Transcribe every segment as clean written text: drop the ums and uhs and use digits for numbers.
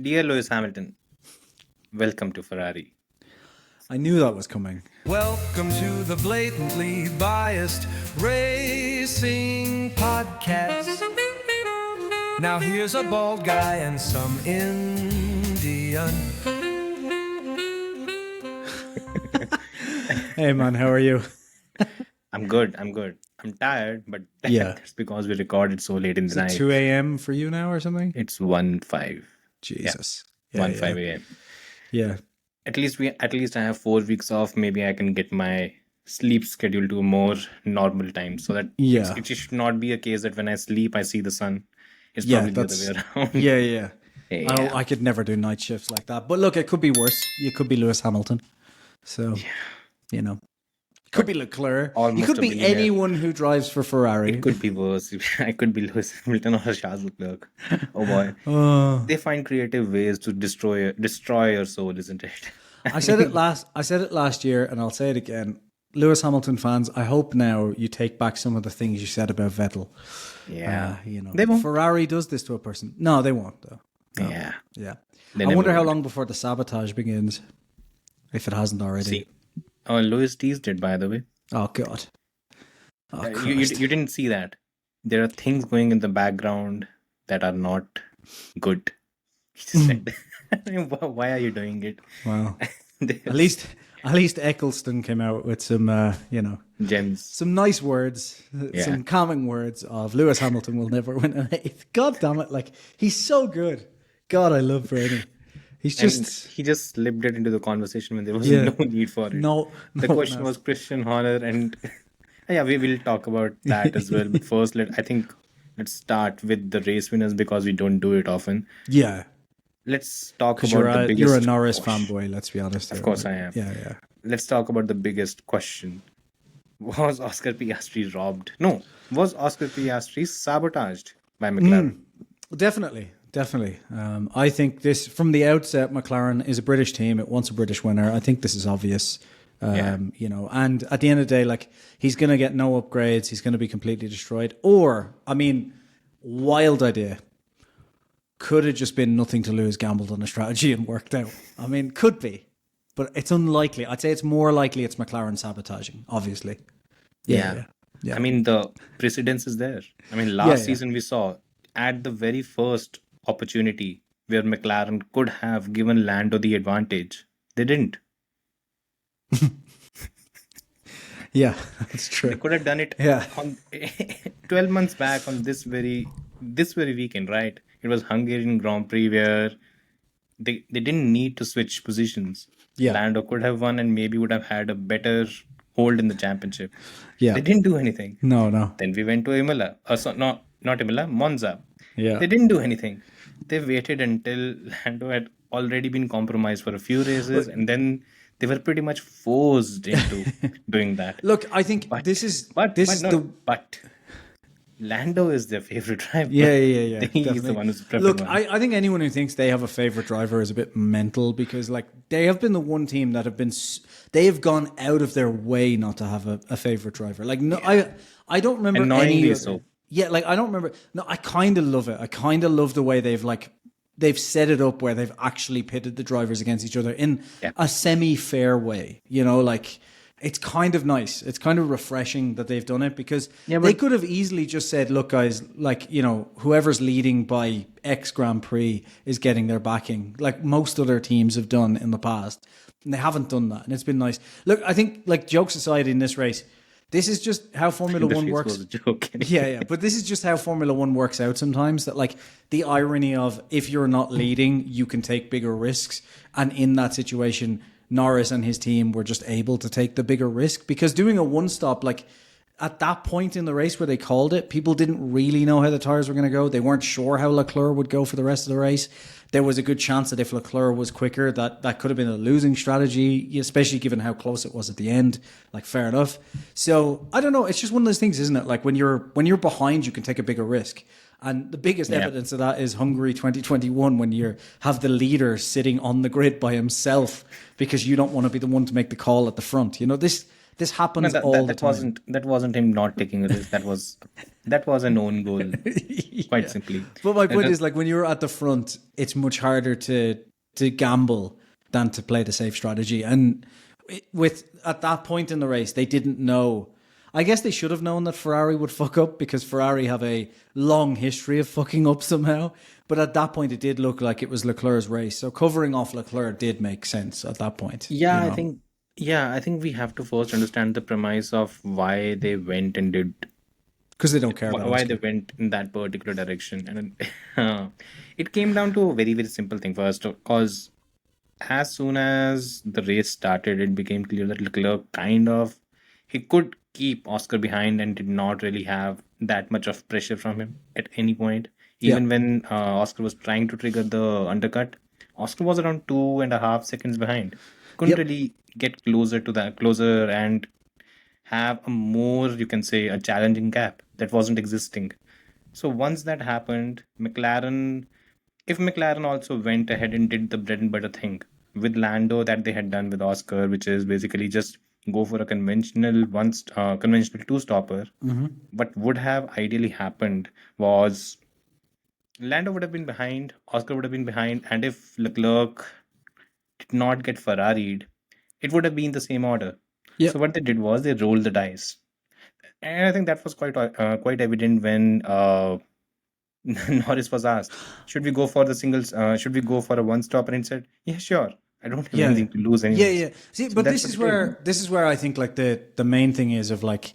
Dear Lewis Hamilton, welcome to Ferrari. I knew that was coming. Welcome to the Blatantly Biased Racing Podcast. Now here's a bald guy and some Indian. Hey man, how are you? I'm good. I'm tired, but Yeah. that's because we recorded so late in the Is it night. 2 a.m. for you now or something? It's 1:05. Jesus. 1:05 a.m. Yeah. At least I have 4 weeks off. Maybe I can get my sleep schedule to a more normal time, so that Yeah. it should not be a case that when I sleep I see the sun. It's Yeah, probably the that's other way around. yeah. Yeah. I could never do night shifts like that. But look, it could be worse. You could be Lewis Hamilton. So, you know. It could be Leclerc. Almost You could a be billionaire. anyone who drives for Ferrari. It could be worse. I could be Lewis Hamilton or Charles Leclerc. Oh boy. Oh. They find creative ways to destroy your soul, isn't it? I said it last year and I'll say it again. Lewis Hamilton fans, I hope now you take back some of the things you said about Vettel. Yeah. They won't. Ferrari does this to a person. No, they won't though. No. Yeah. Yeah. They I never wonder how would. long before the sabotage begins. If it hasn't already. See. Oh, Louis teased it, by the way. Oh God. Oh You Christ. didn't see that. There are things going in the background that are not good. He just said, why are you doing it? Wow. There's At least Eccleston came out with some gems. some nice words, Yeah. some calming words of Lewis Hamilton will never win an eighth. God damn it, like he's so good. God, I love Brady. He's And just he just slipped it into the conversation when there was Yeah. no need for it. no The question was Christian Horner, and yeah, we will talk about that as well. But first, let's start with the race winners because we don't do it often. Yeah. Let's talk Because about the biggest. you're a Norris question. fanboy, let's be honest. Of course I am. Yeah. Let's talk about the biggest question. Was Oscar Piastri robbed? No. Was Oscar Piastri sabotaged by McLaren? Definitely. I think this, from the outset, McLaren is a British team. It wants a British winner. I think this is obvious. Yeah. And at the end of the day, like, he's going to get no upgrades. He's going to be completely destroyed. Or, I mean, wild idea. Could have just been nothing to lose, gambled on a strategy and worked out. I mean, could be. But it's unlikely. I'd say it's more likely it's McLaren sabotaging, obviously. Yeah. I mean, the precedence is there. I mean, last Yeah. season we saw at the very first opportunity where McLaren could have given Lando the advantage. They didn't. Yeah, that's They true. could have done it Yeah. on 12 months back on this very weekend, right? It was Hungarian Grand Prix where they didn't need to switch positions. Yeah. Lando could have won and maybe would have had a better hold in the championship. Yeah. They didn't do anything. No. Then we went to Imola. Not Imola, Monza. Yeah. They didn't do anything. They waited until Lando had already been compromised for a few races, and then they were pretty much forced into doing that. Look, I think But Lando is their favorite driver. Yeah. He's definitely. the one who's the preferred Look, one. I think anyone who thinks they have a favorite driver is a bit mental because, like, they have been the one team that they have gone out of their way not to have a favorite driver. Like, no, I don't remember Annoyingly any. so. Yeah, like I don't remember. No, I kind of love it. I kind of love the way they've set it up where they've actually pitted the drivers against each other in a semi-fair way. You know, like. It's kind of nice. It's kind of refreshing that they've done it because they could have easily just said, look, guys, like, you know, whoever's leading by X Grand Prix is getting their backing, like most other teams have done in the past. And they haven't done that. And it's been nice. Look, I think, like, jokes aside in this race, this is just how Formula The One race works. was a joke. Yeah. But this is just how Formula One works out sometimes, that, like, the irony of if you're not leading, you can take bigger risks. And in that situation, Norris and his team were just able to take the bigger risk because doing a one stop, like at that point in the race where they called it, people didn't really know how the tires were going to go. They weren't sure how Leclerc would go for the rest of the race. There was a good chance that if Leclerc was quicker, that could have been a losing strategy, especially given how close it was at the end. Like, fair enough. So I don't know. It's just one of those things, isn't it? Like when you're behind, you can take a bigger risk. And the biggest evidence of that is Hungary 2021 when you have the leader sitting on the grid by himself because you don't want to be the one to make the call at the front. You know, this This No, happens that, all that, the that time. wasn't him not taking a risk. That was an own goal, quite Yeah. simply. But my And point is, like, when you're at the front, it's much harder to gamble than to play the safe strategy. And with at that point in the race, they didn't know. I guess they should have known that Ferrari would fuck up because Ferrari have a long history of fucking up somehow. But at that point, it did look like it was Leclerc's race. So covering off Leclerc did make sense at that point. yeah, You I know? think yeah, I think we have to first understand the premise of why they went and did Because they don't care about why they Oscar. went in that particular direction. And it came down to a very, very simple thing first, because as soon as the race started, it became clear that Leclerc he could keep Oscar behind and did not really have that much of pressure from him at any point. Yeah. Even when Oscar was trying to trigger the undercut, Oscar was around 2.5 seconds behind. Couldn't Yep. really get closer and have a more, you can say, a challenging gap that wasn't existing. So once that happened, if McLaren also went ahead and did the bread and butter thing with Lando that they had done with Oscar, which is basically just go for a conventional two stopper, what would have ideally happened was Lando would have been behind, Oscar would have been behind, and if Leclerc did not get Ferrari'd, it would have been the same order. So Yep. what they did was they rolled the dice, and I think that was quite evident when Norris was asked, "Should we go for the singles? Should we go for a one stopper?" And he said, "Yeah, sure. I don't have Yeah. anything to lose Yeah, anyways." yeah. See, So but that's this what is they did. where I think like the main thing is of like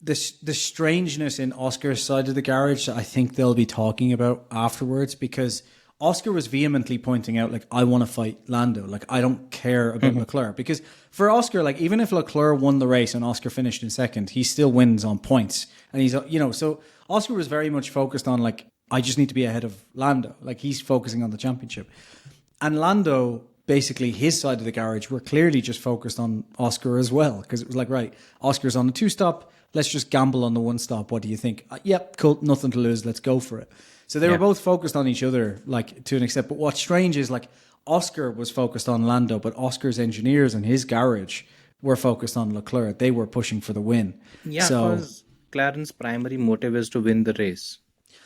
the strangeness in Oscar's side of the garage that I think they'll be talking about afterwards, because Oscar was vehemently pointing out like, I want to fight Lando, like I don't care about Leclerc, because for Oscar, like even if Leclerc won the race and Oscar finished in second, he still wins on points, and he's so Oscar was very much focused on like, I just need to be ahead of Lando, like he's focusing on the championship. And Lando, basically his side of the garage, were clearly just focused on Oscar as well, because it was like, right, Oscar's on the two stop, let's just gamble on the one stop. What do you think? Yep, cool, nothing to lose, let's go for it. So they were Yeah. both focused on each other, like to an extent. But what's strange is like Oscar was focused on Lando, but Oscar's engineers and his garage were focused on Leclerc. They were pushing for the win. Yeah, So because McLaren's primary motive is to win the race.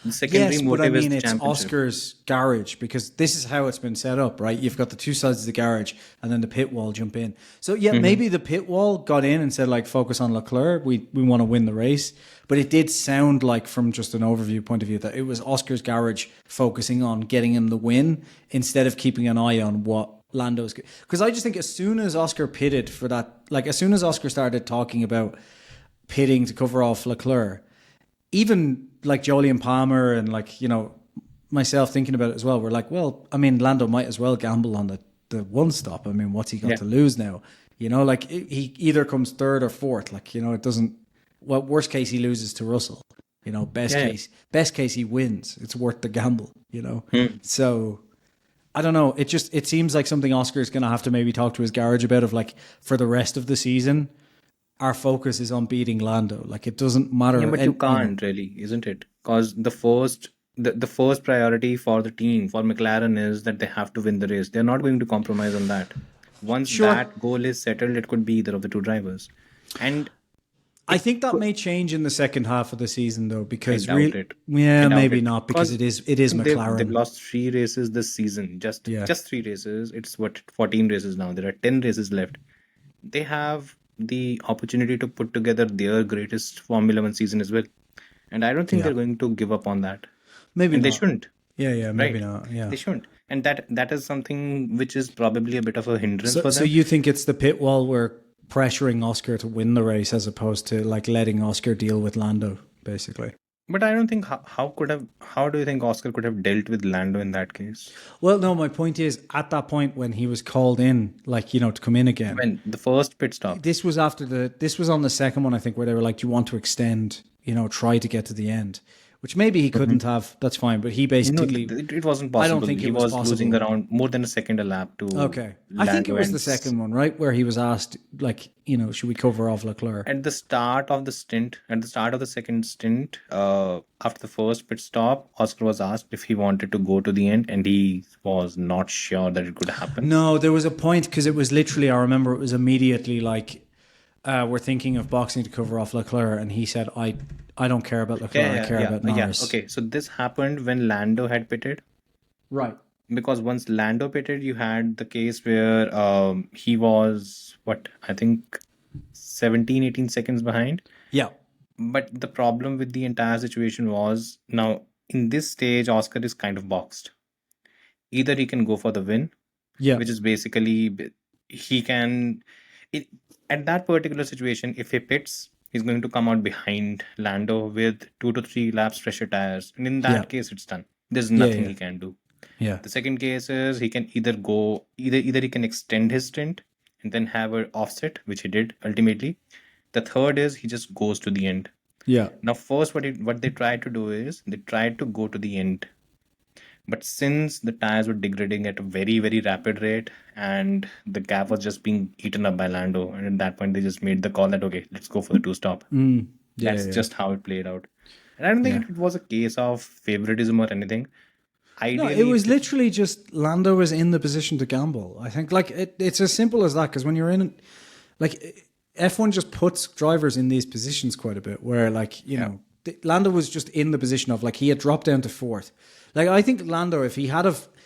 The secondary yes, but I motive is mean, the it's championship. Oscar's garage, because this is how it's been set up, right? You've got the two sides of the garage and then the pit wall jump in. So yeah, maybe the pit wall got in and said like, focus on Leclerc. We want to win the race. But it did sound like, from just an overview point of view, that it was Oscar's garage focusing on getting him the win instead of keeping an eye on what Lando's. Because I just think as soon as Oscar pitted for that, like as soon as Oscar started talking about pitting to cover off Leclerc, even like Jolyon Palmer and like, myself thinking about it as well, we're like, well, I mean, Lando might as well gamble on the one stop. I mean, what's he got Yeah. to lose now? Like he either comes third or fourth. Like, it doesn't, well, worst case he loses to Russell. Best Yeah. best case he wins. It's worth the gamble. So I don't know. It seems like something Oscar is going to have to maybe talk to his garage about, of like, for the rest of the season, our focus is on beating Lando. Like, it doesn't matter. Yeah, but you And, can't really, isn't it? Because the first priority for the team, for McLaren, is that they have to win the race. They're not going to compromise on that. Once Sure. that goal is settled, it could be either of the two drivers. And I think that may change in the second half of the season, though, because I doubt it. yeah, I doubt maybe it. not, because it is They've McLaren. lost 3 races this season. Just Yeah. 3 races. It's 14 races now. There are 10 races left. They have the opportunity to put together their greatest Formula One season as well. And I don't think Yeah. they're going to give up on that. Maybe And not. they shouldn't. Yeah, maybe Right. not. Yeah. They shouldn't. And that is something which is probably a bit of a hindrance So, for so them. you think it's the pit wall where pressuring Oscar to win the race as opposed to like letting Oscar deal with Lando, basically? But I don't think how do you think Oscar could have dealt with Lando in that case? Well, no, my point is, at that point when he was called in, like, to come in again, When the first pit stop. this was on the second one, I think, where they were like, do you want to extend, try to get to the end, which maybe he couldn't have. That's fine. But he No, basically, it wasn't possible. I don't think it he was losing possible. around more than a second a lap to okay. I think it Lando was the and second one, right? Where he was asked, like, should we cover off Leclerc? At the start of the second stint, after the first pit stop, Oscar was asked if he wanted to go to the end, and he was not sure that it could happen. No, there was a point, because it was literally, I remember it was immediately like, were thinking of boxing to cover off Leclerc, and he said, I don't care about Leclerc, I care about Norris. Okay, so this happened when Lando had pitted. Right. Because once Lando pitted, you had the case where he was, I think 17, 18 seconds behind. Yeah. But the problem with the entire situation was, now in this stage, Oscar is kind of boxed. Either he can go for the win, Yeah. which is basically, he can, at that particular situation, if he pits, he's going to come out behind Lando with 2 to 3 laps fresher tires. And in that case, it's done. There's nothing he can do. Yeah. The second case is he can either he can extend his stint and then have an offset, which he did ultimately. The third is he just goes to the end. Yeah. Now, first, what they tried to do is they tried to go to the end, but since the tires were degrading at a very, very rapid rate and the gap was just being eaten up by Lando, and at that point they just made the call that okay, let's go for the 2-stop. That's just how it played out. And I don't think it was a case of favoritism or anything. No, it was literally just Lando was in the position to gamble. I think like it's as simple as that, because when you're in, like, F1 just puts drivers in these positions quite a bit where, like, you know, Lando was just in the position of, like, he had dropped down to fourth. Like, I think Lando, if he had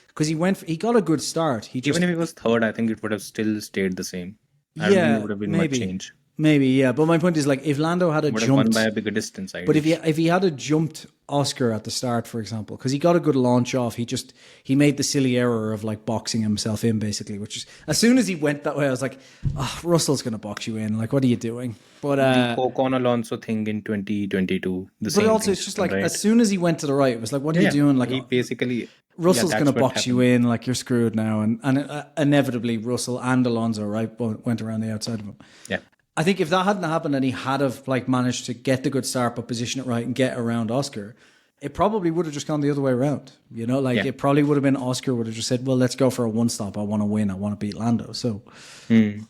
because he got a good start. Even if he was third, I think it would have still stayed the same. I don't think there would have been much change. Maybe, yeah. But my point is, like, if Lando had would have won by a bigger distance, but if he had a jumped Oscar at the start, for example, because he got a good launch off, he made the silly error of, like, boxing himself in, basically, which is, as soon as he went that way, I was like, oh, Russell's going to box you in. Like, what are you doing? But the Ocon Alonso thing in 2022. But also, it's just like, as soon as he went to the right, it was like, what are you doing? Like, he basically, Russell's going to box you in. Like, you're screwed now. And inevitably, Russell and Alonso, right, went around the outside of him. Yeah. I think if that hadn't happened and he had have, like, managed to get the good start but position it right and get around Oscar, it probably would have just gone the other way around. You know, like, it probably would have been Oscar would have just said, well, let's go for a one stop. I want to win. I want to beat Lando. So, yeah,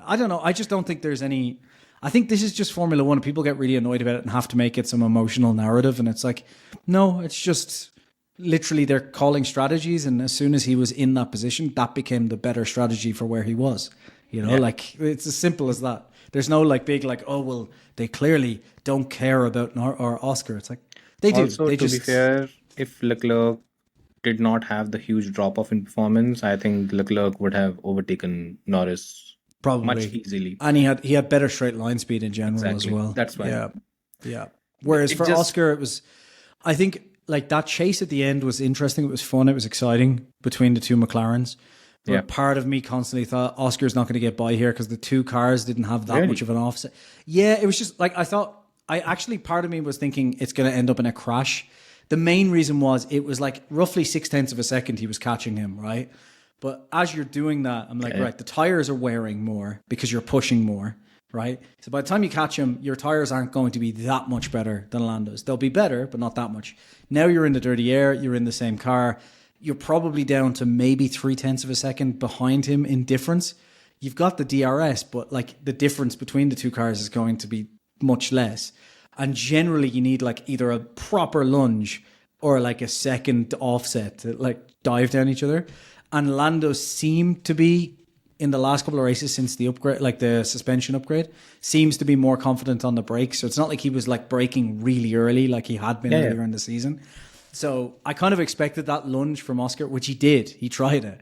I don't know. I just don't think there's any. I think this is just Formula One. People get really annoyed about it and have to make it some emotional narrative. And it's like, no, it's just literally they're calling strategies. And as soon as he was in that position, that became the better strategy for where he was. You know, like, it's as simple as that. There's no, like, big, like, oh, well, they clearly don't care about or Oscar. It's like, they do. Also, to be fair, if Leclerc did not have the huge drop-off in performance, I think Leclerc would have overtaken Norris probably much easily. And he had better straight line speed in general as well. That's why. Yeah. Whereas for Oscar, it was, I think, like, that chase at the end was interesting. It was fun. It was exciting between the two McLarens. But part of me constantly thought Oscar's not going to get by here because the two cars didn't have that much of an offset. Yeah, it was just like part of me was thinking it's going to end up in a crash. The main reason was it was like roughly 0.6 of a second he was catching him, right? But as you're doing that, I'm like, right, the tires are wearing more because you're pushing more, right? So by the time you catch him, your tires aren't going to be that much better than Lando's. They'll be better, but not that much. Now you're in the dirty air, you're in the same car. You're probably down to maybe 0.3 of a second behind him in difference. You've got the DRS, but, like, the difference between the two cars is going to be much less. And generally you need, like, either a proper lunge or, like, a second offset to, like, dive down each other. And Lando seemed to be, in the last couple of races since the upgrade, like the suspension upgrade, seems to be more confident on the brakes. So it's not like he was, like, braking really early like he had been earlier in the season. So I kind of expected that lunge from Oscar, which he did. He tried it.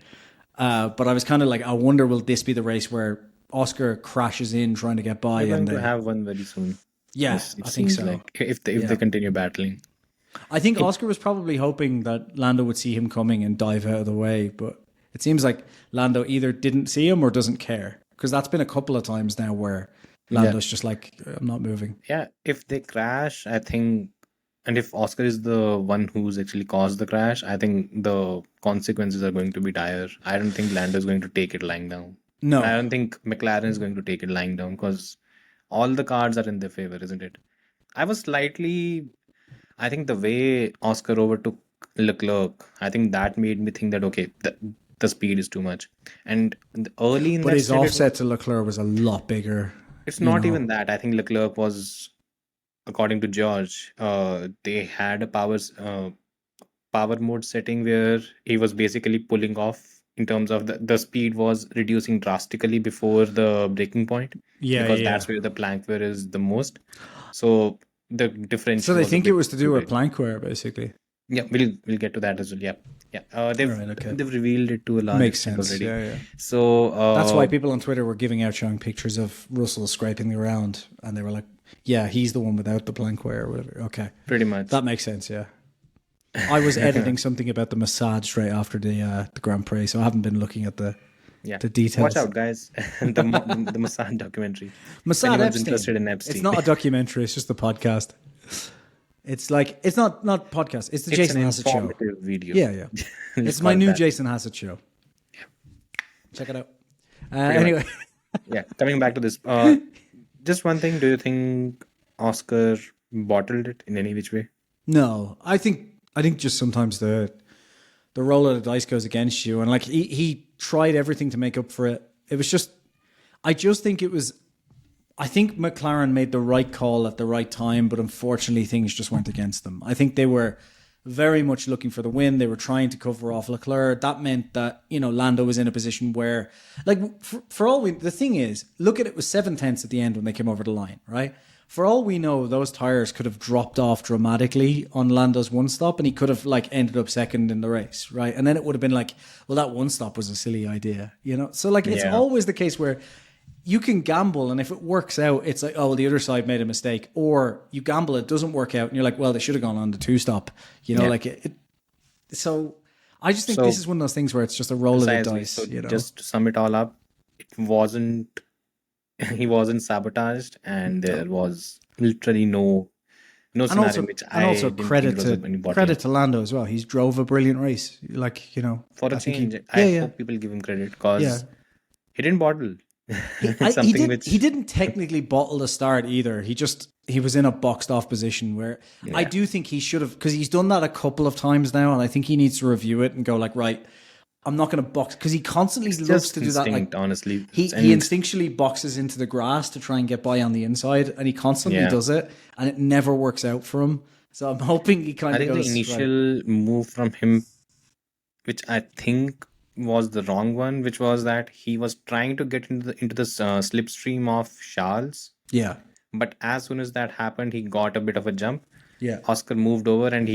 But I was kind of like, I wonder, will this be the race where Oscar crashes in trying to get by? They're going to have one very soon. Yeah, I think so. Like, if they continue battling. I think Oscar was probably hoping that Lando would see him coming and dive out of the way. But it seems like Lando either didn't see him or doesn't care. Because that's been a couple of times now where Lando's just like, I'm not moving. Yeah, if they crash, I think... And if Oscar is the one who's actually caused the crash, I think the consequences are going to be dire. I don't think Lando is going to take it lying down. No. I don't think McLaren is going to take it lying down because all the cards are in their favor, isn't it? I think the way Oscar overtook Leclerc, I think that made me think that, okay, the speed is too much. And early in But his offset to Leclerc was a lot bigger. It's not even that. I think Leclerc was... According to George, they had a power mode setting where he was basically pulling off in terms of the speed was reducing drastically before the breaking point, Yeah, because yeah. that's where the plank wear is the most. So the So differential they was a think it bit was to too do with big. plankware, basically. Yeah, we'll get to that as well. Yeah, yeah. All They've right, okay. they've revealed it to a large Makes extent sense. already. Yeah, yeah. So That's why people on Twitter were giving out showing pictures of Russell scraping the ground, and they were like, "Yeah, he's the one without the plankware or whatever." Okay, pretty much. that makes sense. Yeah, I was editing something about the massage straight after the Grand Prix, so I haven't been looking at the Yeah. details. Watch out, guys. The Masan documentary. If Mossad anyone's Epstein. interested in Epstein. It's not a documentary; it's just a podcast. It's like it's not podcast. It's the It's Jason an Hassett show. informative video. Yeah, yeah. Let's It's my call it new that. Jason Hassett show. Check it out. Anyway, Yeah, coming back to this. Just one thing. Do you think Oscar bottled it in any which way? no, I think just sometimes the roll of the dice goes against you, and like he tried everything to make up for it. It was just, I just think it was. I think McLaren made the right call at the right time, but unfortunately things just went against them. I think they were very much looking for the win. They were trying to cover off Leclerc. That meant that, Lando was in a position where, like, for all the thing is, look at it, was 7/10 at the end when they came over the line, right? For all we know, those tires could have dropped off dramatically on Lando's one stop, and he could have like ended up second in the race, right? And then it would have been like, well, that one stop was a silly idea, So like, it's Yeah. always the case where you can gamble, and if it works out, it's like, oh, well, the other side made a mistake. Or you gamble, it doesn't work out, and you're like, well, they should have gone on the two stop. Yeah. Like it. So I just think So, this is one of those things where it's just a roll of the Precisely. dice. So just to sum it all up, it wasn't. He wasn't sabotaged, and there was literally no and scenario also, in which I also didn't credit think there was any to bottling. Lando as well. He's drove a brilliant race. Like For I a think change. yeah, I yeah. hope people give him credit, because Yeah. he didn't bottle. He Something did. which He didn't technically bottle the start either. He was in a boxed off position where I do think he should have, because he's done that a couple of times now, and I think he needs to review it and go like, right, I'm not going to box, because he constantly loves just to do that. Like instinct, honestly. he And instinctually boxes into the grass to try and get by on the inside, and he constantly does it, and it never works out for him. So I'm hoping he kind I of think goes. the initial move from him, which I think was the wrong one, which was that he was trying to get into the slipstream of Charles, Yeah, but as soon as that happened, he got a bit of a jump. yeah. Oscar moved over, and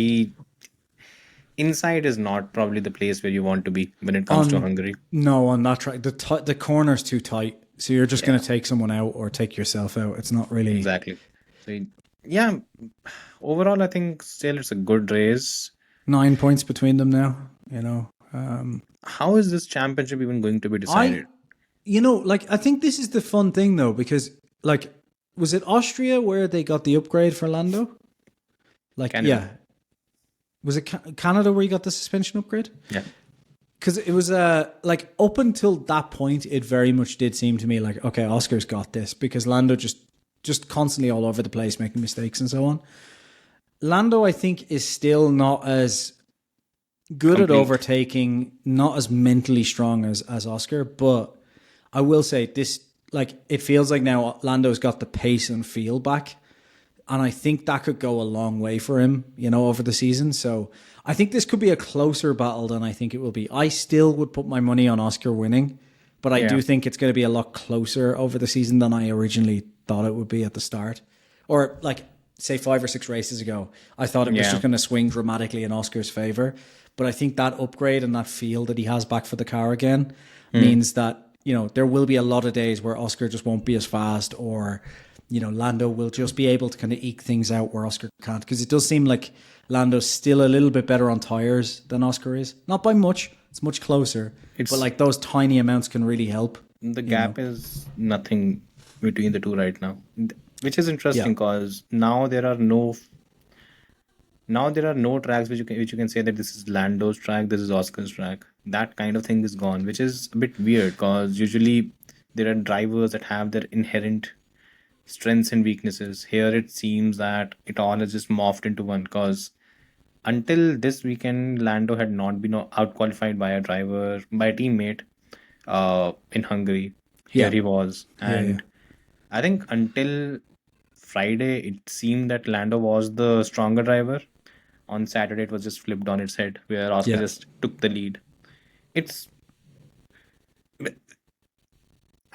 inside is not probably the place where you want to be when it comes to Hungary. No, on that track, the corner's too tight, so you're just going to take someone out or take yourself out. It's not really Exactly. So yeah, overall, I think still it's a good race. 9 points between them now. How is this championship even going to be decided? I think this is the fun thing though, because like, was it Austria where they got the upgrade for Lando? Like, Canada. yeah, was it Canada where you got the suspension upgrade? Yeah. Because it was like up until that point, it very much did seem to me like, okay, Oscar's got this, because Lando just constantly all over the place making mistakes and so on. Lando, I think, is still not as good at overtaking, not as mentally strong as Oscar, but I will say this, like, it feels like now Lando's got the pace and feel back, and I think that could go a long way for him, over the season. So I think this could be a closer battle than I think it will be. I still would put my money on Oscar winning, but I do think it's going to be a lot closer over the season than I originally thought it would be at the start. Or like, say 5 or 6 races ago, I thought it was just going to swing dramatically in Oscar's favor. But I think that upgrade and that feel that he has back for the car again means that, there will be a lot of days where Oscar just won't be as fast, or, Lando will just be able to kind of eke things out where Oscar can't. Because it does seem like Lando's still a little bit better on tires than Oscar is. Not by much. It's much closer. But like, those tiny amounts can really help. The gap is nothing between the two right now, which is interesting, because now there are no tracks which you can say that this is Lando's track, this is Oscar's track. That kind of thing is gone, which is a bit weird, because usually there are drivers that have their inherent strengths and weaknesses. Here it seems that it all has just morphed into one, because until this weekend, Lando had not been out-qualified by a teammate in Hungary. Here he was. And I think until Friday, it seemed that Lando was the stronger driver. On Saturday, it was just flipped on its head, where Oscar just took the lead. It's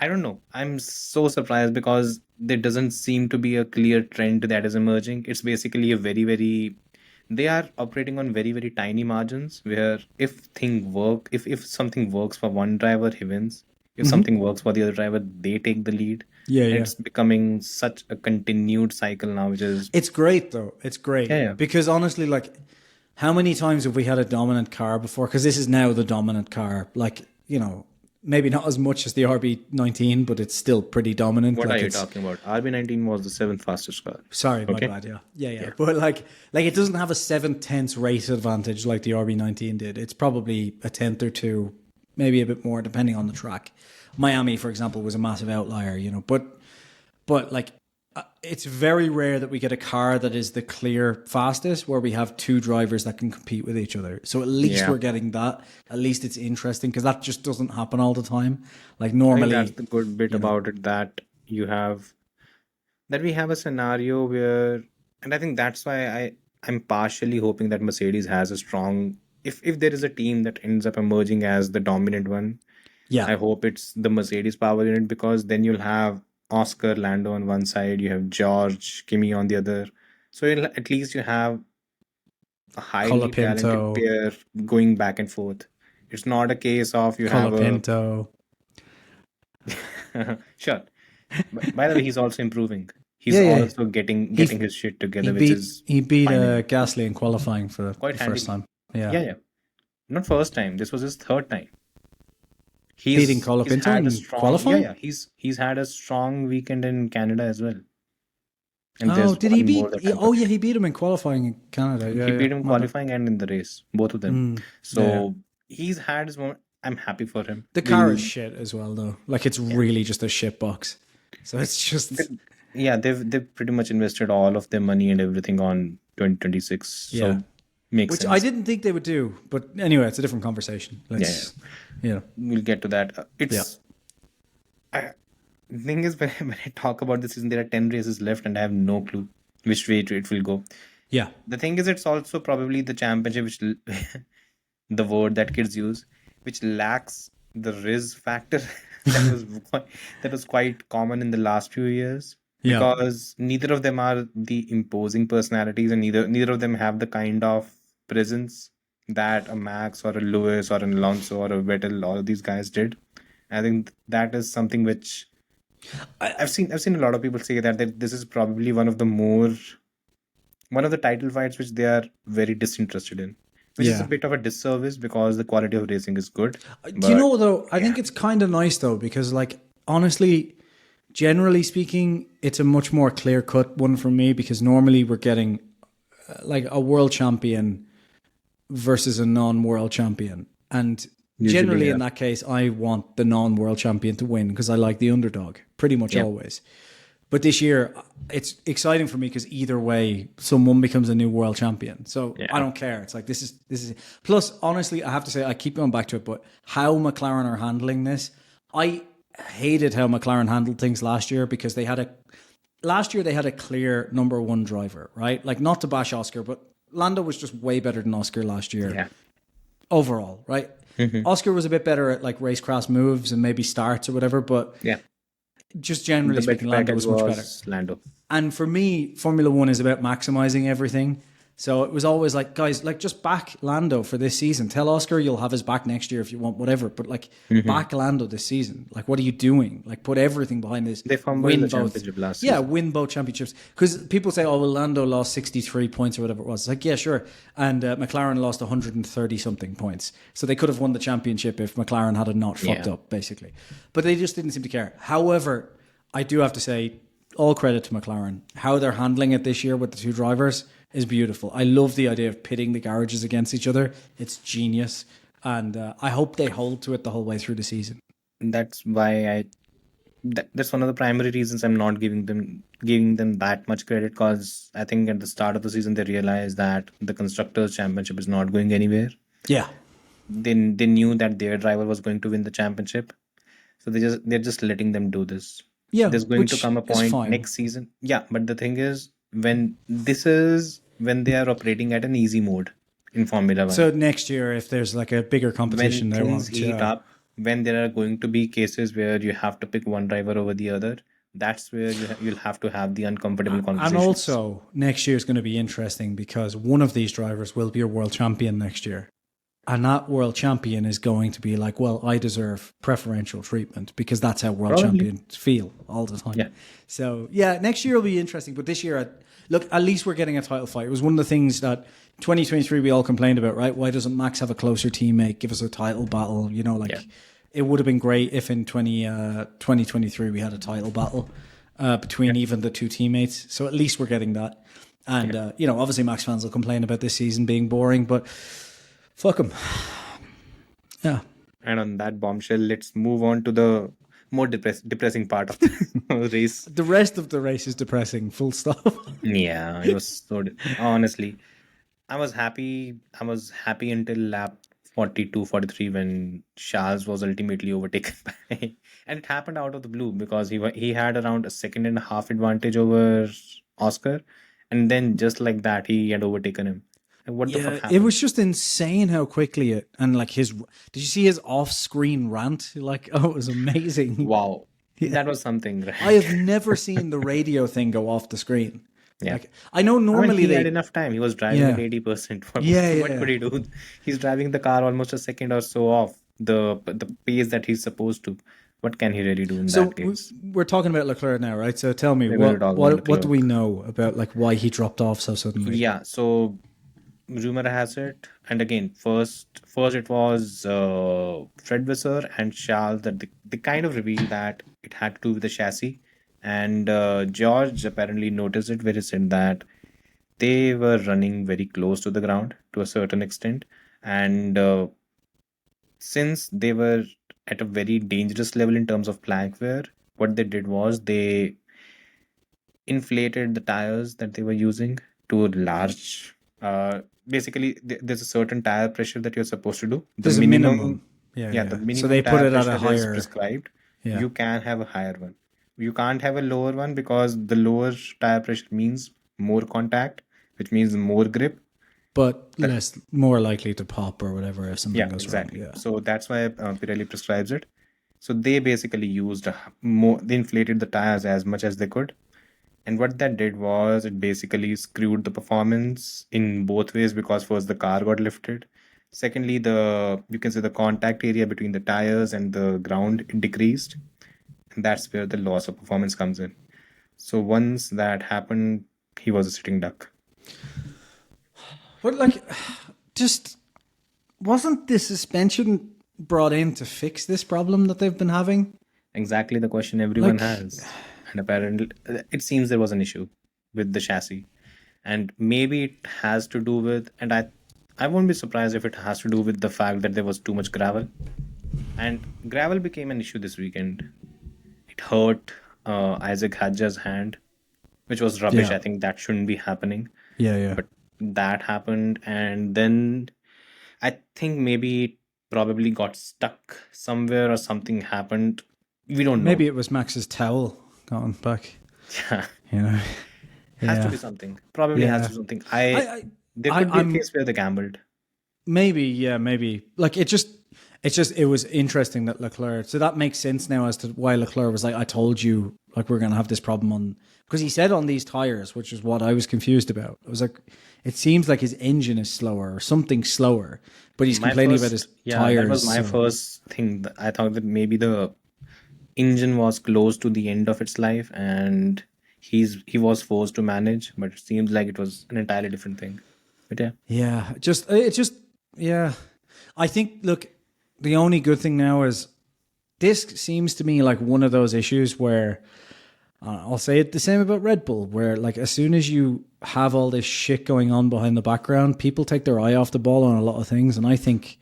I don't know. I'm so surprised because there doesn't seem to be a clear trend that is emerging. It's basically a very, very they are operating on very, very tiny margins where if something works for one driver, he wins. If something works for the other driver, they take the lead. Yeah, And yeah. it's becoming such a continued cycle now, which is It's great though. It's great yeah, yeah. because honestly, like, how many times have we had a dominant car before? Because this is now the dominant car. Like, maybe not as much as the RB19, but it's still pretty dominant. What like are you it's, talking about? RB19 was the seventh fastest car. Sorry, my Okay. bad. Yeah. But like it doesn't have a 7/10 race advantage like the RB19 did. It's probably a tenth or two, maybe a bit more, depending on the track. Miami, for example, was a massive outlier. But like it's very rare that we get a car that is the clear fastest where we have two drivers that can compete with each other. So at least Yeah. we're getting that. At least it's interesting because that just doesn't happen all the time. Like I think normally, that's the good bit about it that we have a scenario where, and I think that's why I'm partially hoping that Mercedes has a strong. If there is a team that ends up emerging as the dominant one, yeah, I hope it's the Mercedes power unit because then you'll have Oscar, Lando on one side, you have George, Kimi on the other. So at least you have a highly talented Colapinto, pair going back and forth. It's not a case of you have a Colapinto. sure. By the way, he's also improving. He's Yeah, yeah. also getting his shit together, which beat is he beat finally Gasly in qualifying for quite the first handily. time. Yeah, Yeah, yeah. Not first time. This was his third time. beating He's Colapinto had a in strong qualifying. yeah. He's had a strong weekend in Canada as well. And Oh, there's did he one more beat? that I'm Oh, yeah, he beat him in qualifying in Canada. Yeah, he yeah. beat him My bad. qualifying and in the race, both of them. Yeah, yeah. So he's had his moment. I'm happy for him. The car is shit as well, though. Like it's really just a shit box. So it's just Yeah, they've pretty much invested all of their money and everything on 2026. Yeah. So makes which sense. I didn't think they would do. But anyway, it's a different conversation. Let's We'll get to that. The thing is, when I talk about this season, there are 10 races left, and I have no clue which way it will go. yeah. The thing is, it's also probably the championship, which the word that kids use, which lacks the Riz factor that was quite common in the last few years. Yeah. Because neither of them are the imposing personalities, and neither of them have the kind of presence that a Max or a Lewis or an Alonso or a Vettel, all of these guys did. I think that is something which I've seen a lot of people say that this is probably one of the title fights which they are very disinterested in, which is a Yeah. bit of a disservice because the quality of racing is good. Do you know though? I think it's kind of nice though because, like, honestly, generally speaking, it's a much more clear cut one for me because normally we're getting like a world champion versus a non-world champion, and Usually, generally yeah. in that case, I want the non-world champion to win because I like the underdog pretty much always. But this year, it's exciting for me because either way, someone becomes a new world champion. So I don't care. It's like this is. Plus, honestly, I have to say, I keep going back to it, but how McLaren are handling this, I hated how McLaren handled things last year because last year they had a clear number one driver, right? Like, not to bash Oscar, but Lando was just way better than Oscar last year. Yeah. Overall, right? Oscar was a bit better at like racecraft moves and maybe starts or whatever, but Yeah. just generally speaking, Lando was much better. Lando. And for me, Formula One is about maximizing everything. So it was always like, guys, like, just back Lando for this season. Tell Oscar you'll have his back next year if you want, whatever. But like, back Lando this season. Like, what are you doing? Like, put everything behind this. They fumbled the championship last Yeah, season. win both championships. Because people say, oh, well, Lando lost 63 points or whatever it was. It's like, yeah, sure. And McLaren lost 130 something points. So they could have won the championship if McLaren had not fucked up, basically. But they just didn't seem to care. However, I do have to say, all credit to McLaren. How they're handling it this year with the two drivers is beautiful. I love the idea of pitting the garages against each other. It's genius. And I hope they hold to it the whole way through the season. That's why that's one of the primary reasons I'm not giving them that much credit, because I think at the start of the season they realized that the constructors championship is not going anywhere. Yeah. They knew that their driver was going to win the championship, so they're just letting them do this. Yeah. There's going to which come a is point fine. next season. Yeah, but the thing is, when they are operating at an easy mode in Formula One. So next year, if there's like a bigger competition, when they things won't. heat up, when there are going to be cases where you have to pick one driver over the other, that's where you'll have to have the uncomfortable And conversations. also, next year is going to be interesting because one of these drivers will be a world champion next year. And that world champion is going to be like, well, I deserve preferential treatment because that's how world Probably. champions feel all the time. Yeah. So, yeah, next year will be interesting. But this year, look, at least we're getting a title fight. It was one of the things that 2023 we all complained about, right? Why doesn't Max have a closer teammate, give us a title battle? You know, like it would have been great if in 2023 we had a title battle between even the two teammates. So at least we're getting that. And, you know, obviously Max fans will complain about this season being boring, but fuck them. Yeah. And on that bombshell, let's move on to the more depressing part of the race. The rest of the race is depressing, full stop. Yeah, it was so. Honestly, I was happy. I was happy until lap 42, 43 when Charles was ultimately overtaken by, and it happened out of the blue because he had around a second and a half advantage over Oscar, and then just like that he had overtaken him. And what the fuck happened? It was just insane how quickly it, and like did you see his off-screen rant? Like, oh, it was amazing. Wow, that was something, right? I have never seen the radio thing go off the screen. Yeah. Like, I know I mean, normally he had enough time. He was driving at 80%. What could he do? He's driving the car almost a second or so off the pace that he's supposed to. What can he really do in that case? We're talking about Leclerc now, right? So tell me, We're gonna talk about what do Leclerc. we know about like why he dropped off so suddenly? Yeah, so rumor has it, and again, first it was Fred Visser and Charles that they kind of revealed that it had to do with the chassis, and George apparently noticed it where he said that they were running very close to the ground to a certain extent, and since they were at a very dangerous level in terms of plank wear, what they did was they inflated the tires that they were using to a large. Basically, there's a certain tire pressure that you're supposed to do. There's a minimum. Yeah, the minimum So they put tire it at a pressure is higher. prescribed. Yeah. You can have a higher one. You can't have a lower one because the lower tire pressure means more contact, which means more grip. But more likely to pop or whatever if something goes exactly. wrong. Yeah. So that's why Pirelli prescribes it. So they basically used they inflated the tires as much as they could. And what that did was it basically screwed the performance in both ways because first the car got lifted. Secondly, you can say the contact area between the tires and the ground decreased. And that's where the loss of performance comes in. So once that happened, he was a sitting duck. But like, just wasn't the suspension brought in to fix this problem that they've been having? Exactly the question everyone has. And apparently, it seems there was an issue with the chassis. And maybe it has to do with, and I won't be surprised if it has to do with the fact that there was too much gravel. And gravel became an issue this weekend. It hurt Isaac Hadja's hand, which was rubbish. Yeah. I think that shouldn't be happening. Yeah. But that happened. And then I think maybe it probably got stuck somewhere or something happened. We don't know. Maybe it was Max's towel going back. Yeah. You know, Has to be something. Probably has to be something. There could be a case where they gambled. Maybe. Like it was interesting that Leclerc. So that makes sense now as to why Leclerc was like, I told you, like we're going to have this problem on, because he said on these tires, which is what I was confused about. I was like, it seems like his engine is slower or something slower, but he's complaining about his tires. That was my first thing. I thought that maybe the engine was close to the end of its life and he was forced to manage, but it seems like it was an entirely different thing. But yeah, I think, look, the only good thing now is this seems to me like one of those issues where I'll say it the same about Red Bull, where like as soon as you have all this shit going on behind the background, people take their eye off the ball on a lot of things. And I think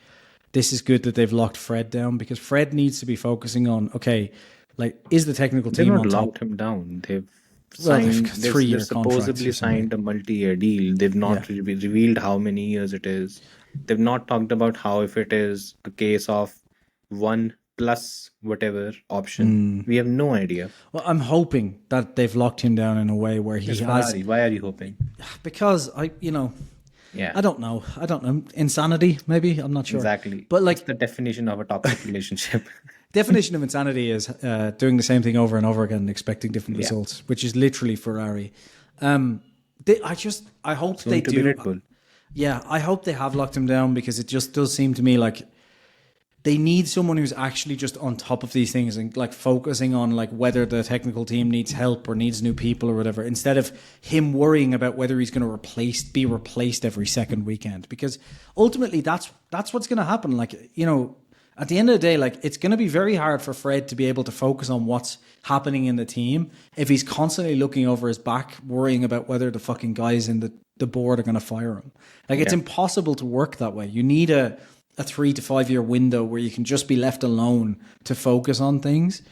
this is good that they've locked Fred down because Fred needs to be focusing on, okay, like is the technical team on top? They've not locked him down. They've signed 3-year supposedly signed a multi-year deal. They've not revealed how many years it is. They've not talked about how if it is a case of 1 plus whatever option. We have no idea. Well, I'm hoping that they've locked him down in a way where he has. Ferrari. Why are you hoping? Because Yeah, I don't know. Insanity, maybe. I'm not sure. exactly. But It's like, the definition of a toxic relationship. definition of insanity is doing the same thing over and over again and expecting different Yeah. results, which is literally Ferrari. I hope Soon they to be do. Red Bull. Yeah, I hope they have locked him down, because it just does seem to me like they need someone who's actually just on top of these things and like focusing on like whether the technical team needs help or needs new people or whatever, instead of him worrying about whether he's going to be replaced every second weekend, because ultimately that's what's going to happen. Like, you know, at the end of the day, like, it's going to be very hard for Fred to be able to focus on what's happening in the team if he's constantly looking over his back, worrying about whether the fucking guys in the board are going to fire him. Like, it's impossible to work that way. You need a 3 to 5 year window where you can just be left alone to focus on things.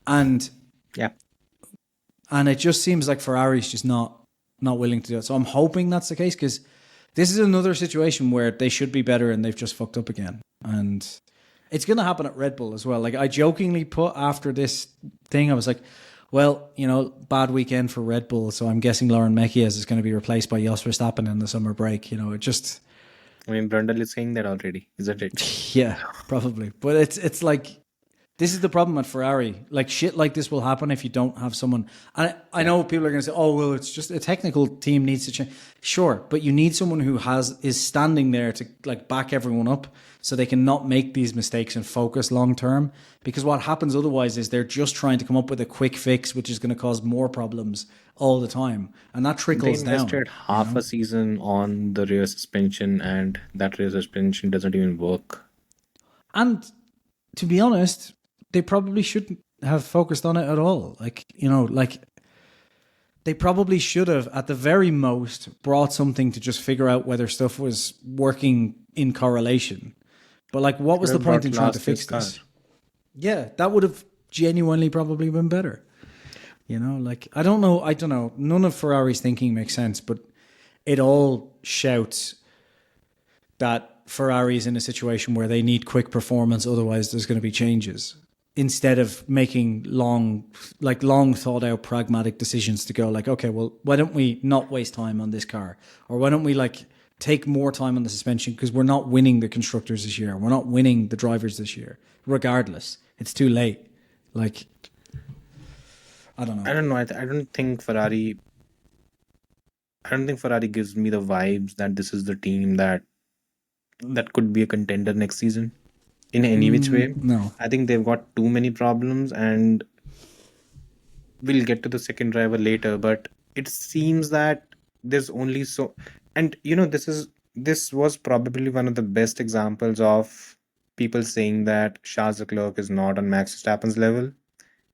And it just seems like Ferrari's just not willing to do it. So I'm hoping that's the case, because this is another situation where they should be better and they've just fucked up again. And it's going to happen at Red Bull as well. Like, I jokingly put after this thing, I was like, well, you know, bad weekend for Red Bull, so I'm guessing Lauren Mekies is going to be replaced by Jos Verstappen in the summer break. You know, it just... I mean, Brundle is saying that already, isn't it? Yeah, probably. But it's like, this is the problem at Ferrari. Like, shit like this will happen if you don't have someone. And I know people are going to say, oh, well, it's just a technical team needs to change. Sure, but you need someone who is standing there to like back everyone up so they can not make these mistakes and focus long term. Because what happens otherwise is they're just trying to come up with a quick fix, which is going to cause more problems all the time. And that trickles They invested down. half a season on the rear suspension, and that rear suspension doesn't even work. And to be honest, they probably shouldn't have focused on it at all. Like, you know, like, they probably should have, at the very most, brought something to just figure out whether stuff was working in correlation. But like, what was the point in trying to fix this? Yeah, that would have genuinely probably been better. You know, like, I don't know. None of Ferrari's thinking makes sense, but it all shouts that Ferrari's in a situation where they need quick performance, otherwise there's going to be changes. Instead of making long thought out pragmatic decisions to go like, okay, well, why don't we not waste time on this car? Or why don't we like take more time on the suspension, because we're not winning the constructors this year. We're not winning the drivers this year. Regardless, it's too late. Like, I don't know. I don't know. I don't think Ferrari gives me the vibes that this is the team that could be a contender next season in any which way. No. I think they've got too many problems, and we'll get to the second driver later, but it seems that there's only so... And, you know, this was probably one of the best examples of people saying that Charles Leclerc is not on Max Verstappen's level,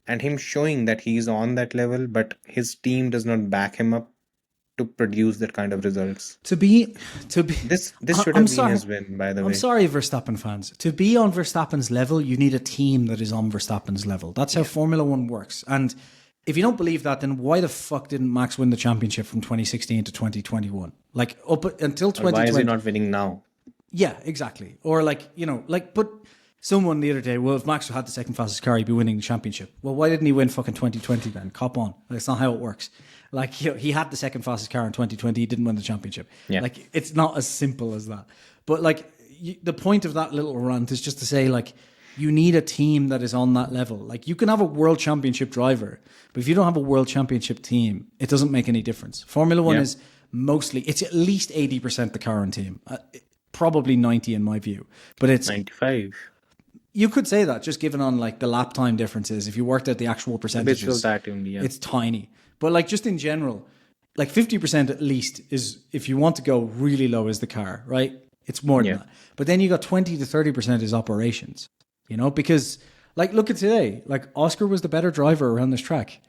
and him showing that he's on that level, but his team does not back him up to produce that kind of results. To be This should have been his win, by the way. I'm sorry, Verstappen fans. To be on Verstappen's level, you need a team that is on Verstappen's level. That's how Formula One works. And if you don't believe that, then why the fuck didn't Max win the championship from 2016 to 2021? Like, up until 2020. Why is he not winning now? Yeah, exactly. Or like, you know, like, but someone the other day, well, if Max had the second fastest car, he'd be winning the championship. Well, why didn't he win fucking 2020 then? Cop on. That's not how it works. Like, you know, he had the second fastest car in 2020. He didn't win the championship. Yeah. Like, it's not as simple as that. But like, the point of that little rant is just to say, like, you need a team that is on that level. Like, you can have a world championship driver, but if you don't have a world championship team, it doesn't make any difference. Formula One is mostly, it's at least 80% the current team. Probably 90 in my view. But it's 95. You could say that, just given on like the lap time differences. If you worked out the actual percentages, it's tiny. But like, just in general, like 50% at least is, if you want to go really low, is the car, right? It's more than that. But then you got 20 to 30% is operations, you know, because like, look at today, like Oscar was the better driver around this track.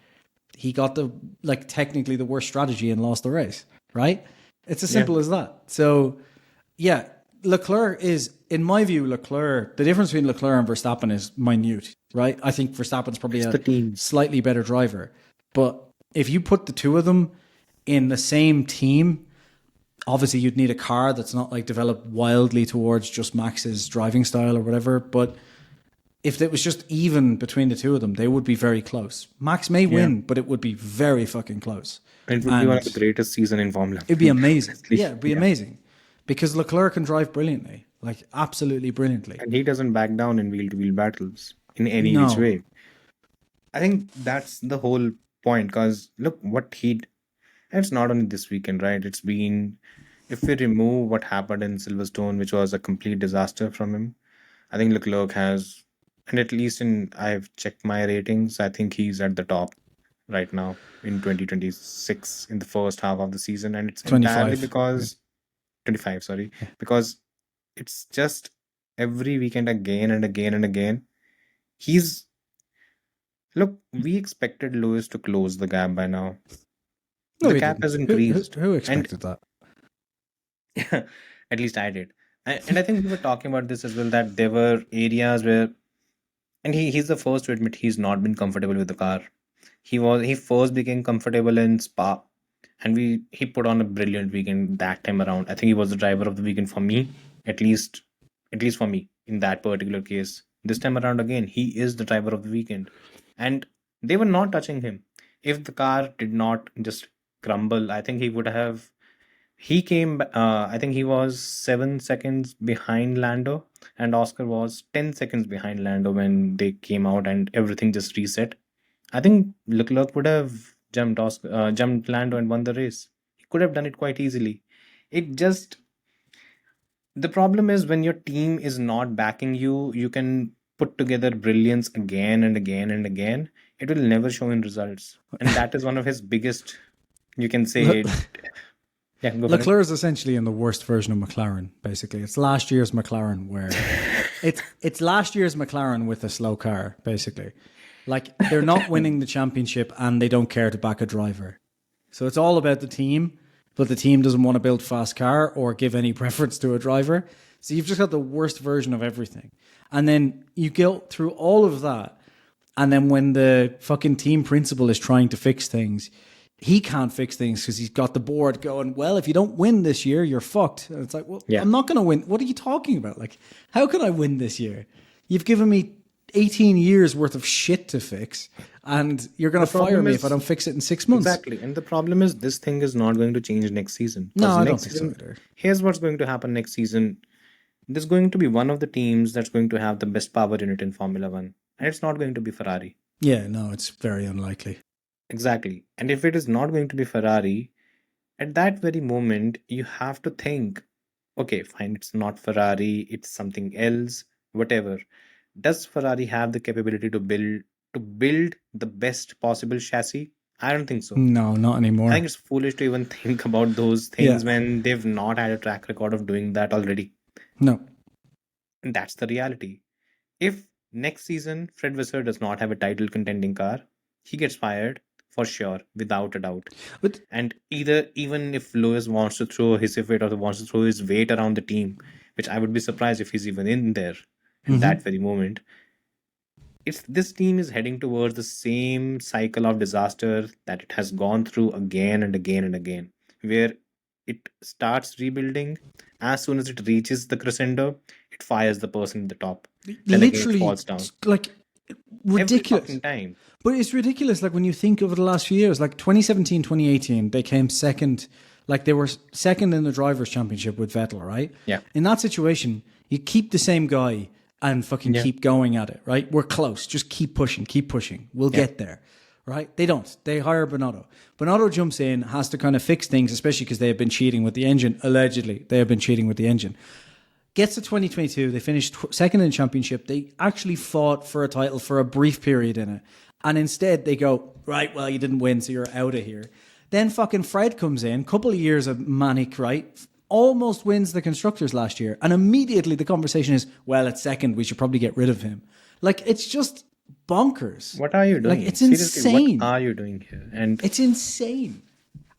He got the, like, technically the worst strategy and lost the race, right? It's as simple as that. So yeah, Leclerc is, in my view, the difference between Leclerc and Verstappen is minute, right? I think Verstappen's probably a slightly better driver. But if you put the two of them in the same team, obviously you'd need a car that's not like developed wildly towards just Max's driving style or whatever. But if it was just even between the two of them, they would be very close. Max may win, but it would be very fucking close. It would be one of the greatest seasons in Formula. It'd be amazing. Yeah, it'd be amazing. because Leclerc can drive brilliantly, like absolutely brilliantly. And he doesn't back down in wheel-to-wheel battles in any which No. way. I think that's the whole point. Because look what and it's not only this weekend, right? It's been, if we remove what happened in Silverstone, which was a complete disaster from him, I think Leclerc has, and at least I've checked my ratings, I think he's at the top right now in 2026 in the first half of the season. And it's entirely 25. because 25, sorry, because it's just every weekend again and again and again. He's Look, we expected Lewis to close the gap by now. No, The he gap didn't. has increased. Who And expected that? at least I did. And I think we were talking about this as well, that there were areas where, and he's the first to admit he's not been comfortable with the car. He first became comfortable in Spa, and he put on a brilliant weekend that time around. I think he was the driver of the weekend for me, at least for me in that particular case. This time around again, he is the driver of the weekend, and they were not touching him. If the car did not just crumble, I think he would have. He came. I think he was 7 seconds behind Lando, and Oscar was 10 seconds behind Lando when they came out, and everything just reset. I think Leclerc would have jumped Lando and won the race. He could have done it quite easily. It just The problem is when your team is not backing you, you can put together brilliance again and again and again. It will never show in results, and that is one of his biggest. You can say, yeah, go for it. Leclerc is essentially in the worst version of McLaren. Basically, it's last year's McLaren where it's last year's McLaren with a slow car. Basically, like they're not winning the championship and they don't care to back a driver. So it's all about the team, but the team doesn't want to build fast car or give any preference to a driver. So you've just got the worst version of everything. And then you go through all of that. And then when the fucking team principal is trying to fix things, he can't fix things because he's got the board going, well, if you don't win this year, you're fucked. And it's like, well, Yeah. I'm not going to win. What are you talking about? Like, how can I win this year? You've given me 18 years worth of shit to fix, and you're going to fire problem me is- if I don't fix it in 6 months. Exactly. And the problem is this thing is not going to change next season. No, 'Cause I don't next think so season, either. Here's what's going to happen next season. There's going to be one of the teams that's going to have the best power unit in Formula One. And it's not going to be Ferrari. Yeah, no, it's very unlikely. Exactly. And if it is not going to be Ferrari, at that very moment, you have to think, okay, fine, it's not Ferrari, it's something else, whatever. Does Ferrari have the capability to build the best possible chassis? I don't think so. No, not anymore. I think it's foolish to even think about those things when they've not had a track record of doing that already. No. And that's the reality. If next season Fred Vasseur does not have a title contending car, he gets fired for sure, without a doubt. But And even if Lewis wants to throw his weight or wants to throw his weight around the team, which I would be surprised if he's even in there in that very moment, this team is heading towards the same cycle of disaster that it has gone through again and again and again, where it starts rebuilding. As soon as it reaches the crescendo, it fires the person at the top. Then again it literally, falls down. like, Every ridiculous. fucking time. But it's ridiculous. Like when you think over the last few years, like 2017, 2018, they came second. Like they were second in the Drivers' Championship with Vettel, right? Yeah. In that situation, you keep the same guy and fucking keep going at it, right? We're close. Just keep pushing, keep pushing. We'll get there, right? They don't. They hire Bonotto. Bonotto jumps in, has to kind of fix things, especially because they have been cheating with the engine. Allegedly, they have been cheating with the engine. Gets to 2022, they finished second in the championship. They actually fought for a title for a brief period in it. And instead they go, right, well, you didn't win, so you're out of here. Then fucking Fred comes in, couple of years of manic, right? Almost wins the Constructors last year. And immediately the conversation is, well, at second, we should probably get rid of him. Like, it's just bonkers. What are you doing? Like, it's Seriously, insane. what are you doing here? And It's insane.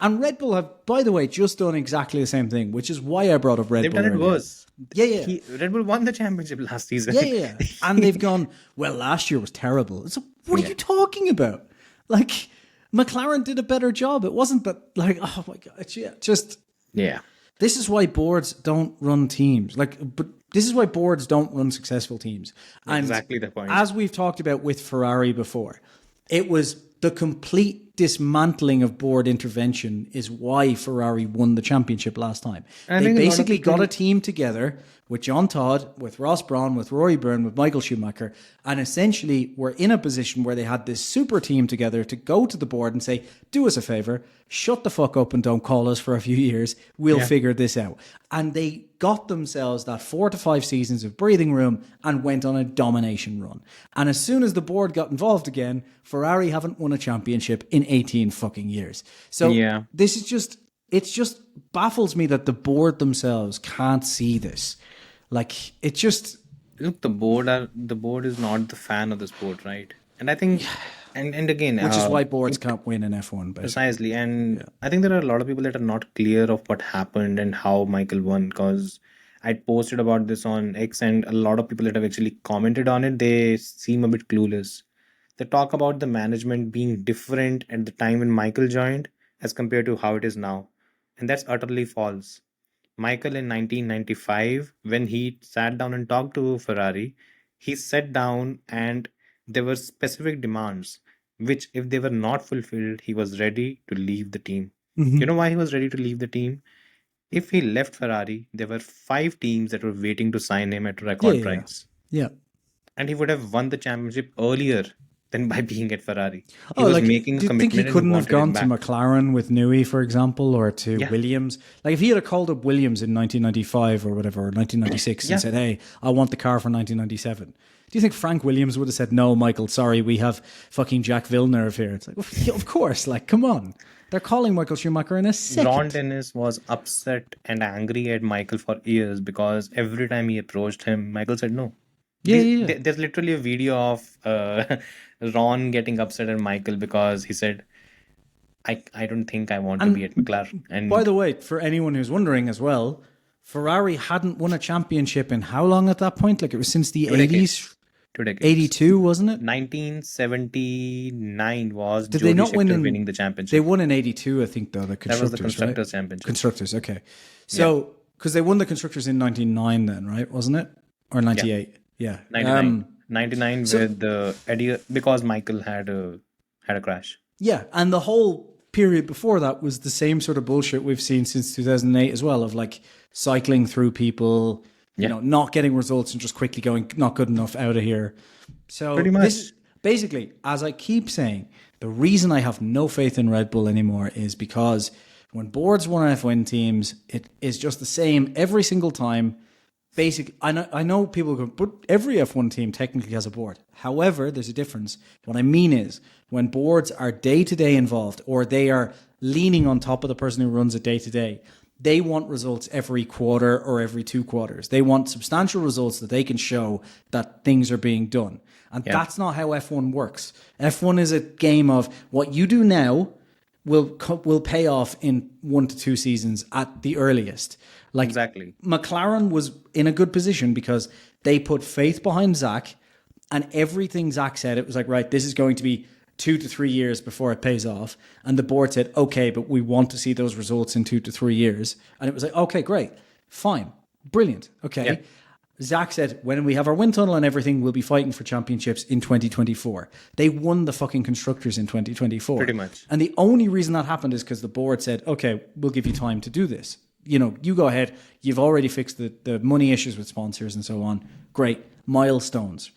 And Red Bull have, by the way, just done exactly the same thing, which is why I brought up Red they've Bull done it earlier. worse. Yeah. Red Bull won the championship last season. Yeah. And they've gone, well, last year was terrible. So what are you talking about? Like, McLaren did a better job. It wasn't that, like, oh my God. Just, Yeah. this is why boards don't run teams. Like, but this is why boards don't run successful teams. And Exactly the point. as we've talked about with Ferrari before, it was the complete dismantling of board intervention is why Ferrari won the championship last time. I They think a lot of basically people- got a team together with John Todd, with Ross Brawn, with Rory Byrne, with Michael Schumacher, and essentially were in a position where they had this super team together to go to the board and say, do us a favor, shut the fuck up and don't call us for a few years. We'll figure this out. And they got themselves that 4 to 5 seasons of breathing room and went on a domination run. And as soon as the board got involved again, Ferrari haven't won a championship in 18 fucking years. So Yeah. this is just, it just baffles me that the board themselves can't see this. Like, it just, Look, the board is not the fan of the sport, right? And I think, and again, which is why boards can't win in F1, basically. precisely. And I think there are a lot of people that are not clear of what happened and how Michael won, because I posted about this on X, and a lot of people that have actually commented on it, they seem a bit clueless. They talk about the management being different at the time when Michael joined as compared to how it is now. And that's utterly false. Michael in 1995, when he sat down and talked to Ferrari, he sat down and there were specific demands, which, if they were not fulfilled, he was ready to leave the team. You know why he was ready to leave the team? If he left Ferrari, there were 5 teams that were waiting to sign him at a record Yeah. price. Yeah. And he would have won the championship earlier than by being at Ferrari. He Oh, was like, making a do you think commitment he and couldn't have wanted gone it to back. McLaren with Newey, for example, or to Yeah. Williams? Like, if he had called up Williams in 1995 or whatever, or 1996, Yeah. and said, hey, I want the car for 1997, do you think Frank Williams would have said, no, Michael, sorry, we have fucking Jack Villeneuve here? It's like, well, yeah, of course, like, come on. They're calling Michael Schumacher in a second. Ron Dennis was upset and angry at Michael for years because every time he approached him, Michael said no. There's literally a video of Ron getting upset at Michael because he said, I don't think I want to be at McLaren. And By the way, for anyone who's wondering as well, Ferrari hadn't won a championship in how long at that point? Like, it was since the 80s? 2 decades. 82, wasn't it? 1979 was Did Jody they not win Scheckter in, winning the championship. They won in 82, I think, though, the That Constructors, was the right? Constructors' Championship. Constructors, okay. So, because they won the Constructors in 99 then, right? Wasn't it? Or 98? Yeah. 99. 99 with the Eddie, because Michael had a crash. Yeah, and the whole period before that was the same sort of bullshit we've seen since 2008 as well, of like cycling through people, you know, not getting results and just quickly going, not good enough, out of here. So Pretty much. this is basically, as I keep saying, the reason I have no faith in Red Bull anymore is because when boards won F1 teams, it is just the same every single time. Basically, I know people go, but every F1 team technically has a board. However, there's a difference. What I mean is, when boards are day-to-day involved, or they are leaning on top of the person who runs it day-to-day, they want results every quarter or every 2 quarters. They want substantial results that they can show that things are being done. And that's not how F1 works. F1 is a game of what you do now will pay off in 1 to 2 seasons at the earliest. Like, Exactly. McLaren was in a good position because they put faith behind Zach, and everything Zach said, it was like, right, this is going to be 2 to 3 years before it pays off. And the board said, okay, but we want to see those results in 2 to 3 years. And it was like, okay, great, fine, brilliant, okay. Yeah. Zach said, when we have our wind tunnel and everything, we'll be fighting for championships in 2024. They won the fucking Constructors in 2024. Pretty much. And the only reason that happened is because the board said, okay, we'll give you time to do this. You know, you go ahead. You've already fixed the money issues with sponsors and so on. Great. Milestones.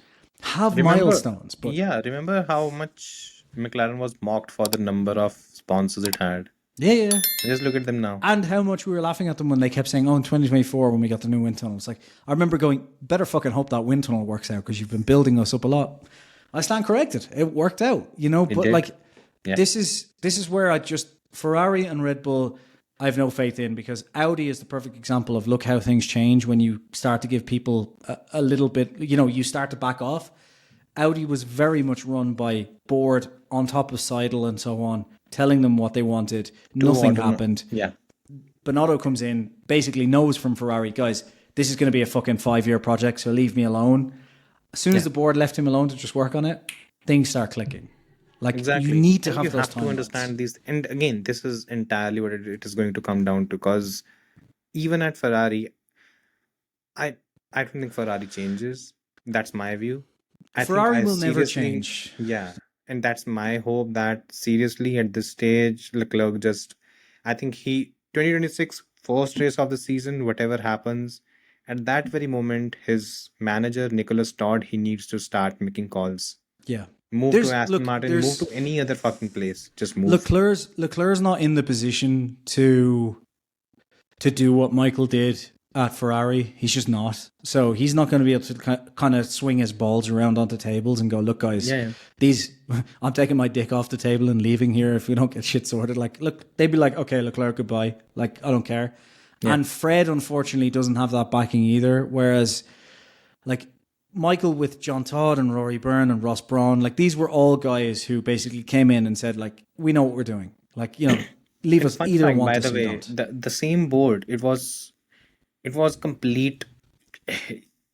Milestones. But remember how much McLaren was mocked for the number of sponsors it had? yeah. Just look at them now. And how much we were laughing at them when they kept saying, oh, in 2024 when we got the new wind tunnel. It's like, I remember going, better fucking hope that wind tunnel works out because you've been building us up a lot. I stand corrected. It worked out, you know, but did. like, Yeah. this is where I just, Ferrari and Red Bull, I have no faith in, because Audi is the perfect example of look how things change when you start to give people a little bit, you know, you start to back off. Audi was very much run by board on top of Seidel and so on, telling them what they wanted. Nothing happened. Yeah. Bonotto comes in, basically knows from Ferrari, guys, this is going to be a fucking 5-year project, so leave me alone. As soon as the board left him alone to just work on it, things start clicking. Like, Exactly. you need to And have you those have to timelines. understand these. And again, this is entirely what it is going to come down to, because even at Ferrari, I don't think Ferrari changes. That's my view. I think Ferrari I will never seriously- change. Yeah. and that's my hope that seriously at this stage, Leclerc just, I think 2026 first race of the season, whatever happens, at that very moment, his manager Nicholas Todd, he needs to start making calls. Yeah. Move to Aston Martin, move to any other fucking place. Just move. Leclerc's not in the position to do what Michael did at Ferrari. He's just not. So he's not going to be able to kind of swing his balls around onto tables and go, look, guys, these, I'm taking my dick off the table and leaving here if we don't get shit sorted. Like, look, they'd be like, okay, Leclerc, goodbye. Like, I don't care. Yeah. And Fred, unfortunately, doesn't have that backing either. Whereas, like, Michael with John Todd and Rory Byrne and Ross Brawn, like, these were all guys who basically came in and said, like, we know what we're doing. Like, you know, leave us either fact, want by us the way, don't. the same board, it was complete.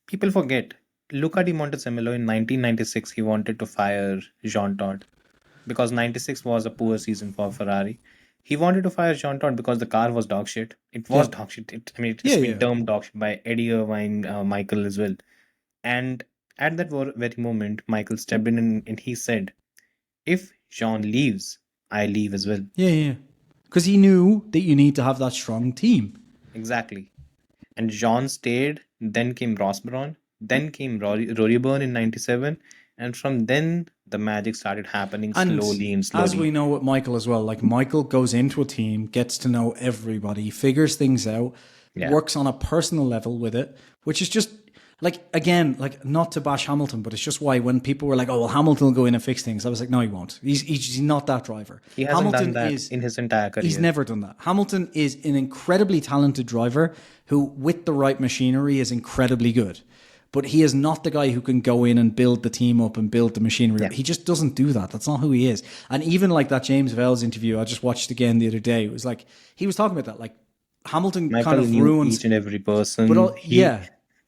People forget. Luca Di Montezemolo in 1996, he wanted to fire Jean Todt because 96 was a poor season for Ferrari. He wanted to fire Jean Todt because the car was dog shit. It was dog shit. It's been termed dog shit by Eddie Irvine, Michael as well. And at that very moment, Michael stepped in and he said, if Jean leaves, I leave as well. Yeah. Because he knew that you need to have that strong team. Exactly. And Jean stayed, then came Ross Brawn, then came Rory Byrne in 97, and from then the magic started happening slowly. As we know with Michael as well, like Michael goes into a team, gets to know everybody, figures things out, works on a personal level with it, which is just, like, again, like, not to bash Hamilton, but it's just why when people were like, oh, well, Hamilton will go in and fix things, I was like, no, he won't. He's not that driver. He hasn't done that in his entire career. He's never done that. Hamilton is an incredibly talented driver who, with the right machinery, is incredibly good. But he is not the guy who can go in and build the team up and build the machinery up. He just doesn't do that. That's not who he is. And even like that James Vell's interview, I just watched again the other day, it was like, he was talking about that. Like, Hamilton Michael kind of knew ruins each and every person. But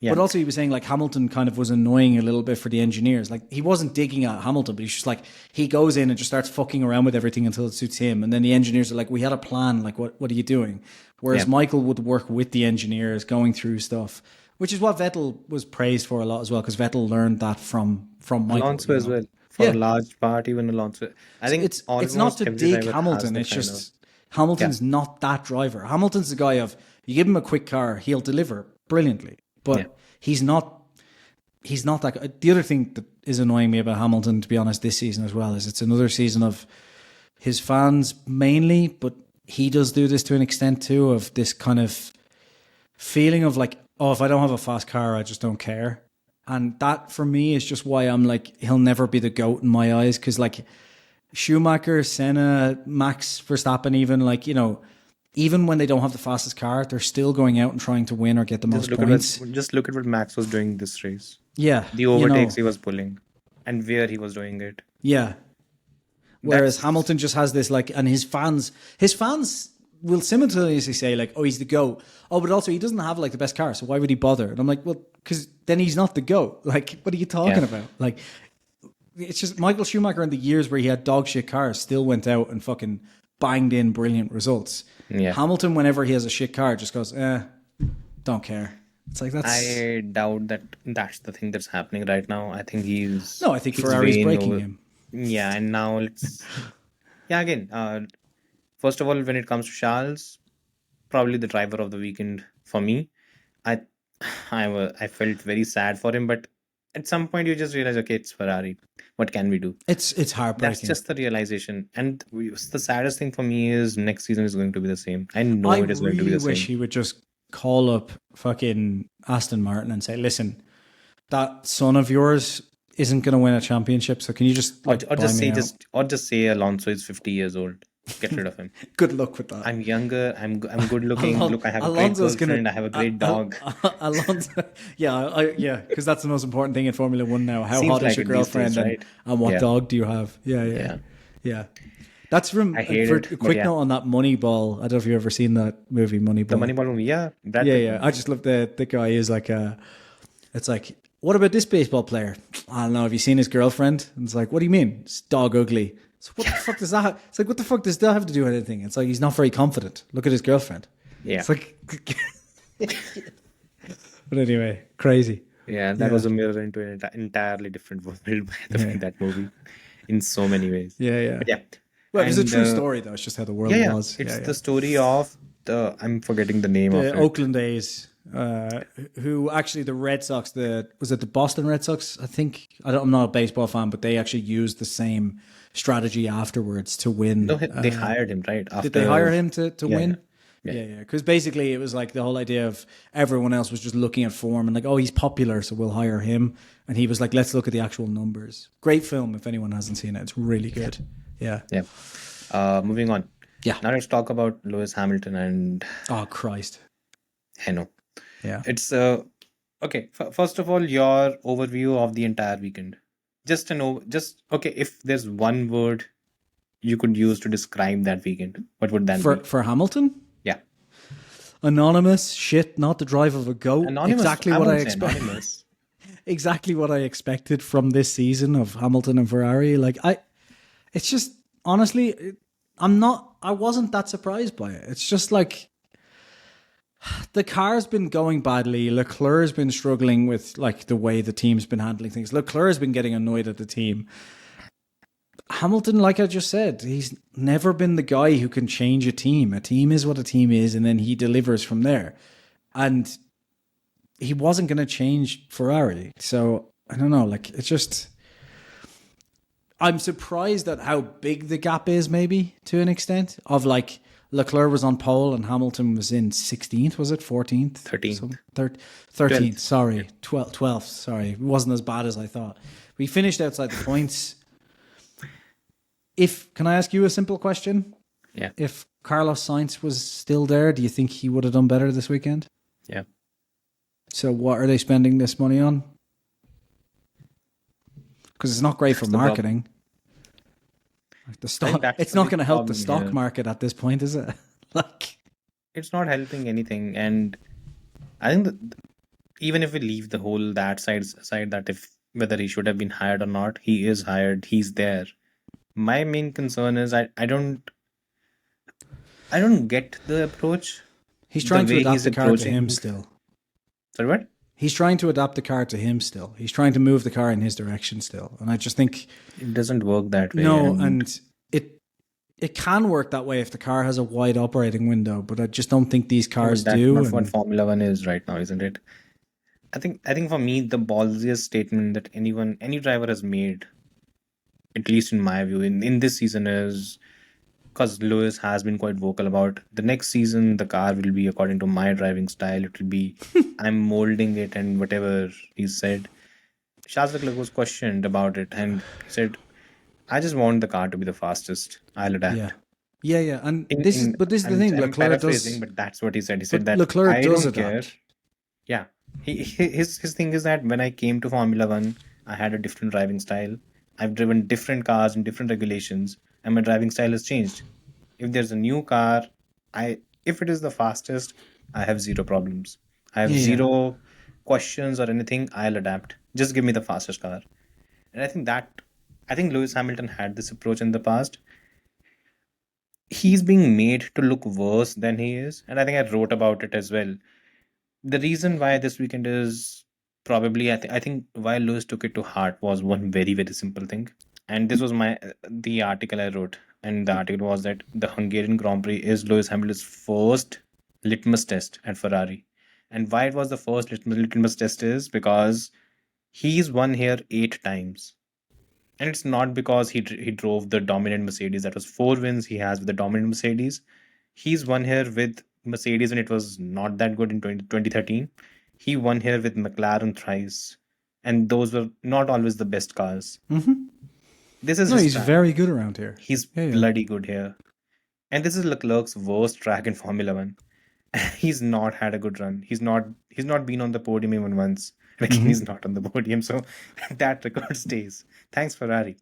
but also he was saying like Hamilton kind of was annoying a little bit for the engineers. Like, he wasn't digging at Hamilton, but he's just like, he goes in and just starts fucking around with everything until it suits him. And then the engineers are like, we had a plan. Like, what are you doing? Whereas Michael would work with the engineers going through stuff, which is what Vettel was praised for a lot as well, because Vettel learned that from Michael. Alonso as well. For a large part, even Alonso. I think it's not to dig Hamilton. It's just Hamilton's not that driver. Hamilton's the guy of, you give him a quick car, he'll deliver brilliantly. But he's not that. The other thing that is annoying me about Hamilton, to be honest, this season as well, is it's another season of his fans mainly, but he does do this to an extent too, of this kind of feeling of like, oh, if I don't have a fast car, I just don't care. And that for me is just why I'm like, he'll never be the GOAT in my eyes. Because like Schumacher, Senna, Max Verstappen, even, like, you know, even when they don't have the fastest car, they're still going out and trying to win or get the most points. Just look at what Max was doing this race. Yeah. The overtakes he was pulling and where he was doing it. Yeah. Whereas Hamilton just has this, like, and his fans will simultaneously say, like, oh, he's the GOAT. Oh, but also he doesn't have, like, the best car, so why would he bother? And I'm like, well, because then he's not the GOAT. Like, what are you talking about? Like, it's just Michael Schumacher in the years where he had dog shit cars still went out and fucking banged in brilliant results. Yeah. Hamilton, whenever he has a shit car, just goes, don't care. It's like, that's... I doubt that that's the thing that's happening right now. I think he's... No, I think Ferrari's breaking him. Yeah, and now let's... again, first of all, when it comes to Charles, probably the driver of the weekend for me. I felt very sad for him, but at some point you just realize, okay, it's Ferrari. What can we do? It's heartbreaking. That's just the realization. And the saddest thing for me is next season is going to be the same. I know it is going to be the same. I wish he would just call up fucking Aston Martin and say, listen, that son of yours isn't going to win a championship, so can you just or just say Alonso is 50 years old. Get rid of him. Good luck with that. I'm younger. I'm good looking. Look, I have a great girlfriend. I have a great dog. Alonso, because that's the most important thing in Formula One now. How hot is your girlfriend, days, right? and what dog do you have? Yeah. That's from I hate it, a quick note on that Moneyball. I don't know if you've ever seen that movie, Moneyball. The Moneyball movie, yeah. I just love the guy is like it's like, what about this baseball player? I don't know. Have you seen his girlfriend? And it's like, what do you mean? It's dog ugly. So what the fuck does that? It's like, what the fuck does that have to do with anything? It's like, he's not very confident. Look at his girlfriend. Yeah. It's like, but anyway, crazy. Yeah, that was a mirror into an entirely different world by the way, that movie. in so many ways. Yeah. But yeah. Well, it was a And true story, though. It's just how the world yeah. was. It's Yeah. the story of I'm forgetting the name of The it. Oakland A's, who actually the Red Sox, was it the Boston Red Sox? I think I'm not a baseball fan, but they actually used the same strategy afterwards to win. No, they hired him right after. Did they hire him to Yeah, win? yeah. Yeah. Because basically it was like the whole idea of everyone else was just looking at form and like, oh, he's popular, so we'll hire him. And he was like, let's look at the actual numbers. Great film if anyone hasn't seen it. It's really good. Yeah. Yeah. Moving on. Yeah. Now let's talk about Lewis Hamilton and Oh, Christ. I know. Yeah. It's okay. First of all, your overview of the entire weekend. Just okay. If there's one word you could use to describe that weekend, what would that be? For Hamilton? Yeah, Anonymous, shit, not the drive of a goat. anonymous. Exactly what I won't say expect. anonymous. Exactly what I expected from this season of Hamilton and Ferrari. It's just honestly, I wasn't that surprised by it. It's just like the car's been going badly. Leclerc's been struggling with like the way the team's been handling things. Leclerc's been getting annoyed at the team. Hamilton, like I just said, he's never been the guy who can change a team. A team is what a team is, and then he delivers from there. And he wasn't going to change Ferrari. So, I don't know. Like, it's just... I'm surprised at how big the gap is, maybe, to an extent. Of, like, Leclerc was on pole and Hamilton was in 16th, was it? 14th? 13th. 13th, sorry. 12th, sorry. It wasn't as bad as I thought. We finished outside the points. Can I ask you a simple question? Yeah. If Carlos Sainz was still there, do you think he would have done better this weekend? Yeah. So what are they spending this money on? Because it's not great for marketing. Like the stock, it's not going to help the stock market at this point, is it? Like, it's not helping anything, and I think that even if we leave the whole that side aside, that if whether he should have been hired or not, he is hired. He's there. My main concern is I don't get the approach. He's trying to way adapt he's the car to approaching- him still. Sorry, what? He's trying to adapt the car to him still. He's trying to move the car in his direction still. And I just think It doesn't work that way. no, and it can work that way if the car has a wide operating window, but I just don't think these cars that's do. not what Formula One is right now, isn't it? I think for me the ballsiest statement that any driver has made, at least in my view, in this season is because Lewis has been quite vocal about the next season the car will be according to my driving style. It will be I'm molding it and whatever he said. Charles Leclerc was questioned about it and he said, I just want the car to be the fastest. I'll adapt. Yeah. And this is the thing. I'm Leclerc does. paraphrasing, but that's what he said. He said that Leclerc I does don't care. adapt. Yeah, his thing is that when I came to Formula One, I had a different driving style. I've driven different cars in different regulations, and my driving style has changed. If there's a new car, if it is the fastest, I have zero problems. I have zero questions or anything. I'll adapt. Just give me the fastest car. And I think Lewis Hamilton had this approach in the past. He's being made to look worse than he is, and I think I wrote about it as well. The reason why this weekend is probably I think why Lewis took it to heart was one very very simple thing, and this was the article I wrote, and the article was that the Hungarian Grand Prix is Lewis Hamilton's first litmus test at Ferrari, and why it was the first litmus test is because he's won here 8 times, and it's not because he drove the dominant Mercedes. That was 4 wins he has with the dominant Mercedes. He's won here with Mercedes when it was not that good in 2013. He won here with McLaren thrice, and those were not always the best cars. Mm-hmm. This is He's very good around here. He's bloody good here, and this is Leclerc's worst track in Formula One. He's not had a good run. He's not been on the podium even once. Like he's not on the podium, so that record stays. Thanks Ferrari.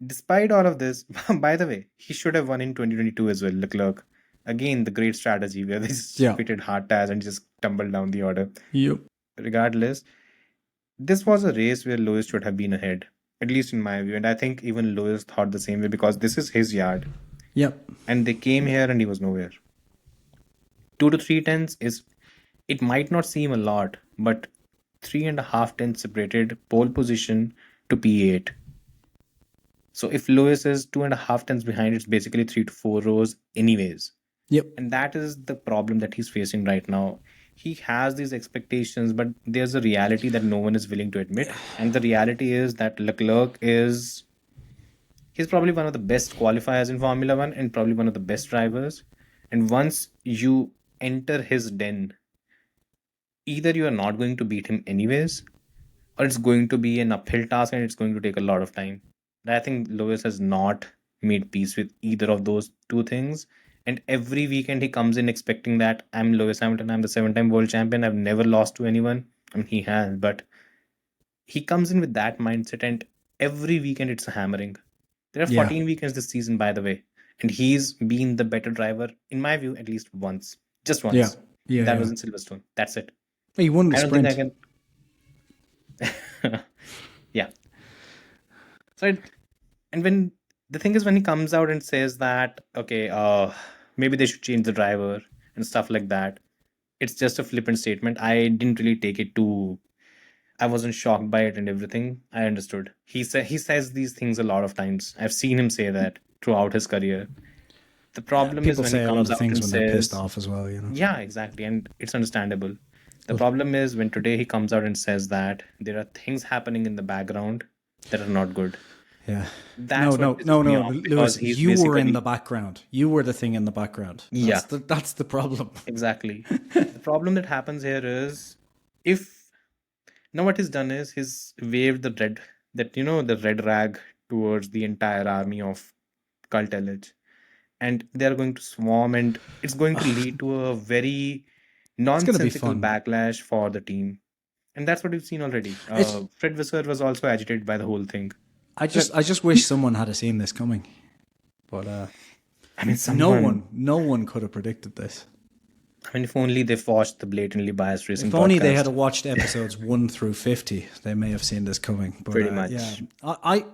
Despite all of this, by the way, he should have won in 2022 as well, Leclerc. Again, the great strategy where they just fitted hard tires and just tumbled down the order. Yep. Regardless, this was a race where Lewis should have been ahead, at least in my view. And I think even Lewis thought the same way because this is his yard. Yep. And they came here and he was nowhere. 2 to 3 tenths it might not seem a lot, but 3.5 tenths separated pole position to P8. So if Lewis is 2.5 tenths behind, it's basically 3 to 4 rows, anyways. Yep. And that is the problem that he's facing right now. He has these expectations, but there's a reality that no one is willing to admit. And the reality is that Leclerc is he's probably one of the best qualifiers in Formula One and probably one of the best drivers. And once you enter his den, either you are not going to beat him anyways, or it's going to be an uphill task and it's going to take a lot of time. And I think Lewis has not made peace with either of those two things. And every weekend he comes in expecting that I'm Lewis Hamilton, I'm the 7-time world champion, I've never lost to anyone. I mean, he has, but he comes in with that mindset, and every weekend it's a hammering. There are Yeah. 14 weekends this season, by the way, and he's been the better driver, in my view, at least once. Just once. Yeah. Yeah. That yeah. was in Silverstone. That's it. He won the I don't sprint. think I can. Yeah. So, and when the thing is, when he comes out and says that, okay, maybe they should change the driver and stuff like that, it's just a flippant statement. I didn't really take it to. I wasn't shocked by it and everything. I understood. He says these things a lot of times. I've seen him say that throughout his career. The problem is People when say he a lot comes of out things and when they're says, pissed off as well, you know. yeah, exactly, and it's understandable. The problem is when today he comes out and says that there are things happening in the background that are not good. Yeah. That's No, what pisses me off, Lewis, because he's you were in basically- the background. You were the thing in the background. Yeah. That's the problem. Exactly. The problem that happens here is, if now what he's done is he's waved the red rag towards the entire army of cult LH, and they're going to swarm, and it's going to lead to a very gonna be nonsensical fun. backlash for the team. And that's what we've seen already. It's- Fred Visser was also agitated by the whole thing. I just wish someone had seen this coming. But I mean, no one could have predicted this. I mean, if only they've watched the Blatantly Biased Racing If only they podcast. had watched episodes 1 through 50, they may have seen this coming. But, Pretty much. Yeah. I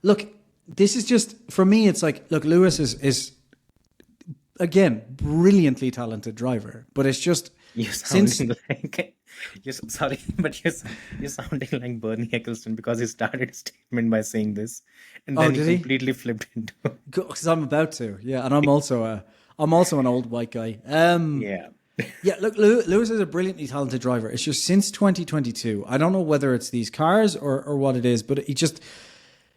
look. This is just for me. It's like, look, Lewis is again brilliantly talented driver, but it's just You're since sounding like sorry, but you're sounding like Bernie Eccleston, because he started his statement by saying this, and then did he he? completely flipped into because I'm about to, yeah, and I'm also an old white guy. yeah. Yeah, look, Lewis is a brilliantly talented driver. It's just since 2022, I don't know whether it's these cars or what it is, but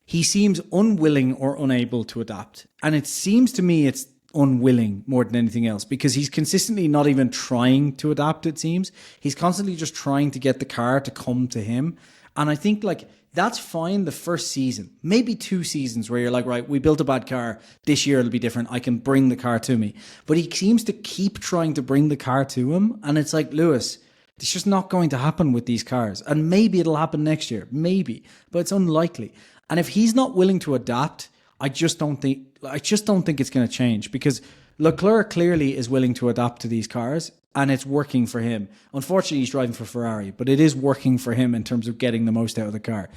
he seems unwilling or unable to adapt. And it seems to me it's unwilling more than anything else, because he's consistently not even trying to adapt, it seems. He's constantly just trying to get the car to come to him. And I think, like, that's fine the first season, maybe 2 seasons where you're like, right, we built a bad car. This year it'll be different. I can bring the car to me. But he seems to keep trying to bring the car to him. And it's like, Lewis, it's just not going to happen with these cars. And maybe it'll happen next year. Maybe. But it's unlikely. And if he's not willing to adapt, I just don't think it's going to change, because Leclerc clearly is willing to adapt to these cars, and it's working for him. Unfortunately, he's driving for Ferrari, but it is working for him in terms of getting the most out of the car.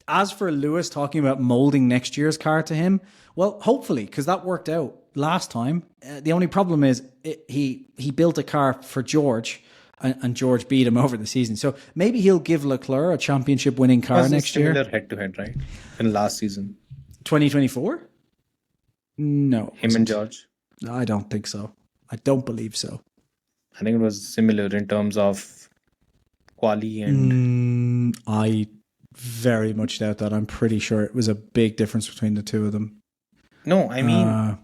As for Lewis talking about molding next year's car to him, well, hopefully, because that worked out last time. The only problem is he built a car for George, and George beat him over the season. So maybe he'll give Leclerc a championship-winning car next year. Similar head-to-head, right? In last season. 2024? No. Him and George. I don't think so. I don't believe so. I think it was similar in terms of quali and... I very much doubt that. I'm pretty sure it was a big difference between the two of them. No, I mean...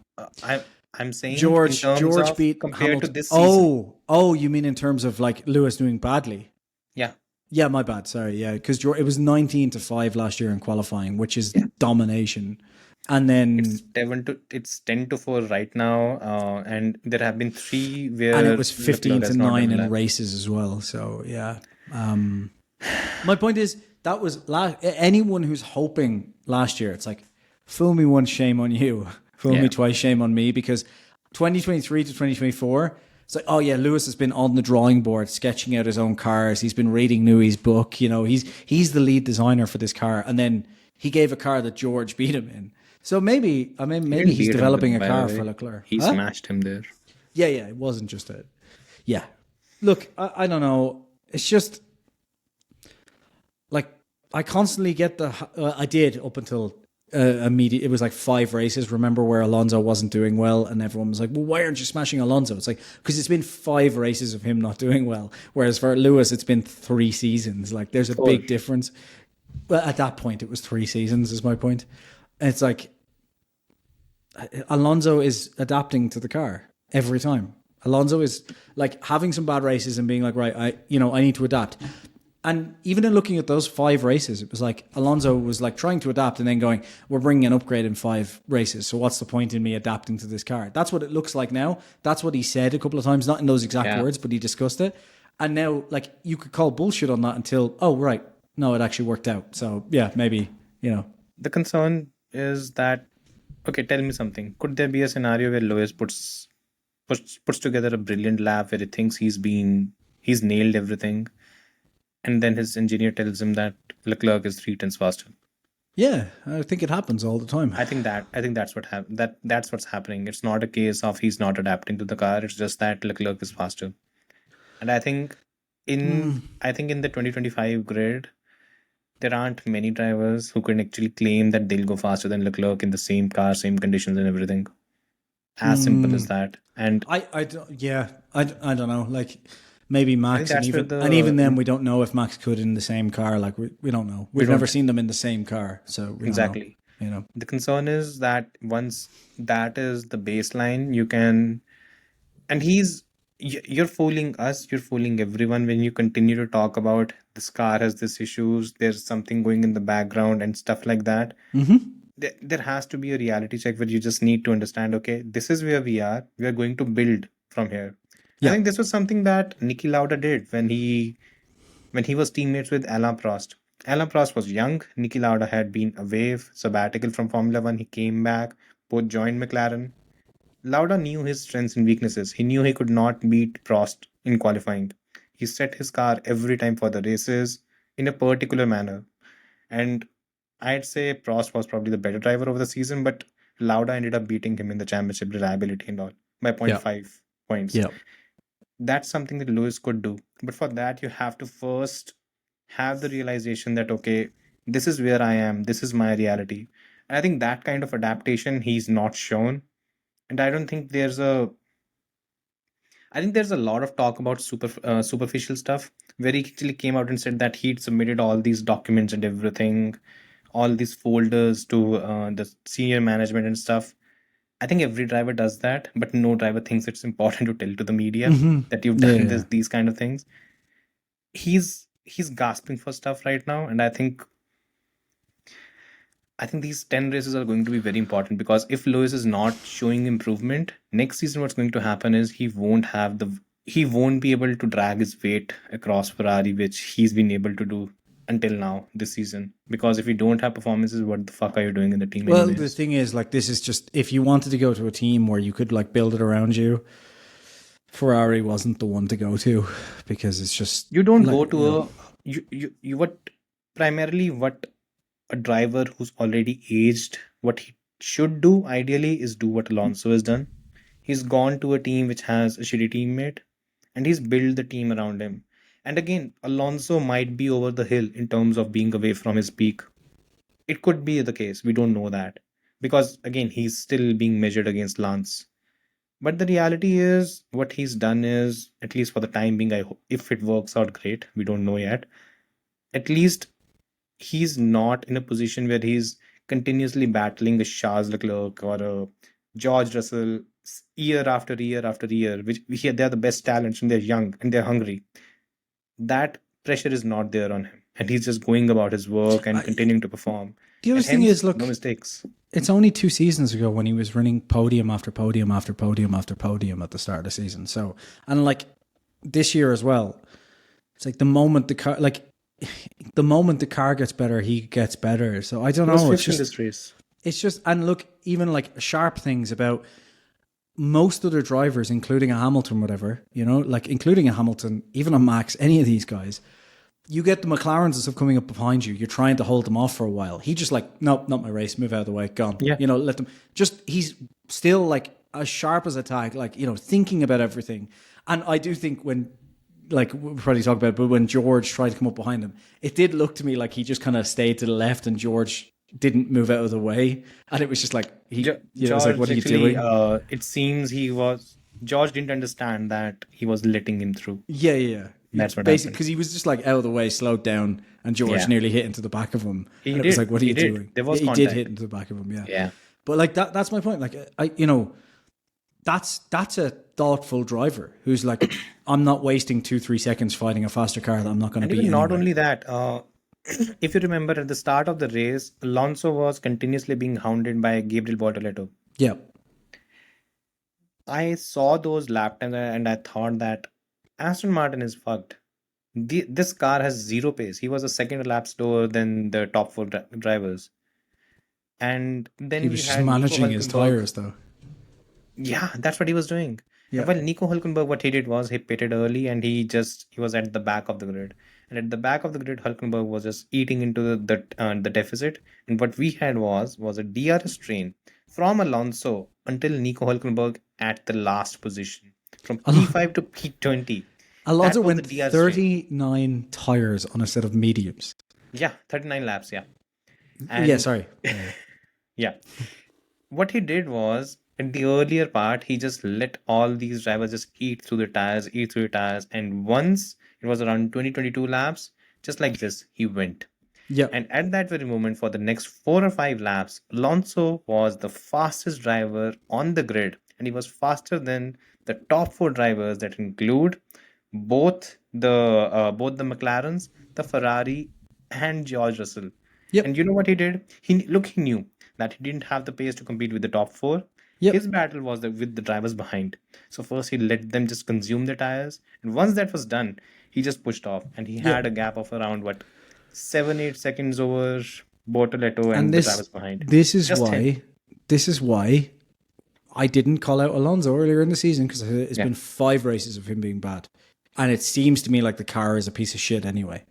I'm saying George in terms of beat compared Hamilton. to this season. Oh, you mean in terms of like Lewis doing badly? Yeah. Yeah, my bad. Sorry. Yeah, because it was 19-5 last year in qualifying, which is domination. And then It's 10-4 right now, and there have been 3 where... And it was Leclerc has not 15-9 done in well. races as well. So, yeah. My point is, that was... anyone who's hoping last year, it's like, fool me once, shame on you. Fool me twice, shame on me. Because 2023 to 2024... It's like, oh yeah, Lewis has been on the drawing board sketching out his own cars. He's been reading Newey's book. You know, he's the lead designer for this car. And then he gave a car that George beat him in. So maybe he's developing a car for Leclerc. He smashed him there. Yeah, it wasn't just a... Yeah. Look, I don't know. It's just... Like, I constantly get I did up until immediate. It was like 5 races. Remember where Alonso wasn't doing well, and everyone was like, "Well, why aren't you smashing Alonso?" It's like because it's been 5 races of him not doing well, whereas for Lewis it's been 3 seasons. Like there's a big difference. Well, at that point it was 3 seasons. Is my point. And it's like Alonso is adapting to the car every time. Alonso is like having some bad races and being like, right, I need to adapt. And even in looking at those 5 races, it was like Alonso was like trying to adapt and then going, we're bringing an upgrade in 5 races. So what's the point in me adapting to this car? That's what it looks like now. That's what he said a couple of times, not in those exact words, but he discussed it. And now, like, you could call bullshit on that until, oh, right, no, it actually worked out. So, yeah, maybe, The concern is that, okay, tell me something. Could there be a scenario where Lewis puts together a brilliant lap where he thinks he's nailed everything, and then his engineer tells him that Leclerc is 3 tenths faster? Yeah, I think it happens all the time. I think that's what that's what's happening. It's not a case of he's not adapting to the car. It's just that Leclerc is faster. And I think in the 2025 grid, there aren't many drivers who can actually claim that they'll go faster than Leclerc in the same car, same conditions and everything. As simple as that. And I don't know. Like maybe Max, that's and even then we don't know if Max could in the same car. Like we don't know. We've never seen them in the same car, so we exactly. Don't know, The concern is that once that is the baseline, you can, and you're fooling us, you're fooling everyone when you continue to talk about this car has this issues, there's something going in the background and stuff like that. There has to be a reality check where you just need to understand, okay, this is where we are going to build from here. I think this was something that Niki Lauda did when he was teammates with Alain Prost. Alain Prost was young. Niki Lauda had been away, sabbatical from Formula 1. He came back, both joined McLaren. Lauda knew his strengths and weaknesses. He knew he could not beat Prost in qualifying. He set his car every time for the races in a particular manner. And I'd say Prost was probably the better driver over the season, but Lauda ended up beating him in the championship reliability and all by 0.5 points. Yeah. That's something that Lewis could do. But for that, you have to first have the realization that, okay, this is where I am. This is my reality. And I think that kind of adaptation he's not shown. And I don't think there's a lot of talk about superficial stuff where he actually came out and said that he'd submitted all these documents and everything, all these folders to the senior management and stuff. I think every driver does that, but no driver thinks it's important to tell to the media that you've done these kind of things. He's gasping for stuff right now, and I think these 10 races are going to be very important, because if Lewis is not showing improvement, next season what's going to happen is he won't be able to drag his weight across Ferrari, which he's been able to do until now this season. Because if you don't have performances, what the fuck are you doing in the team? Well, anyways? the thing is, like, this is just, if you wanted to go to a team where you could like build it around you, Ferrari wasn't the one to go to, because it's just you don't go to what a driver who's already aged, what he should do ideally is do what Alonso has done. He's gone to a team which has a shitty teammate, and he's built the team around him. And again, Alonso might be over the hill in terms of being away from his peak. It could be the case. We don't know that. Because again, he's still being measured against Lance. But the reality is, what he's done is, at least for the time being, I hope, if it works out, great. We don't know yet. At least he's not in a position where he's continuously battling a Charles Leclerc or a George Russell year after year after year, they're the best talents and they're young and they're hungry. That pressure is not there on him, and he's just going about his work and continuing to perform. The other thing is, look, no mistakes. It's only 2 seasons ago when he was running podium after podium after podium after podium at the start of the season. So, and like this year as well, it's like the moment the car gets better, he gets better. So I don't know. It's just, and look, even like sharp things about most other drivers, including a Hamilton, whatever, like including a Hamilton, even a Max, any of these guys, you get the McLarens and stuff coming up behind you. You're trying to hold them off for a while. He just like, nope, not my race. Move out of the way. Gone. Yeah. Let them just, he's still like as sharp as a tack, like, thinking about everything. And I do think when, like, we'll probably talk about it, but when George tried to come up behind him, it did look to me like he just kind of stayed to the left and George didn't move out of the way, and it was just like it was like, what are you actually, doing? it seems George didn't understand that he was letting him through. Yeah. That's what Basically, happened. because he was just like out of the way, slowed down, and George Yeah. nearly hit into the back of him. He And it was did. like, what are He you did. doing? There was he did contact. hit into the back of him, Yeah. But like that's my point. Like that's a thoughtful driver who's like, I'm not wasting 2-3 seconds fighting a faster car that I'm not going to And beat even not anyway. only that, if you remember at the start of the race, Alonso was continuously being hounded by Gabriel Bortoleto. Yeah. I saw those lap times and I thought that Aston Martin is fucked. This car has zero pace. He was a second lap slower than the top four drivers. And then He you was just had Nico managing his Hülkenberg. tires though. Yeah, that's what he was doing. Yeah. Well, Nico Hülkenberg, what he did was he pitted early and he was at the back of the grid. And at the back of the grid, Hülkenberg was just eating into the deficit. And what we had was a DRS train from Alonso until Nico Hülkenberg at the last position, from P5 to P20. Alonso That was went the DRS 39 tires on a set of mediums. Yeah, 39 laps. Yeah. Yeah, sorry. Yeah. What he did was, in the earlier part, he just let all these drivers just eat through the tires. And once it was around 20-22 laps, just like this, he went. Yeah. And at that very moment, for the next 4 or 5 laps, Alonso was the fastest driver on the grid. And he was faster than the top 4 drivers that include both the McLarens, the Ferrari, and George Russell. Yep. And you know what he did? He knew that he didn't have the pace to compete with the top 4. Yep. His battle was with the drivers behind. So first he let them just consume the tires, and once that was done, he just pushed off, and he had a gap of around 7-8 seconds over Bortoleto and the drivers behind. This is Just why. him. This is why I didn't call out Alonso earlier in the season, because it's been 5 races of him being bad, and it seems to me like the car is a piece of shit anyway.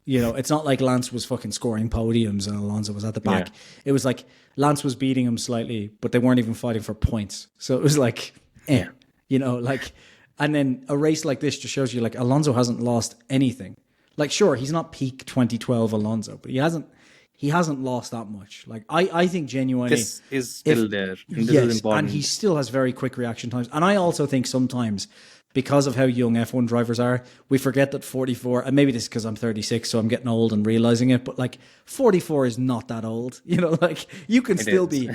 You know, it's not like Lance was fucking scoring podiums and Alonso was at the back. Yeah. It was like Lance was beating him slightly, but they weren't even fighting for points. So it was like, you know, like, and then a race like this just shows you like Alonso hasn't lost anything. Like, sure, he's not peak 2012 Alonso, but he hasn't lost that much. Like, I think genuinely This is still there. And this is important. and he still has very quick reaction times. And I also think sometimes, because of how young F1 drivers are, we forget that 44, and maybe this is because I'm 36, so I'm getting old and realizing it, but like 44 is not that old. You know, like you can still be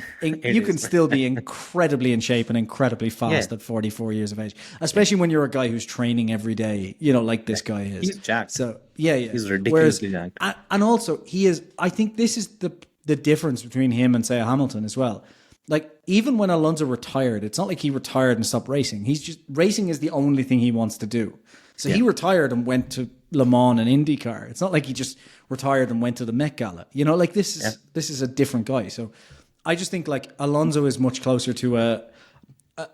incredibly in shape and incredibly fast at 44 years of age, especially when you're a guy who's training every day, you know, like this guy is. He's jacked. So yeah. He's ridiculously jacked. And also he is, I think this is the difference between him and say Hamilton as well. Like, even when Alonso retired, it's not like he retired and stopped racing. He's just, racing is the only thing he wants to do. So he retired and went to Le Mans and IndyCar. It's not like he just retired and went to the Met Gala. You know, like this is a different guy. So I just think like Alonso is much closer to a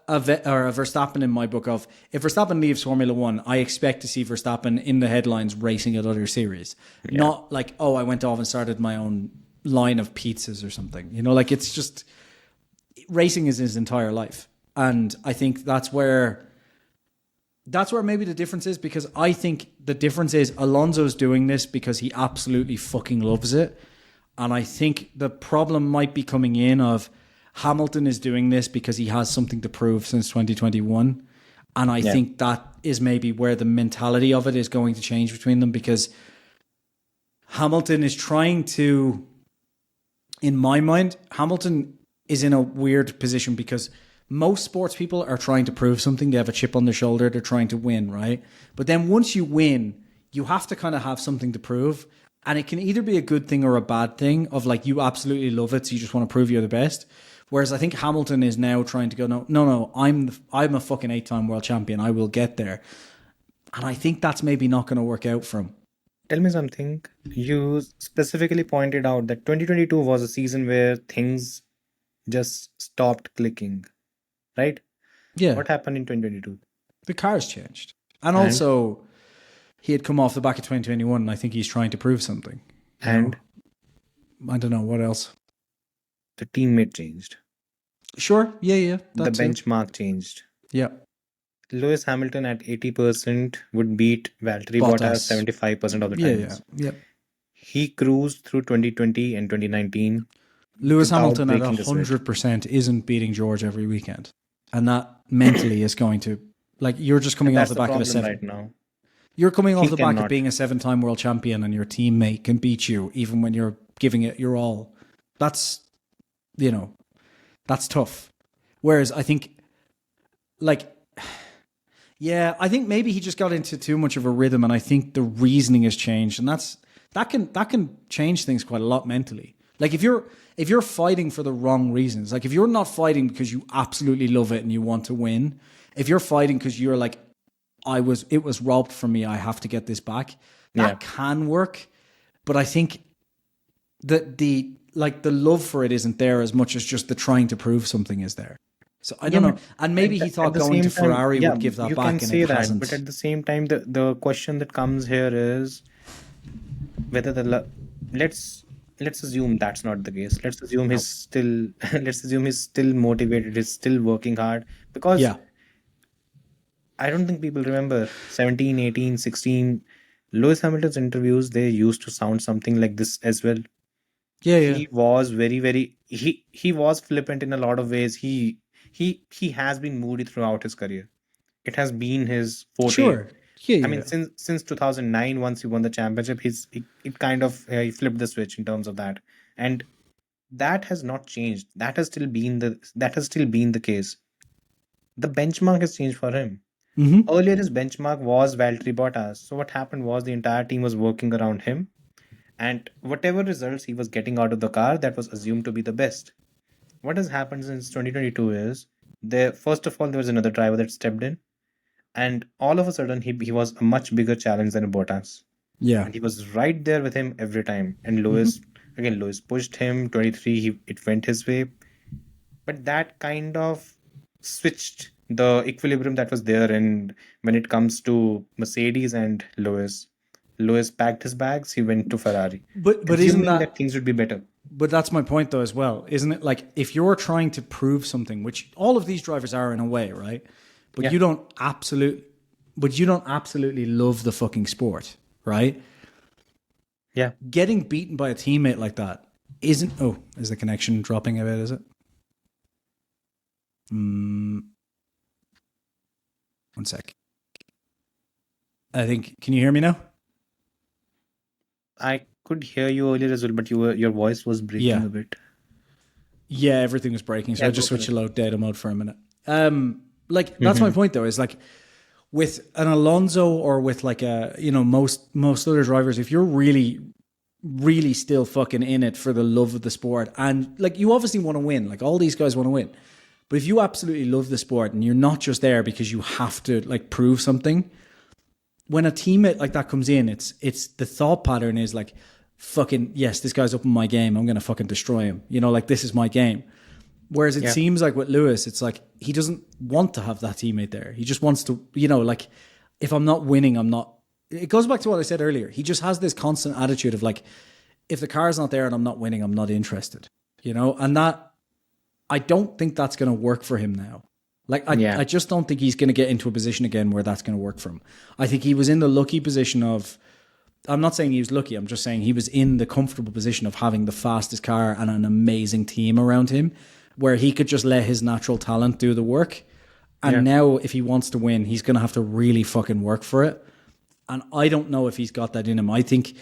Verstappen in my book of, if Verstappen leaves Formula One, I expect to see Verstappen in the headlines racing at other series. Not like, oh, I went off and started my own line of pizzas or something. You know, like it's just... Racing is his entire life, and I think that's where maybe the difference is, because I think the difference is Alonso's doing this because he absolutely fucking loves it, and I think the problem might be coming in of Hamilton is doing this because he has something to prove since 2021, and I think that is maybe where the mentality of it is going to change between them, because Hamilton is trying to, in my mind, Hamilton is in a weird position because most sports people are trying to prove something. They have a chip on their shoulder. They're trying to win, right? But then once you win, you have to kind of have something to prove. And it can either be a good thing or a bad thing of like, you absolutely love it, so you just want to prove you're the best. Whereas I think Hamilton is now trying to go, no, I'm a fucking 8-time world champion. I will get there. And I think that's maybe not going to work out for him. Tell me something. You specifically pointed out that 2022 was a season where things just stopped clicking, right? Yeah. What happened in 2022? The car's changed. And also, he had come off the back of 2021, and I think he's trying to prove something. And I don't know, what else? the teammate changed. Sure, yeah. The benchmark changed. Yeah. Lewis Hamilton at 80% would beat Valtteri Bottas 75% of the times. Yeah. He cruised through 2020 and 2019 Lewis without Hamilton at breaking a sweat. 100% isn't beating George every weekend. And that mentally is going to, like, you're just coming And off that's the the back of a problem seven. right now. You're coming off He the back of cannot. being a 7-time world champion and your teammate can beat you even when you're giving it your all. That's, that's tough. Whereas I think, like, yeah, I think maybe he just got into too much of a rhythm, and I think the reasoning has changed, and that can change things quite a lot mentally. Like if you're fighting for the wrong reasons, like if you're not fighting because you absolutely love it and you want to win, if you're fighting because you're like, it was robbed from me, I have to get this back, that can work. But I think that the love for it isn't there as much as just the trying to prove something is there. So I don't know. And maybe he thought going to Ferrari would give that you back, can and say it that, hasn't. but at the same time, the question that comes here is whether let's assume that's not the case. Let's assume he's still let's assume he's still motivated, he's still working hard, because Yeah. I don't think people remember 17, 18, 16. Lewis Hamilton's interviews, they used to sound something like this as well. Yeah, yeah. He was very he was flippant in a lot of ways. He has been moody throughout his career. It has been his forte. Sure. Yeah, I yeah. mean, since 2009, once he won the championship, it kind of he flipped the switch in terms of that, and that has not changed. That has still been the case. The benchmark has changed for him. Mm-hmm. Earlier, his benchmark was Valtteri Bottas. So what happened was the entire team was working around him, and whatever results he was getting out of the car, that was assumed to be the best. What has happened since 2022 is there. First of all, there was another driver that stepped in, and all of a sudden he was a much bigger challenge than Bottas, Yeah. and he was right there with him every time. And Lewis pushed him 23. It went his way, but that kind of switched the equilibrium that was there. And when it comes to Mercedes and Lewis packed his bags. He went to Ferrari, But isn't assuming that that? things would be better. But that's my point, though, as well. Isn't it? Like if you're trying to prove something, which all of these drivers are in a way, right? But Yeah. you don't absolutely love the fucking sport, right? Yeah. Getting beaten by a teammate like that isn't. Oh, is the connection dropping a bit? Is it? One sec. I think. Can you hear me now? I could hear you earlier as well, but your voice was breaking Yeah. a bit. Yeah, everything was breaking, so Yeah, I just go for switched to low data mode for a minute. Like that's my point, though. Is like with an Alonso or with like most other drivers, if you're really still fucking in it for the love of the sport, and like you obviously want to win, like all these guys want to win, but if you absolutely love the sport and you're not just there because you have to like prove something, when a teammate like that comes in, it's the thought pattern is like, fucking yes, this guy's up in my game, I'm gonna fucking destroy him. Like this is my game. Whereas it seems like with Lewis, it's like he doesn't want to have that teammate there. He just wants to, like if I'm not winning, I'm not. It goes back to what I said earlier. He just has this constant attitude of like, if the car's not there and I'm not winning, I'm not interested. And that I don't think that's going to work for him now. Like I just don't think he's going to get into a position again where that's going to work for him. I think he was in the lucky position of. I'm not saying he was lucky. I'm just saying he was in the comfortable position of having the fastest car and an amazing team around him, where he could just let his natural talent do the work. And now if he wants to win, he's going to have to really fucking work for it. And I don't know if he's got that in him. I think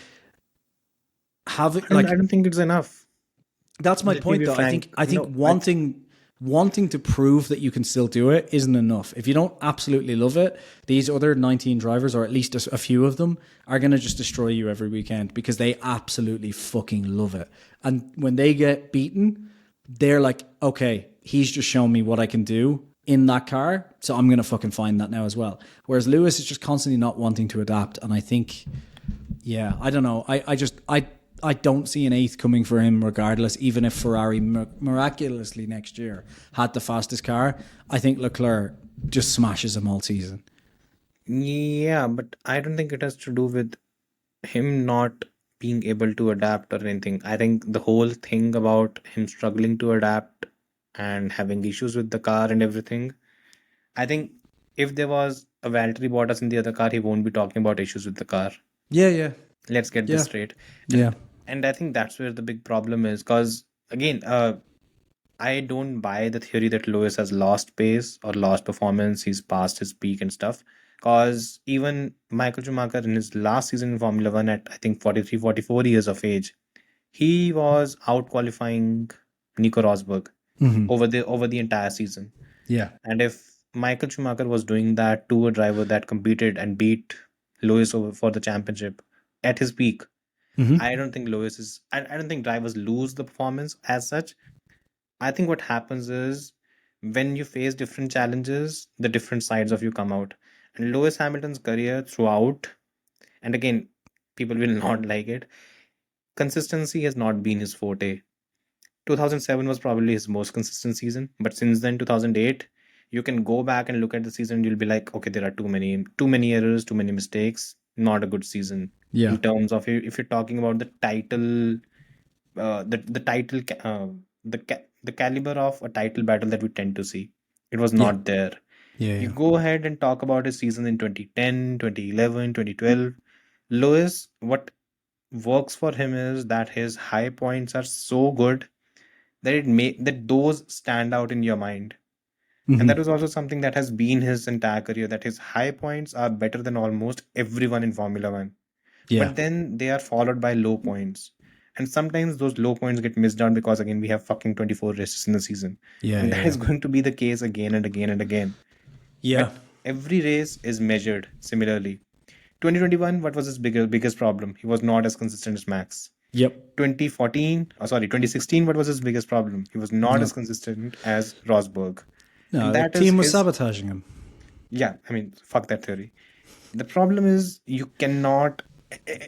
I don't think it's enough. That's my Let me point, be though. frank. I think wanting to prove that you can still do it isn't enough. If you don't absolutely love it, these other 19 drivers, or at least a few of them, are going to just destroy you every weekend because they absolutely fucking love it. And when they get beaten, they're like, okay, he's just shown me what I can do in that car, so I'm going to fucking find that now as well. Whereas Lewis is just constantly not wanting to adapt. And I think, I don't know. I don't see an eighth coming for him regardless, even if Ferrari miraculously next year had the fastest car. I think Leclerc just smashes him all season. Yeah, but I don't think it has to do with him not being able to adapt or anything. I think the whole thing about him struggling to adapt and having issues with the car and everything, I think if there was a Valtteri Bottas in the other car, he won't be talking about issues with the car. Yeah. Let's get Yeah. this straight. Yeah. And I think that's where the big problem is. Because again, I don't buy the theory that Lewis has lost pace or lost performance. He's past his peak and stuff. Because even Michael Schumacher in his last season in Formula One at I think 43, 44 years of age, he was out qualifying Nico Rosberg Hmm. over the entire season. Yeah. And if Michael Schumacher was doing that to a driver that competed and beat Lewis over for the championship at his peak, Hmm. I don't think Lewis is. I don't think drivers lose the performance as such. I think what happens is when you face different challenges, the different sides of you come out. And Lewis Hamilton's career throughout, and again, people will not like it, consistency has not been his forte. 2007 was probably his most consistent season, but since then, 2008, you can go back and look at the season, you'll be like, okay, there are too many errors, too many mistakes, not a good season. Yeah. In terms of if you're talking about the title, the title, the caliber of a title battle that we tend to see, it was Yeah. not there. Yeah. You Yeah. go ahead and talk about his season in 2010, 2011, 2012. Lewis, what works for him is that his high points are so good that that those stand out in your mind. And that Hmm. was also something that has been his entire career, that his high points are better than almost everyone in Formula One. Yeah. But then they are followed by low points. And sometimes those low points get missed out because again we have fucking 24 races in the season. Yeah. And Yeah. that Yeah. is going to be the case again and again and again. Yeah. But every race is measured similarly. 2021, what was his biggest problem? He was not as consistent as Max. Yep. 2016, what was his biggest problem? He was not No. as consistent as Rosberg. No. And The that is team was his, sabotaging him. yeah, I mean, fuck that theory. The problem is you cannot,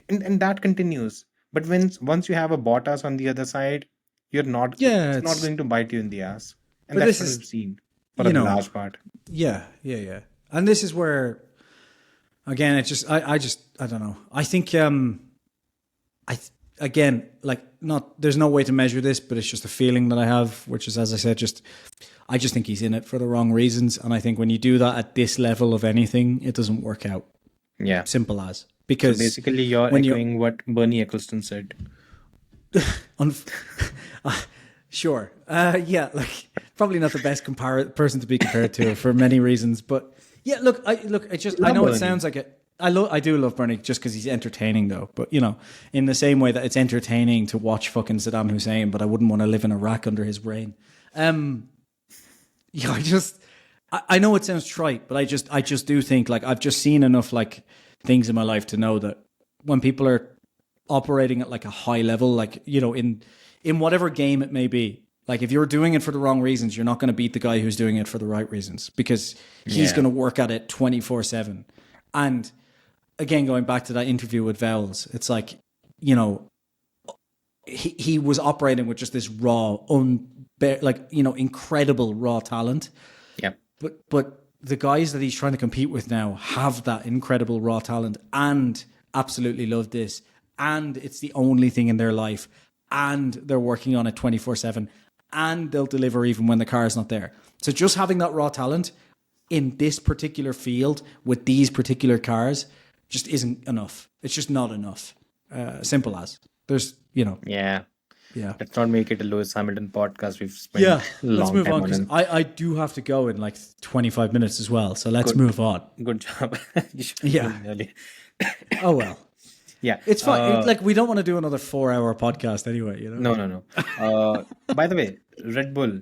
and that continues. But once you have a Bottas on the other side, Yeah. it's not It's. going to bite you in the ass. And But that's this what is, we've seen for a you know. large part. Yeah. Yeah. Yeah. And this is where, again, it's just. I don't know. I think. Again, like, not. There's no way to measure this, but it's just a feeling that I have, which is, as I said, just. I just think he's in it for the wrong reasons, and I think when you do that at this level of anything, it doesn't work out. Yeah. Simple as, So because basically, you're when you echoing what Bernie Eccleston said. sure, yeah, like probably not the best person to be compared to for many reasons, but yeah, look, I know it Bernie. sounds like it. I do love Bernie just because he's entertaining, though. But you know, in the same way that it's entertaining to watch fucking Saddam Hussein, but I wouldn't want to live in a rack under his brain. Yeah, I know it sounds trite, but I just do think, like, I've just seen enough like things in my life to know that when people are operating at like a high level, like, you know, in whatever game it may be, like, if you're doing it for the wrong reasons, you're not going to beat the guy who's doing it for the right reasons, because he's Yeah. going to work at it 24/7. And again, going back to that interview with Vowles, it's like, you know, he was operating with just this raw, like, you know, incredible raw talent. Yeah. But the guys that he's trying to compete with now have that incredible raw talent and absolutely love this, and it's the only thing in their life, and they're working on it 24/7, and they'll deliver even when the car is not there. So just having that raw talent in this particular field with these particular cars just isn't enough. It's just not enough. Simple as. There's, you know, Yeah. yeah. Let's not make it a Lewis Hamilton podcast. We've spent Yeah, a let's long move time on, on because it. I do have to go in like 25 minutes as well. So let's move on. Good job. You should have Yeah. been early. Oh, well. Yeah. It's fine. Like, we don't want to do another 4-hour podcast anyway, you know? No. By the way, Red Bull.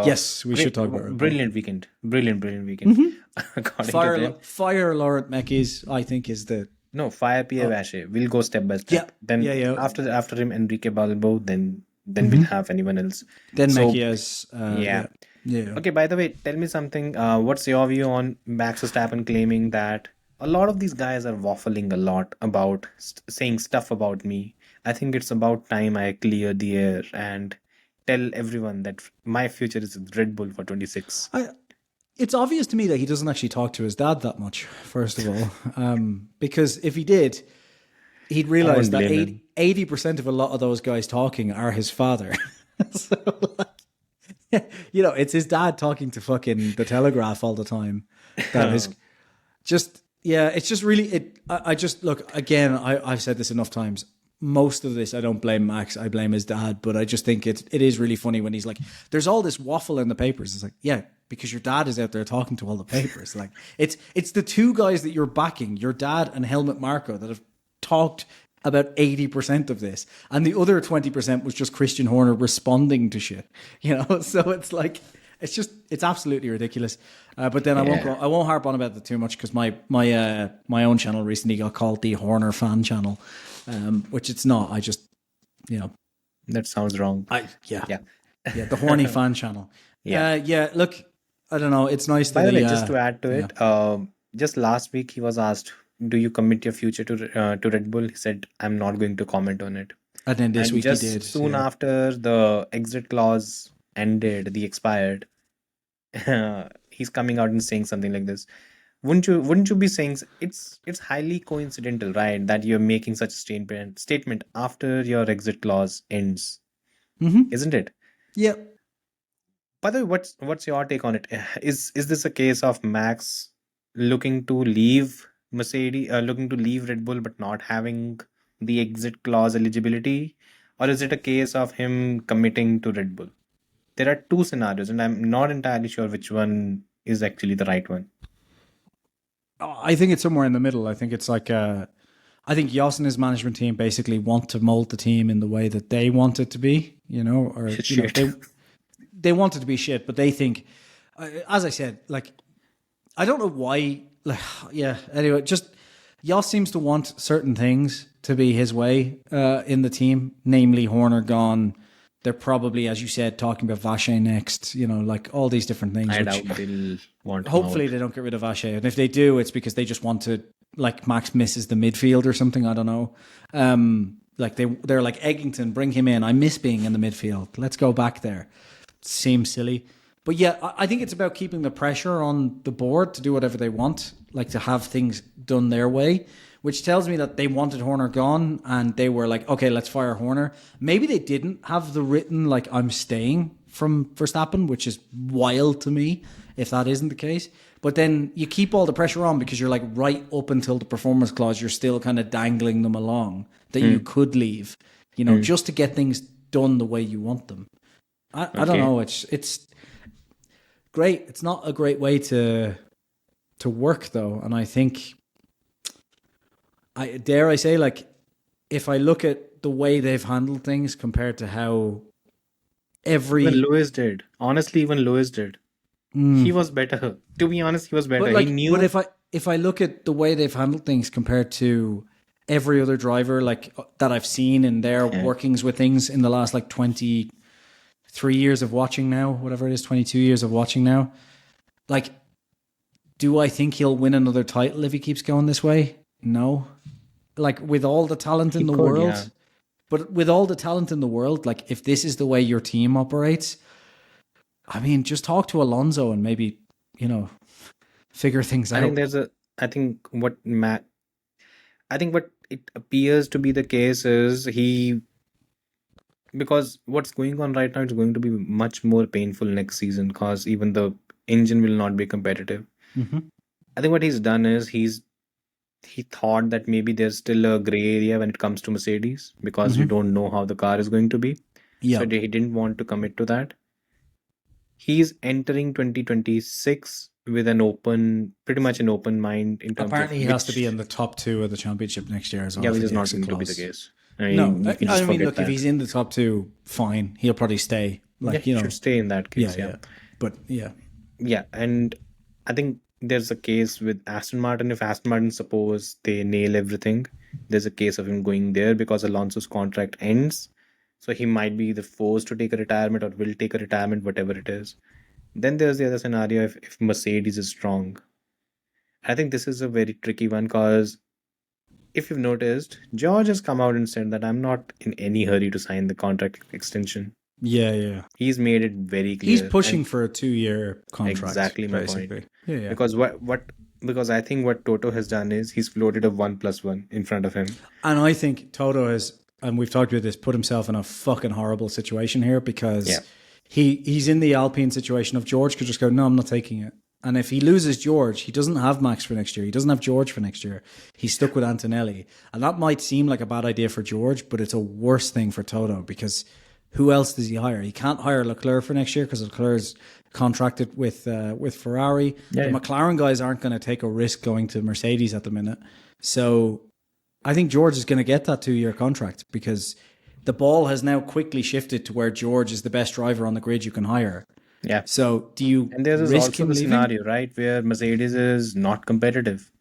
Yes, we should talk about Red Bull. Brilliant weekend. Brilliant weekend. According to them. Fire Laurent Mekies, I think, is the... No, fire Pierre Vache. We'll go step by step. Yeah. Then Yeah. after him, Enrique Balbo. Then we'll have anyone else. Then So, Mekies. yeah. Yeah. Okay, by the way, tell me something. What's your view on Max Verstappen claiming that a lot of these guys are waffling a lot about saying stuff about me? I think it's about time I clear the air and tell everyone that my future is with Red Bull for 26. It's obvious to me that he doesn't actually talk to his dad that much, first of all. Because if he did, he'd realize that blame him. 80% of a lot of those guys talking are his father. So, like, you know, it's his dad talking to fucking the Telegraph all the time. That is just, Yeah, it's just really I just look again. I've said this enough times. Most of this, I don't blame Max. I blame his dad. But I just think it is really funny when he's like, "There's all this waffle in the papers." It's like, yeah, because your dad is out there talking to all the papers. Like, it's the two guys that you're backing, your dad and Helmut Marko, that have talked about 80% of this, and the other 20% was just Christian Horner responding to shit. So it's like. It's absolutely ridiculous. But then I won't harp on about it too much because my own channel recently got called the Horner fan channel, which it's not. I just, That sounds wrong. the horny fan channel. Yeah. Look, I don't know. It's nice. By the way, just to add to it, just last week he was asked, "Do you commit your future to Red Bull?" He said, "I'm not going to comment on it." And then this week just he did. Soon after the exit clause ended, the expired, he's coming out and saying something like this. Wouldn't you be saying it's highly coincidental, right, that you're making such a statement after your exit clause ends, isn't it? Yeah. By the way, what's your take on it? Is this a case of Max looking to leave looking to leave Red Bull but not having the exit clause eligibility, or is it a case of him committing to Red Bull? There are two scenarios, and I'm not entirely sure which one is actually the right one. I think it's somewhere in the middle. I think it's like I think Jos and his management team basically want to mold the team in the way that they want it to be, or they want it to be shit, but they think, as I said, like, I don't know why. Like, yeah. Anyway, just Jos seems to want certain things to be his way in the team, namely Horner gone. They're probably, as you said, talking about Vache next, like all these different things. I doubt they'll want to. Hopefully they don't get rid of Vache. And if they do, it's because they just want to, like, Max misses the midfield or something. I don't know. Like they're like, Eggington, bring him in. I miss being in the midfield. Let's go back there. Seems silly. But yeah, I think it's about keeping the pressure on the board to do whatever they want, like to have things done their way, which tells me that they wanted Horner gone and they were like, okay, let's fire Horner. Maybe they didn't have the written, like, I'm staying from Verstappen, which is wild to me if that isn't the case. But then you keep all the pressure on because you're like right up until the performance clause, you're still kind of dangling them along that you could leave, just to get things done the way you want them. I don't know. It's great. It's not a great way to work though. And I think, dare I say, like, if I look at the way they've handled things compared to how Even Lewis did. Honestly, even Lewis did. He was better. To be honest, he was better. But, He knew. but if I look at the way they've handled things compared to every other driver, like, that I've seen in their workings with things in the last, like, 23 years of watching now, whatever it is, 22 years of watching now, like, do I think he'll win another title if he keeps going this way? No. Like, with all the talent in the world. Yeah. But with all the talent in the world, like, if this is the way your team operates, I mean, just talk to Alonso and maybe, figure things out. I think what it appears to be the case is because what's going on right now is going to be much more painful next season because even the engine will not be competitive. I think what he's done is he thought that maybe there's still a gray area when it comes to Mercedes because you don't know how the car is going to be. Yeah. So he didn't want to commit to that. He's entering 2026 with pretty much an open mind in terms Apparently he has to be in the top 2 of the championship next year as well. Yeah, which is not going to be the case. I mean, look, if he's in the top 2, fine. He'll probably stay. Like, he should stay in that case. Yeah. But yeah. Yeah, and I think there's a case with Aston Martin. If Aston Martin suppose they nail everything, there's a case of him going there because Alonso's contract ends. So he might be either forced to take a retirement or will take a retirement, whatever it is. Then there's the other scenario if Mercedes is strong. I think this is a very tricky one because if you've noticed, George has come out and said that I'm not in any hurry to sign the contract extension. Yeah. He's made it very clear. He's pushing for a 2-year contract. Exactly my basically. point. Yeah. Because I think what Toto has done is he's floated a 1+1 in front of him. And I think Toto has, and we've talked about this, put himself in a fucking horrible situation here because he's in the Alpine situation of George could just go, no, I'm not taking it. And if he loses George, he doesn't have Max for next year. He doesn't have George for next year. He's stuck with Antonelli. And that might seem like a bad idea for George, but it's a worse thing for Toto because who else does he hire? He can't hire Leclerc for next year because Leclerc's contracted with Ferrari. Yeah, the McLaren guys aren't going to take a risk going to Mercedes at the minute. So I think George is going to get that 2-year contract because the ball has now quickly shifted to where George is the best driver on the grid you can hire. Yeah. So do you And there's risk also him the leaving? scenario, right, where Mercedes is not competitive.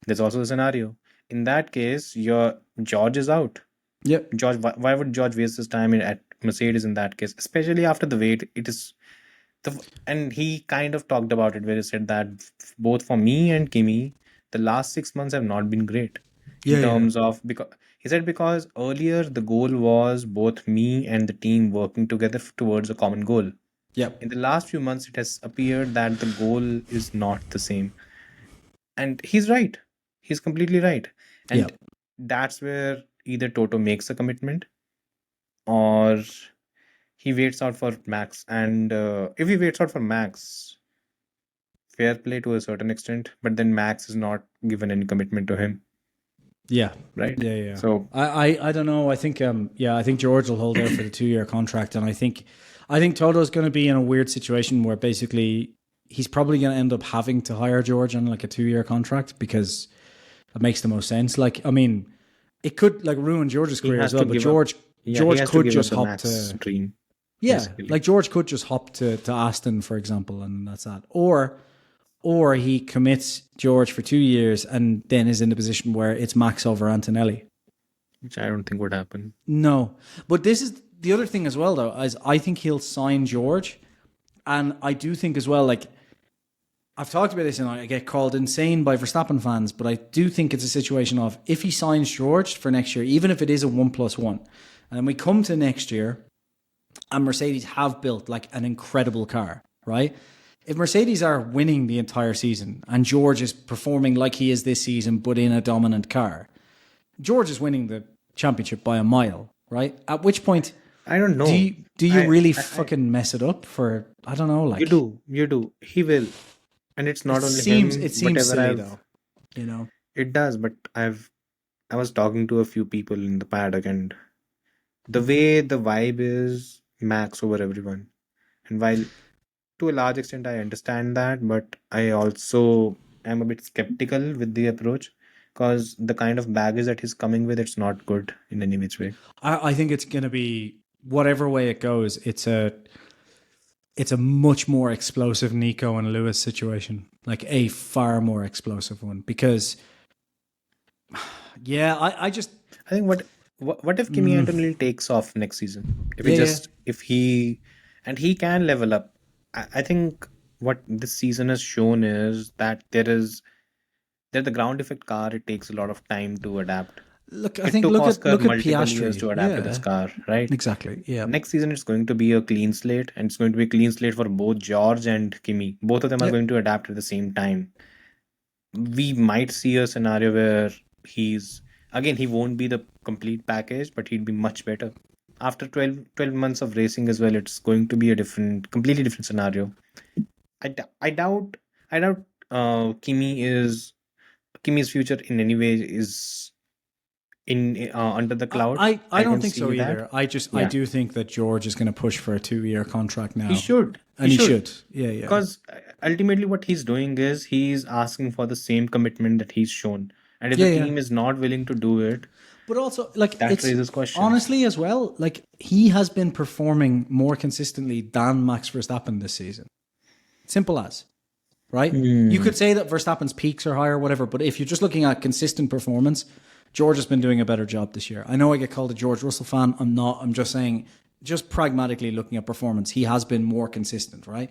There's also a scenario. In that case, your George is out. Yep. George, why would George waste his time at Mercedes in that case? Especially after the wait, it is and he kind of talked about it where he said that both for me and Kimi, the last 6 months have not been great in terms of because he said because earlier the goal was both me and the team working together towards a common goal. Yep. In the last few months, it has appeared that the goal is not the same. And he's right. He's completely right. And Yep. that's where either Toto makes a commitment or he waits out for Max. And if he waits out for Max, fair play to a certain extent, but then Max is not given any commitment to him, Yeah. right? Yeah. So I don't know. I think I think George will hold out for the 2-year contract, and I think Toto's going to be in a weird situation where basically he's probably going to end up having to hire George on like a 2-year contract because it makes the most sense. Like, I mean, it could like ruin George's career has as well, to but give George he George has to could give just up the hop Max to dream. yeah, basically. like George could just hop to Aston, for example, and that's that. Or he commits George for 2 years and then is in the position where it's Max over Antonelli. Which I don't think would happen. No. But this is the other thing as well, though, is I think he'll sign George. And I do think as well, like, I've talked about this and I get called insane by Verstappen fans, but I do think it's a situation of if he signs George for next year, even if it is a 1+1, and then we come to next year and Mercedes have built like an incredible car, right? If Mercedes are winning the entire season and George is performing like he is this season, but in a dominant car, George is winning the championship by a mile, right? At which point, I don't know. do you really fucking mess it up for, I don't know, like... You do. He will. And it's not only him. It seems whatever silly, though, you know? It does, but I was talking to a few people in the paddock and the way the vibe is Max over everyone. And while to a large extent I understand that, but I also am a bit skeptical with the approach because the kind of baggage that he's coming with, it's not good in any which way. I think it's going to be, whatever way it goes, it's a much more explosive Nico and Lewis situation, like a far more explosive one. Because, yeah, I think what if Kimi Antonelli takes off next season? If he can level up. I think what this season has shown is that there's the ground effect car. It takes a lot of time to adapt. look It took Oscar at multiple Piastri years to adapt to this car, right? Exactly. Yeah. Next season it's going to be a clean slate, and it's going to be a clean slate for both George and Kimi. Both of them are going to adapt at the same time. We might see a scenario where he won't be the complete package, but he'd be much better. After 12 months of racing as well, it's going to be a completely different scenario. I doubt Kimi's future in any way is in under the cloud. I don't think so see either. that. I do think that George is going to push for a 2-year contract now. He should. And he should. Yeah. Because ultimately what he's doing is he's asking for the same commitment that he's shown. And if the team is not willing to do it, but also, like, that raises questions. Honestly, as well, like, he has been performing more consistently than Max Verstappen this season. Simple as. Right? You could say that Verstappen's peaks are higher, whatever, but if you're just looking at consistent performance, George has been doing a better job this year. I know I get called a George Russell fan. I'm not. I'm just saying, just pragmatically looking at performance, he has been more consistent, right?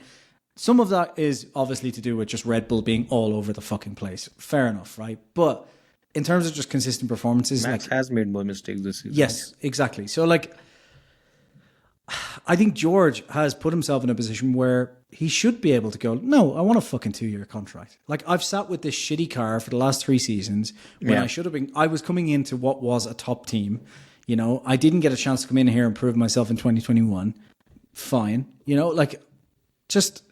Some of that is obviously to do with just Red Bull being all over the fucking place. Fair enough, right? But in terms of just consistent performances, Max has made more mistakes this season. Yes, exactly. So, like, I think George has put himself in a position where he should be able to go, no, I want a fucking 2-year contract. Like, I've sat with this shitty car for the last 3 seasons when I was coming into what was a top team. You know, I didn't get a chance to come in here and prove myself in 2021. Fine. You know, like, just,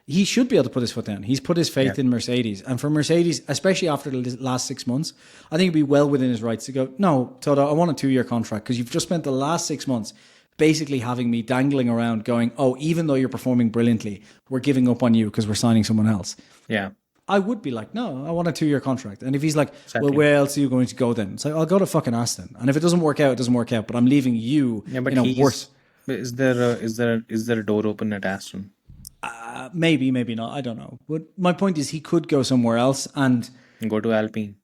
He should be able to put his foot down. He's put his faith in Mercedes. And for Mercedes, especially after the last 6 months, I think he'd be well within his rights to go, no, Toto, I want a 2-year contract because you've just spent the last 6 months basically having me dangling around going, oh, even though you're performing brilliantly, we're giving up on you because we're signing someone else. Yeah. I would be like, no, I want a 2-year contract. And if he's like, well, where else are you going to go then? It's like, I'll go to fucking Aston. And if it doesn't work out, it doesn't work out. But I'm leaving you in a worse... Is there a door open at Aston? Maybe, maybe not. I don't know. But my point is, he could go somewhere else and Go to Alpine.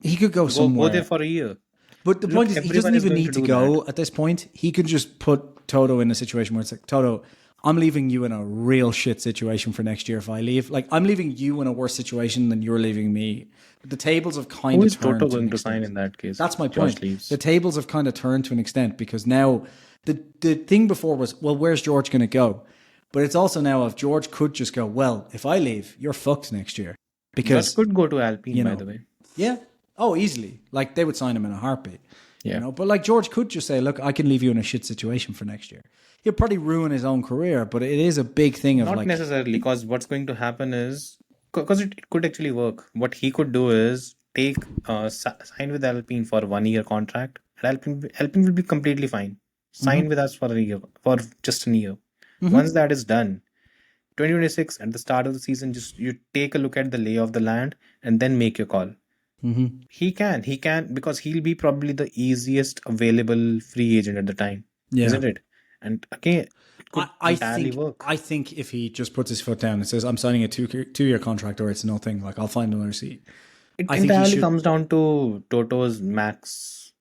he could go somewhere. Go there for a year. But the point is, he doesn't even need to go at this point. He can just put Toto in a situation where it's like, Toto, I'm leaving you in a real shit situation for next year if I leave. Like, I'm leaving you in a worse situation than you're leaving me. The tables have kind of turned. Who is Toto going to sign in that case? That's my point. The tables have kind of turned to an extent because now the thing before was, well, where's George going to go? But it's also now if George could just go, well, if I leave, you're fucked next year. Because that could go to Alpine, by the way. Yeah. Oh, easily. Like, they would sign him in a heartbeat. Yeah. You know? But like, George could just say, look, I can leave you in a shit situation for next year. He'll probably ruin his own career, but it is a big thing of Not necessarily, because what's going to happen is, because it could actually work. What he could do is sign with Alpine for a 1-year contract. And Alpine will be completely fine. Sign with us for a year, for just a year. Once that is done, 2026 at the start of the season, just you take a look at the lay of the land and then make your call. He can because he'll be probably the easiest available free agent at the time, isn't it? And again, it could entirely work. I think if he just puts his foot down and says, I'm signing a 2-year contract or it's nothing, like I'll find another seat. It entirely comes down to Toto's Max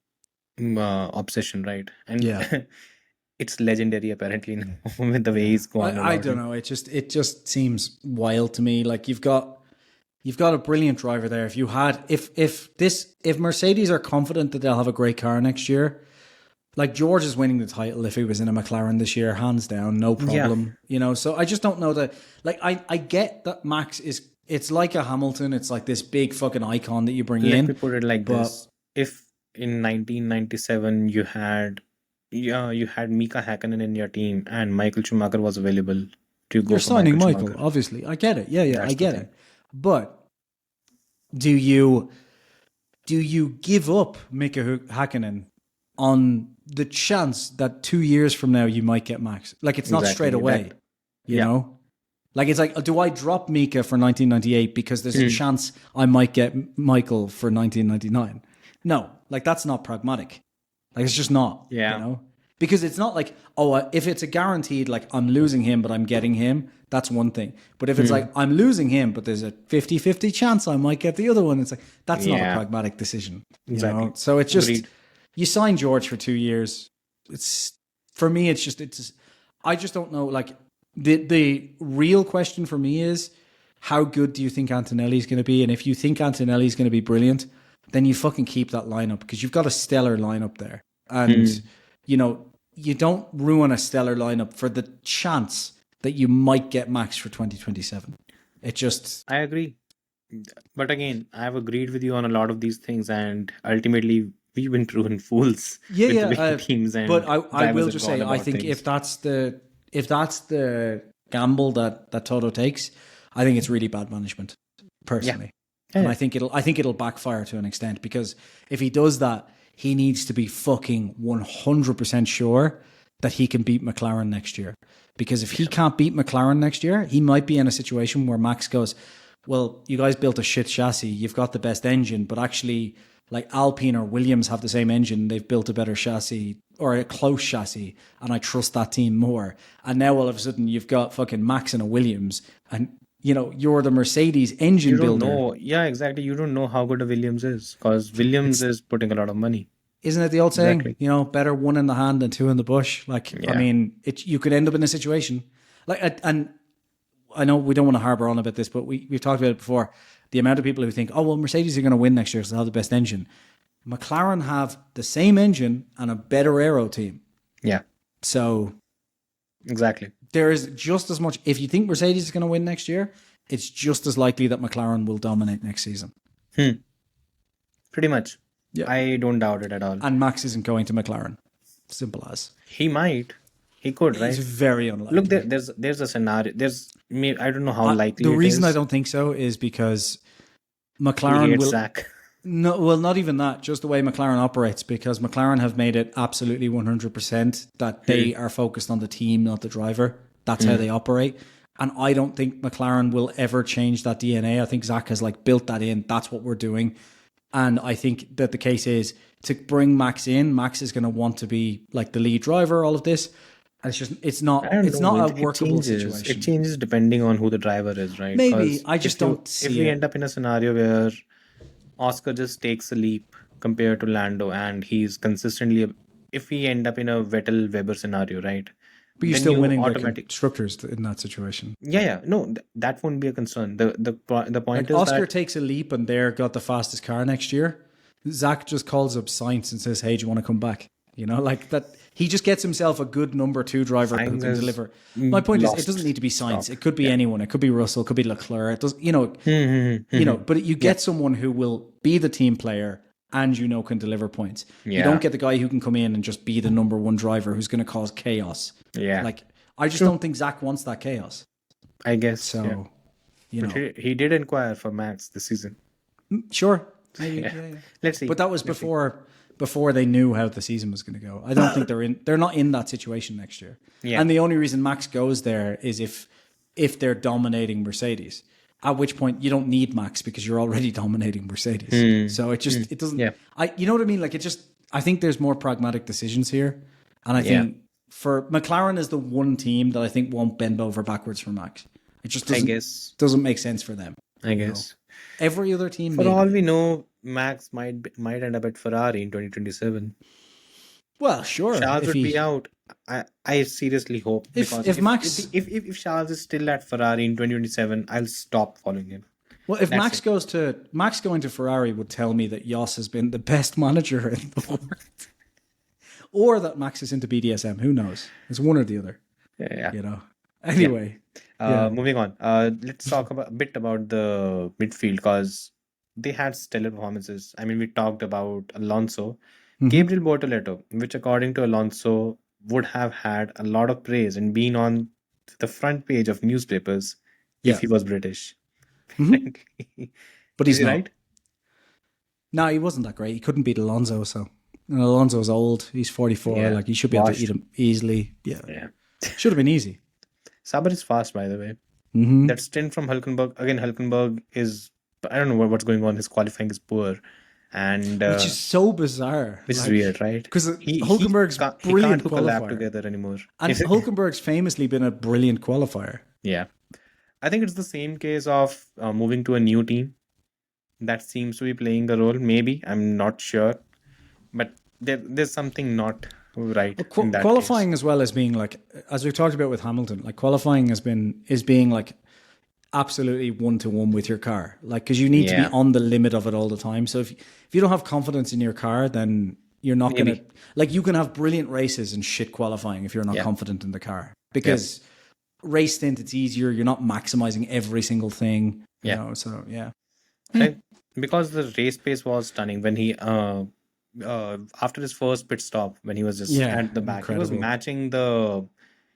obsession, right? And it's legendary apparently now with the way he's going. I don't know. It just seems wild to me. Like you've got a brilliant driver there. If Mercedes are confident that they'll have a great car next year, like George is winning the title if he was in a McLaren this year, hands down, no problem. You know, so I just don't know that. Like I get that Max is. It's like a Hamilton. It's like this big fucking icon that you bring in. Let me put it like this: if in 1997 you had Mika Häkkinen in your team and Michael Schumacher was available to go. You're signing Michael, obviously. I get it. Yeah, I get it. But do you give up Mika Häkkinen on the chance that 2 years from now you might get Max? Like it's not straight away, you know? Like it's like, do I drop Mika for 1998 because there's a chance I might get Michael for 1999? No, like that's not pragmatic. Like it's just not, you know? Because it's not like, if it's a guaranteed, like I'm losing him, but I'm getting him, that's one thing. But if it's like, I'm losing him, but there's a 50-50 chance I might get the other one, it's like, that's not a pragmatic decision. Exactly. You know? So it's just, you sign George for 2 years. For me, I just don't know. Like the real question for me is, how good do you think Antonelli's going to be? And if you think Antonelli's going to be brilliant, then you fucking keep that lineup because you've got a stellar lineup there. And, you know, you don't ruin a stellar lineup for the chance that you might get Max for 2027. I agree. But again, I've agreed with you on a lot of these things and ultimately we've been proven fools. Teams and but I will just say, I think if that's the gamble that Toto takes, I think it's really bad management, personally. And I think it'll backfire to an extent because if he does that, he needs to be fucking 100% sure that he can beat McLaren next year. Because if he can't beat McLaren next year, he might be in a situation where Max goes, well, you guys built a shit chassis. You've got the best engine, but actually like Alpine or Williams have the same engine. They've built a better chassis or a close chassis. And I trust that team more. And now all of a sudden you've got fucking Max and a Williams and you know, you're the Mercedes engine builder. Yeah, exactly. You don't know how good a Williams is because Williams is putting a lot of money. Isn't it the old saying, you know, better one in the hand than two in the bush? Like, I mean, you could end up in a situation like, and I know we don't want to harbor on about this, but we've talked about it before. The amount of people who think, oh, well, Mercedes are going to win next year because they have the best engine. McLaren have the same engine and a better aero team. Yeah. So. Exactly. There is just as much. If you think Mercedes is going to win next year, it's just as likely that McLaren will dominate next season. Pretty much. Yeah. I don't doubt it at all. And Max isn't going to McLaren. Simple as. He might. He could, right? It's very unlikely. Look, there's a scenario. I don't know how likely The it reason is. I don't think so is because He McLaren hates will. Zach. No, well, not even that. Just the way McLaren operates, because McLaren have made it absolutely 100% that they are focused on the team, not the driver. That's how they operate. And I don't think McLaren will ever change that DNA. I think Zach has like built that in. That's what we're doing. And I think that the case is to bring Max in. Max is going to want to be like the lead driver. All of this, and it's not I don't it's know. not a It workable changes. situation. It changes depending on who the driver is, right? Maybe 'Cause I just don't if see we it. end up in a scenario where Oscar just takes a leap compared to Lando, and he's consistently, if we end up in a Vettel Weber scenario, right? But you're Then still you winning the automatic. constructors in that situation. Yeah. No, that won't be a concern. The point Like is Oscar that takes a leap and they're got the fastest car next year. Zach just calls up Sainz and says, "Hey, do you want to come back?" You know, like that. He just gets himself a good number 2 driver who Sainz can has deliver. My point is, it lost doesn't need to be Sainz. stock. It could be anyone. It could be Russell. It could be Leclerc. It does, But you get someone who will be the team player and can deliver points. You Yeah. don't get the guy who can come in and just be the number 1 driver who's going to cause chaos. Yeah. Like I just don't think Zach wants that chaos. I guess. So yeah. you know, But he did inquire for Max this season. sure. Maybe, yeah. Let's see. But that was before they knew how the season was going to go. I don't think they're not in that situation next year. Yeah. And the only reason Max goes there is if they're dominating Mercedes. At which point you don't need Max because you're already dominating Mercedes. So it doesn't. Yeah. You know what I mean? Like I think there's more pragmatic decisions here, and I think for McLaren is the one team that I think won't bend over backwards for Max. It just doesn't make sense for them. I guess. Every other team, For maybe. all we know, Max might end up at Ferrari in 2027. Well, sure. Charles would be out. I seriously hope, because if Max- if Charles is still at Ferrari in 2027, I'll stop following him. Well, if That's Max going to Ferrari would tell me that Jos has been the best manager in the world, or that Max is into BDSM. Who knows? It's one or the other. Yeah. Anyway, Moving on. Let's talk a bit about the midfield, because they had stellar performances. I mean, we talked about Alonso, Gabriel Bortoleto, which according to Alonso would have had a lot of praise and been on the front page of newspapers if he was British. but Is he's he not. right? No, he wasn't that great. He couldn't beat Alonso, so. And Alonso's old. He's 44. Yeah. Like he should be able to eat him easily. Yeah. Should have been easy. Saber is fast, by the way. That stint from Hulkenberg, again, Hulkenberg is, I don't know what's going on. His qualifying is poor. And Which is so bizarre. which is weird, right? Because Hulkenberg's he brilliant can't hook a lap qualifier. together anymore. And Hulkenberg's famously been a brilliant qualifier. Yeah. I think it's the same case of moving to a new team. That seems to be playing the role. Maybe. I'm not sure. But there's something not right in that Qualifying as well as being like, as we've talked about with Hamilton, like qualifying is being like absolutely 1-to-1 with your car. Like, because you need to be on the limit of it all the time. So if you don't have confidence in your car, then you're not going to, like, you can have brilliant races and shit qualifying if you're not confident in the car. Because race stint, it's easier. You're not maximizing every single thing. You know, so because the race pace was stunning when he after his first pit stop, when he was just at the back, incredible.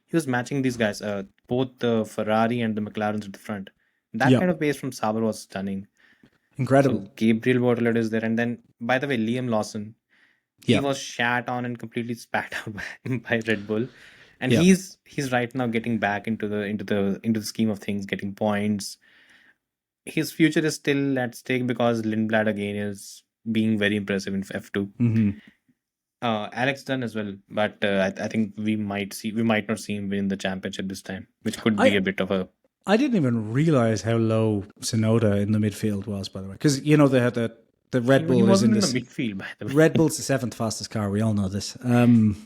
he was matching these guys, both the Ferrari and the McLarens at the front. That kind of pace from Sauber was stunning. Incredible. So Gabriel Bortoleto is there, and then, by the way, Liam Lawson, he was shat on and completely spat out by Red Bull, and he's right now getting back into the scheme of things, getting points. His future is still at stake because Lindblad again is being very impressive in F2. Alex Dunn as well, but I think we might not see him win the championship this time, which could be a bit of a. I didn't even realize how low Tsunoda in the midfield was, by the way, because they had the Red Bull He is wasn't in in this. the midfield, by the way. Red Bull's the 7th fastest car. We all know this. 11th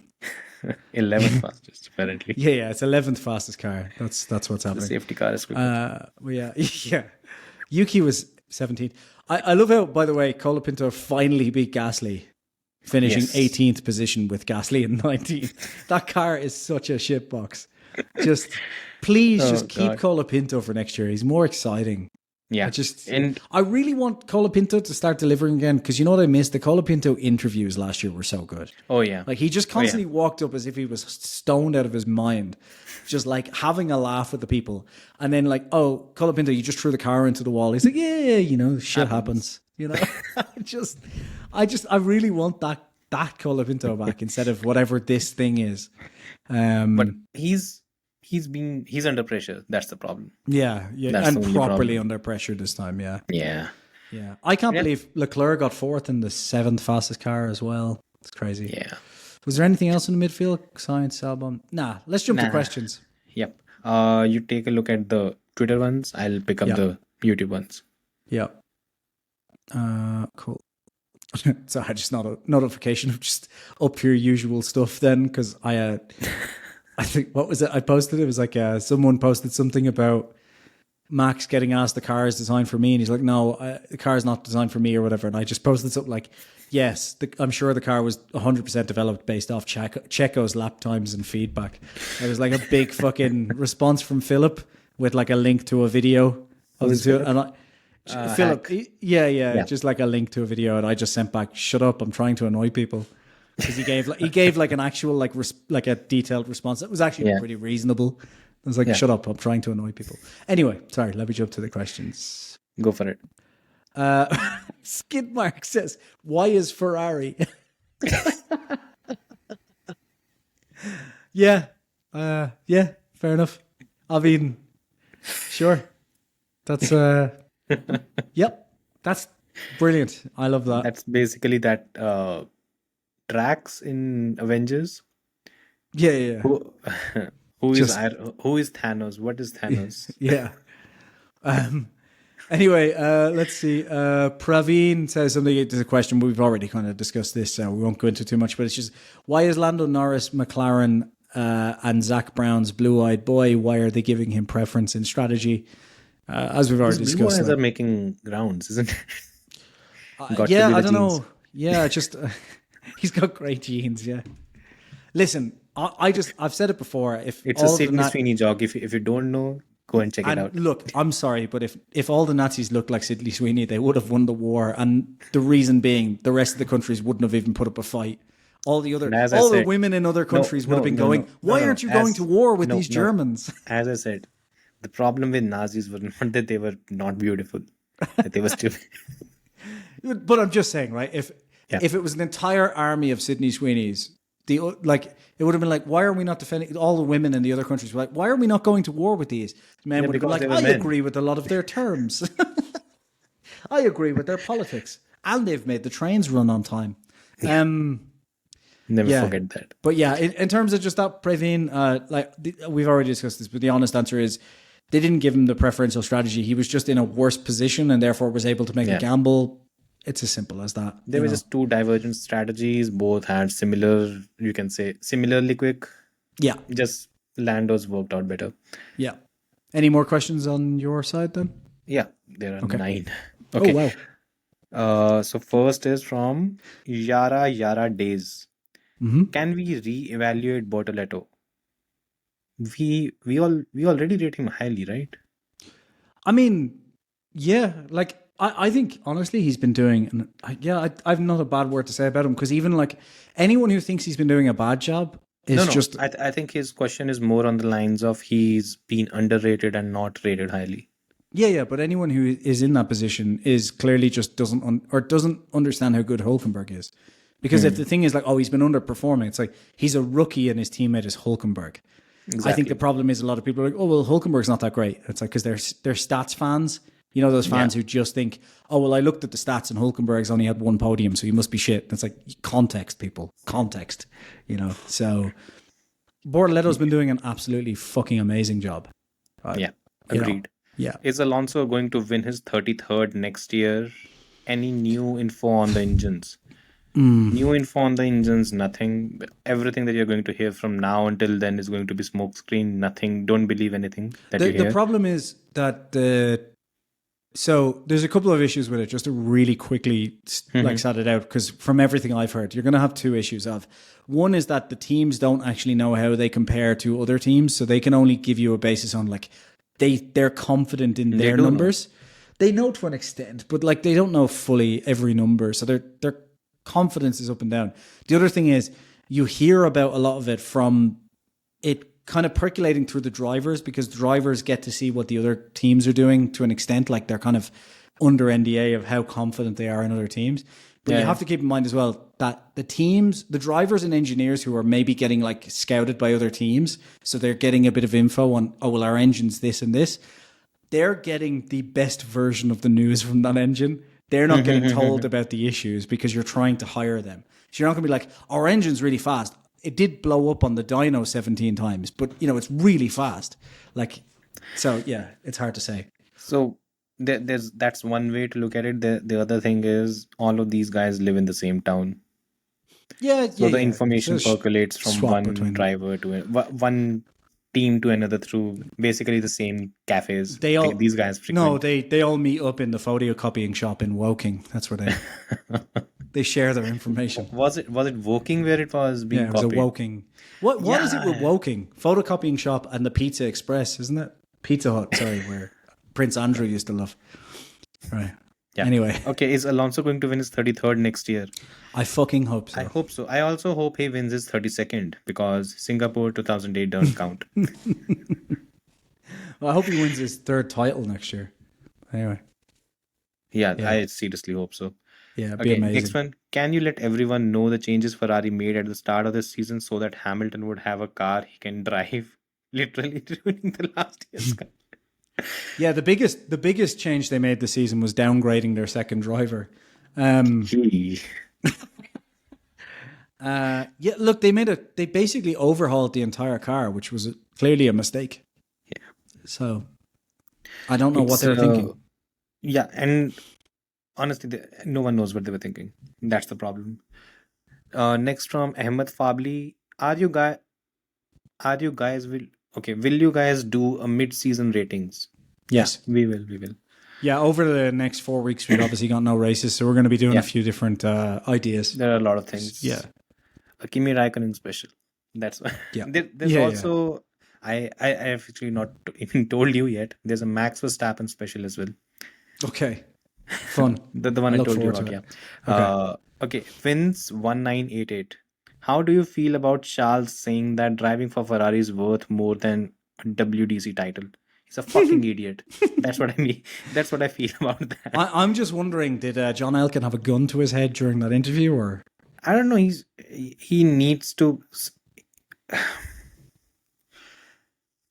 fastest, apparently. Yeah, it's 11th fastest car. That's what's The happening. safety car is quick. Yeah. Yuki was 17th. I love how, by the way, Colapinto finally beat Gasly, finishing 18th position with Gasly in 19th. That car is such a shitbox. Just please, keep God. Colapinto for next year. He's more exciting. Yeah. And I really want Colapinto to start delivering again because you know what I missed? The Colapinto interviews last year were so good. oh yeah. Like he just constantly walked up as if he was stoned out of his mind, just like having a laugh with the people. And then like, oh, Colapinto, you just threw the car into the wall. He's like, yeah, you know, shit happens. You know, I really want that Colapinto back instead of whatever this thing is. But he's under pressure. That's the problem. Yeah, That's and the only properly problem. under pressure this time. Yeah. Yeah. I can't believe Leclerc got fourth in the 7th fastest car as well. It's crazy. Yeah. Was there anything else in the midfield? Science album? Nah. Let's jump to questions. Yep. You take a look at the Twitter ones. I'll pick up the YouTube ones. Yeah. Cool. So I just not a notification of just up your usual stuff then because I think what was it? I posted it was like someone posted something about Max getting asked the car is designed for me and he's like no the car is not designed for me or whatever and I just posted something like yes I'm sure the car was 100% developed based off Checo's lap times and feedback. It was like a big fucking response from Philip with like a link to a video Philip, yeah, just like a link to a video, and I just sent back, "Shut up! I'm trying to annoy people." Because he gave like an actual like a detailed response that was actually pretty reasonable. I was like, "Shut up! I'm trying to annoy people." Anyway, sorry. Let me jump to the questions. Go for it. Skidmark says, "Why is Ferrari?" Yeah, fair enough. I mean, sure. That's yep, that's brilliant. I love that. That's basically that tracks in Avengers. Yeah. Who is Thanos? What is Thanos? Yeah. Anyway, let's see. Praveen says something. There's a question. We've already kind of discussed this, so we won't go into too much. But it's just why is Lando Norris, McLaren, and Zach Brown's blue-eyed boy? Why are they giving him preference in strategy? As we've already discussed, blue eyes are making rounds, isn't it? Yeah, I don't know. Yeah, just he's got great genes. Yeah. Listen, I've said it before. If it's all a of the Sydney Sweeney jog. If you don't know, go and check it out. Look, I'm sorry, but if all the Nazis looked like Sydney Sweeney, they would have won the war. And the reason being, the rest of the countries wouldn't have even put up a fight. All the women in other countries would have been going, why aren't you going to war with these Germans? As I said, the problem with Nazis was not that they were not beautiful, that they were stupid. But I'm just saying, right? If it was an entire army of Sydney Sweeneys, it would have been like, why are we not defending all the women in the other countries? Were like, why are we not going to war with these? The men would have been like, I agree with a lot of their terms. I agree with their politics, and they've made the trains run on time. Never forget that. But yeah, in terms of just that, Praveen, we've already discussed this, but the honest answer is they didn't give him the preferential strategy. He was just in a worse position and therefore was able to make a gamble. It's as simple as that. There were just two divergent strategies. Both had similarly quick. Yeah. Just Lando's worked out better. Yeah. Any more questions on your side then? Yeah, there are 9. Okay. Oh, wow. So first is from Yara Days. Mm-hmm. Can we re-evaluate Bortoletto? We already rate him highly, right? I mean, yeah, like I think honestly he's been doing. I've not a bad word to say about him because even like anyone who thinks he's been doing a bad job is just. I think his question is more on the lines of he's been underrated and not rated highly. Yeah, but anyone who is in that position is clearly just doesn't understand how good Hulkenberg is. Because if the thing is like, oh, he's been underperforming, it's like he's a rookie and his teammate is Hulkenberg. Exactly. I think the problem is a lot of people are like, oh, well, Hulkenberg's not that great. It's like because they're stats fans. You know, those fans who just think, oh, well, I looked at the stats and Hulkenberg's only had 1 podium, so he must be shit. And it's like, context, people. Context. You know, so Bortoletto's been doing an absolutely fucking amazing job. Agreed. You know, yeah. Is Alonso going to win his 33rd next year? Any new info on the engines? New info on the engines, nothing. Everything that you're going to hear from now until then is going to be smokescreen. Nothing. Don't believe anything that you hear. The problem is that so there's a couple of issues with it. Just to really quickly set it out, because from everything I've heard, you're going to have 2 issues. One is that the teams don't actually know how they compare to other teams, so they can only give you a basis on like they're confident in their numbers. they know to an extent, but like they don't know fully every number. So their confidence is up and down. The other thing is you hear about a lot of it from it kind of percolating through the drivers, because drivers get to see what the other teams are doing to an extent. Like they're kind of under NDA of how confident they are in other teams. But you have to keep in mind as well that the drivers and engineers who are maybe getting like scouted by other teams, so they're getting a bit of info on, oh, well, our engine's this and this. They're getting the best version of the news from that engine. They're not getting told about the issues because you're trying to hire them. So you're not going to be like, our engine's really fast. It did blow up on the dyno 17 times, but it's really fast. Like, so yeah, it's hard to say. So that's one way to look at it. The other thing is all of these guys live in the same town. So the information percolates from one driver to one team to another through basically the same cafes. These guys frequent. No, they all meet up in the photocopying shop in Woking. That's where they share their information. Was it Woking where it was being copied? It was a Woking. What is it with Woking? Photocopying shop and the Pizza Express, isn't it? Pizza Hut, sorry, where Prince Andrew used to love. Right. Yeah. Anyway. Okay, is Alonso going to win his 33rd next year? I fucking hope so. I hope so. I also hope he wins his 32nd because Singapore 2008 doesn't count. Well, I hope he wins his third title next year. Anyway. Yeah, I seriously hope so. Yeah, it'd be amazing. Next one. Can you let everyone know the changes Ferrari made at the start of this season so that Hamilton would have a car he can drive? Literally ruining the last year's car. Yeah, the biggest change they made this season was downgrading their second driver. Look, they basically overhauled the entire car, which was clearly a mistake. Yeah. So I don't know what they were thinking. Yeah, and honestly, no one knows what they were thinking. That's the problem. Next from Ahmed Fabli, will you guys do a mid-season ratings? Yes, we will. Yeah, over the next 4 weeks, we've obviously got no races, so we're going to be doing a few different ideas. There are a lot of things. Yeah. A Kimi Raikkonen special. That's why. Yeah. There's also, I have actually not even told you yet, there's a Max Verstappen special as well. Okay. Fun. the one I told you about, yeah. Okay, Vince 1988. How do you feel about Charles saying that driving for Ferrari is worth more than a WDC title? He's a fucking idiot. That's what I mean. That's what I feel about that. I'm just wondering, did John Elkann have a gun to his head during that interview, or? I don't know. He needs to.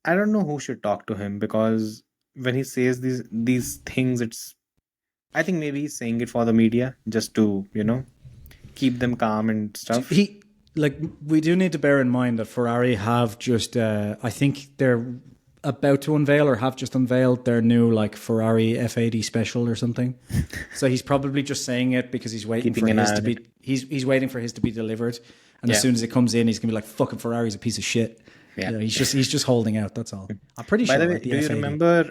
I don't know who should talk to him, because when he says these things, I think maybe he's saying it for the media just to keep them calm and stuff. We do need to bear in mind that Ferrari have just, I think they're about to unveil or have just unveiled their new Ferrari F80 special or something. So he's probably just saying it because he's waiting for his to be. He's waiting for his to be delivered, and as soon as it comes in, he's gonna be like, "Fucking Ferrari's a piece of shit." Yeah, he's just holding out. That's all. I'm pretty sure. By the way, do you remember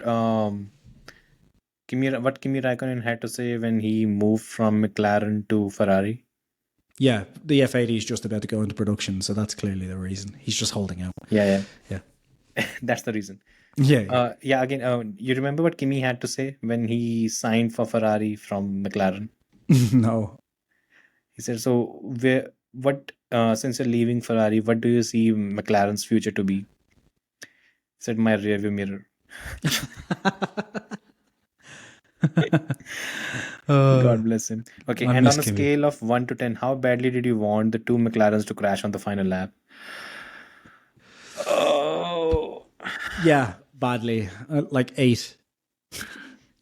what Kimi Raikkonen had to say when he moved from McLaren to Ferrari? Yeah, the F80 is just about to go into production, so that's clearly the reason. He's just holding out. Yeah. That's the reason. Yeah. Again, you remember what Kimi had to say when he signed for Ferrari from McLaren? No. He said, "So, since you're leaving Ferrari, what do you see McLaren's future to be?" He said, "My rearview mirror." God bless him. Okay, and on a scale of 1 to 10, how badly did you want the two McLarens to crash on the final lap? Oh, yeah, badly. 8.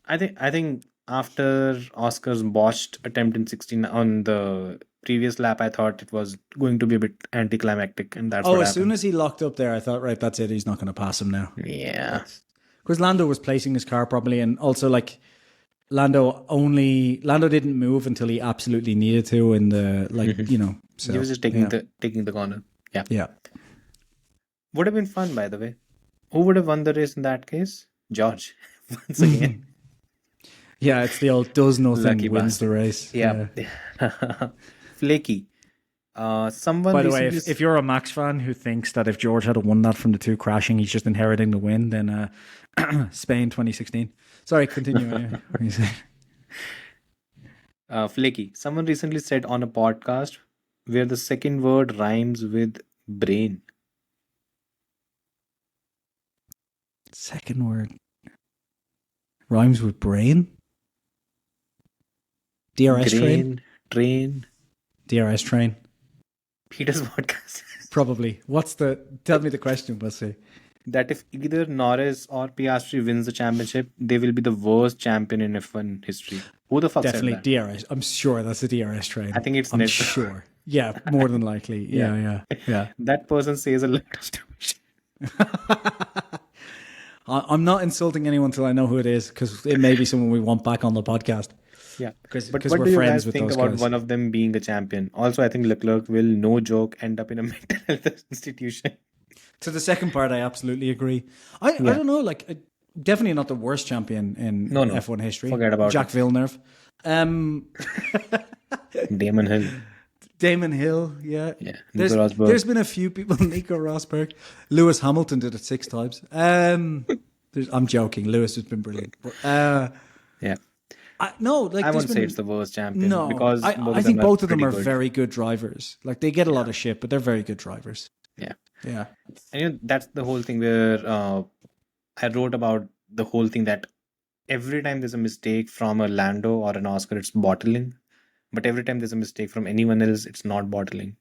I think after Oscar's botched attempt in 16 on the previous lap, I thought it was going to be a bit anticlimactic, and that's what happened. As soon as he locked up there, I thought, right, that's it. He's not going to pass him now. Yeah, because Lando was placing his car properly, and also Lando didn't move until he absolutely needed to in the So he was just taking the corner. Yeah. Would have been fun, by the way. Who would have won the race in that case? George, once again. Yeah, it's the old does nothing Lucky wins bastard. the race. Yeah. Flaky. Someone By the way, recently if you're a Max fan who thinks that if George had won that from the two crashing, he's just inheriting the win, then Spain 2016. Sorry, continue. Anyway. What are you saying? Flaky. Someone recently said on a podcast where the second word rhymes with brain. Second word rhymes with brain. DRS train. Train. DRS train. Peter's podcast. Probably. Tell me the question, we'll see. That if either Norris or Piastri wins the championship, they will be the worst champion in F1 history. Who the fuck Definitely said that? DRS. I'm sure that's a DRS train. I think it's I'm Ned. sure. Yeah, more than likely. Yeah. That person says a lot of stupid shit. I'm not insulting anyone till I know who it is, because it may be someone we want back on the podcast. Yeah. Because But we're what do you friends guys with think those about guys. one of them being a champion? Also, I think Leclerc will, no joke, end up in a mental health institution. To the second part, I absolutely agree. I don't know, definitely not the worst champion in No. F1 history. Forget about Jacques Villeneuve. Damon Hill. Damon Hill, yeah. Yeah. Nico Rosberg. There's been a few people, Nico Rosberg. Lewis Hamilton did it 6 times. I'm joking. Lewis has been brilliant. Yeah. I won't say it's the worst champion. No, because I think both of them are good. very good drivers. Like, they get a lot of shit, but they're very good drivers. Yeah. Yeah. And that's the whole thing where I wrote about the whole thing that every time there's a mistake from a Lando or an Oscar, it's bottling. But every time there's a mistake from anyone else, it's not bottling.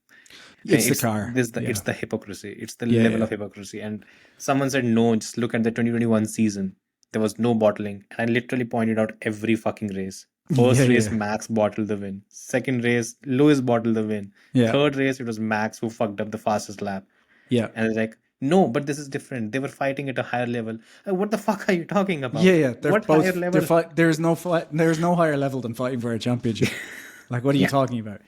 It's the car. It's the hypocrisy. It's the level of hypocrisy. And someone said, no, just look at the 2021 season. There was no bottling. And I literally pointed out every fucking race. First race, Max bottled the win. Second race, Lewis bottled the win. Yeah. Third race, it was Max who fucked up the fastest lap. Yeah. And it's like, no, but this is different. They were fighting at a higher level. What the fuck are you talking about? Yeah. They're what both, higher level? there's no higher level than fighting for a championship. Like, what are you talking about?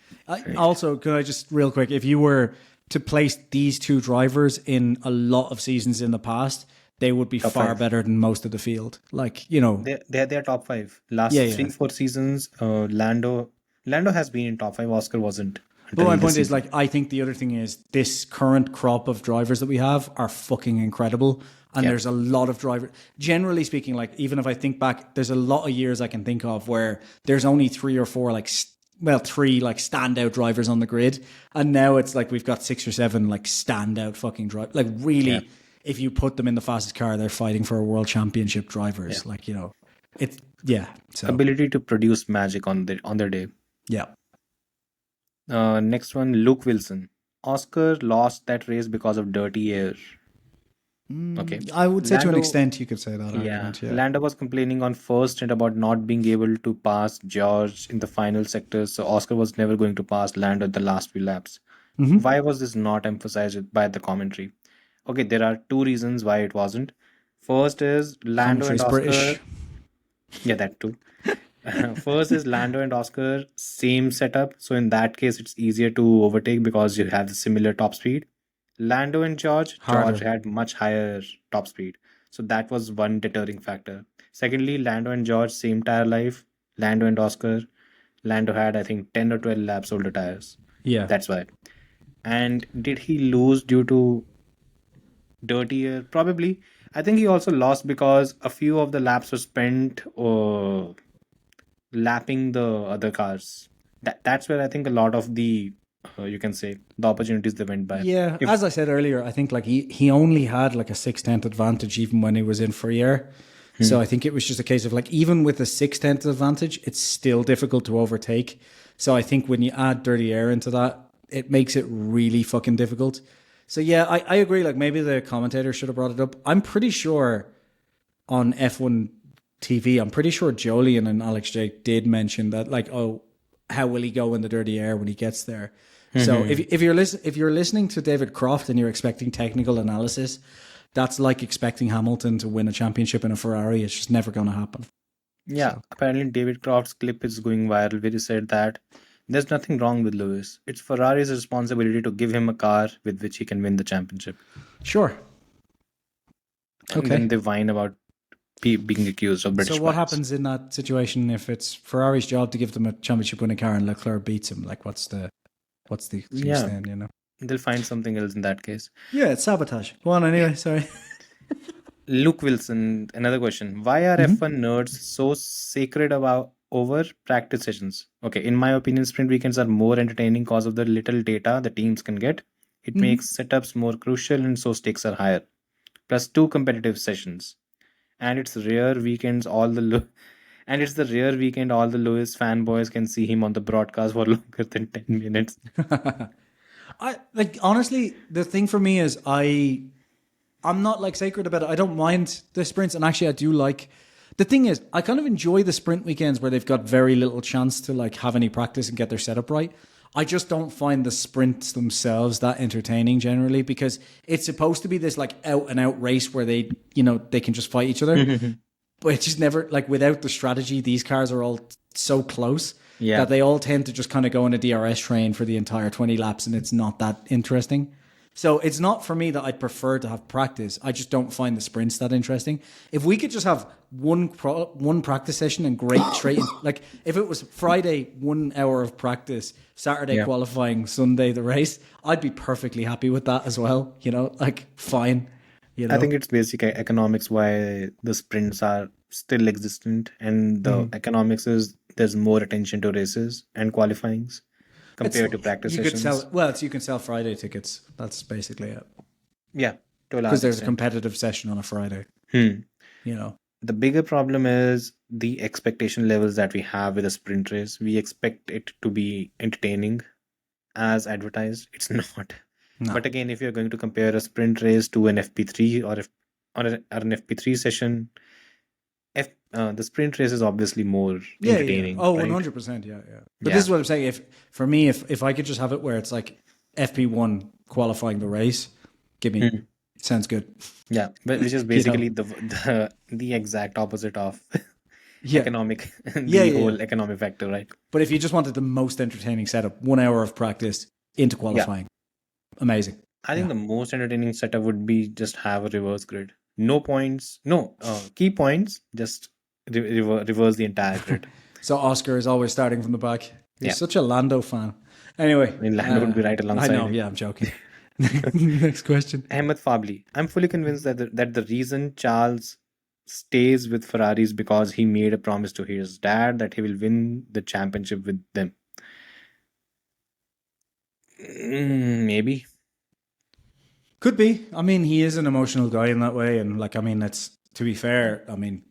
Also, could I just real quick, if you were to place these two drivers in a lot of seasons in the past, they would be Top far 5. better than most of the field. Like, you know, They're top 5. Last 3-4 seasons, Lando has been in top 5. Oscar wasn't. but my point is, like, I think the other thing is this current crop of drivers that we have are fucking incredible. And there's a lot of drivers. Generally speaking, like, even if I think back, there's a lot of years I can think of where there's only 3 or 4, three standout drivers on the grid. And now it's like we've got 6 or 7 standout fucking drivers. Like, really, if you put them in the fastest car, they're fighting for a world championship drivers. Like, you know, it's, So, ability to produce magic on their day. yeah. Next one, Luke Wilson. Oscar lost that race because of dirty air. Okay. I would say to an Lando- extent you could say that argument. Yeah. Lando was complaining on first stint about not being able to pass George in the final sectors, so Oscar was never going to pass Lando at the last few laps. Why was this not emphasized by the commentary? Okay, there are 2 reasons why it wasn't. First is Lando and Commentary's Oscar. British. Yeah, that too. First is Lando and Oscar, same setup. So in that case, it's easier to overtake because you have the similar top speed. Lando and George had much higher top speed. So that was one deterring factor. Secondly, Lando and George, same tire life. Lando and Oscar, Lando had, I think, 10 or 12 laps older tires. Yeah. That's why. And did he lose due to dirty air? Probably. I think he also lost because a few of the laps were spent lapping the other cars. That's where I think a lot of the you can say the opportunities they went by. Yeah, as I said earlier, I think he only had a 6/10 advantage even when he was in free air. So I think it was just a case of even with a 6/10 advantage, it's still difficult to overtake. So I think when you add dirty air into that, it makes it really fucking difficult. So yeah, I agree. Maybe the commentator should have brought it up. I'm pretty sure on F1 TV, I'm pretty sure Jolien and Alex Jake did mention that how will he go in the dirty air when he gets there? So if you're listening to David Croft and you're expecting technical analysis, that's like expecting Hamilton to win a championship in a Ferrari. It's just never going to happen. Yeah, apparently David Croft's clip is going viral where he said that there's nothing wrong with Lewis. It's Ferrari's responsibility to give him a car with which he can win the championship. Sure. And then they whine about being accused of British So what bias. happens in that situation if it's Ferrari's job to give them a championship winning car and Leclerc beats him? What's what's the excuse Yeah, then, you know? they'll find something else in that case. Yeah, it's sabotage. Go on anyway, sorry. Luke Wilson, another question. Why are F1 nerds so sacred about over practice sessions? Okay, in my opinion, sprint weekends are more entertaining because of the little data the teams can get. It makes setups more crucial and so stakes are higher. Plus two competitive sessions. And it's rare weekends all the and it's the rare weekend all the lowest fanboys can see him on the broadcast for longer than 10 minutes. I like honestly, the thing for me is I'm not like sacred about it. I don't mind the sprints, and actually I do like. The thing is, I kind of enjoy the sprint weekends where they've got very little chance to like have any practice and get their setup right. I just don't find the sprints themselves that entertaining generally, because it's supposed to be this like out and out race where they, you know, they can just fight each other. But it's just never like, without the strategy, these cars are all so close that they all tend to just kind of go on a DRS train for the entire 20 laps, and it's not that interesting. So it's not for me that I'd prefer to have practice. I just don't find the sprints that interesting. If we could just have one practice session and great straight in, like if it was Friday 1 hour of practice, Saturday qualifying, Sunday the race, I'd be perfectly happy with that as well. You know, like fine. You know? I think it's basic economics why the sprints are still existent, and the economics is there's more attention to races and qualifyings compared to practice you sessions. could sell well, you can sell Friday tickets. That's basically it. Yeah, to a large Because there's a extent. competitive session on a Friday. Hmm. You know. The bigger problem is the expectation levels that we have with a sprint race. We expect it to be entertaining as advertised. It's not. No. But again, if you're going to compare a sprint race to an FP3 or an FP3 session, the sprint race is obviously more entertaining. Yeah. Oh, right? 100%. Yeah. But this is what I'm saying. If I could just have it where it's like FP1 qualifying the race, give me sounds good. Yeah, which is basically the exact opposite of economic, whole economic factor, right? But if you just wanted the most entertaining setup, 1 hour of practice into qualifying, amazing. I think the most entertaining setup would be just have a reverse grid. No points, no key points, just reverse the entire grid. So Oscar is always starting from the back. He's Yeah. such a Lando fan. Anyway. I mean, Lando would be right alongside I know, him. yeah, I'm joking. Next question. Ahmed Fabli. I'm fully convinced that the reason Charles stays with Ferrari is because he made a promise to his dad that he will win the championship with them. Maybe. Could be. I mean, he is an emotional guy in that way. And like, I mean, that's, to be fair, I mean,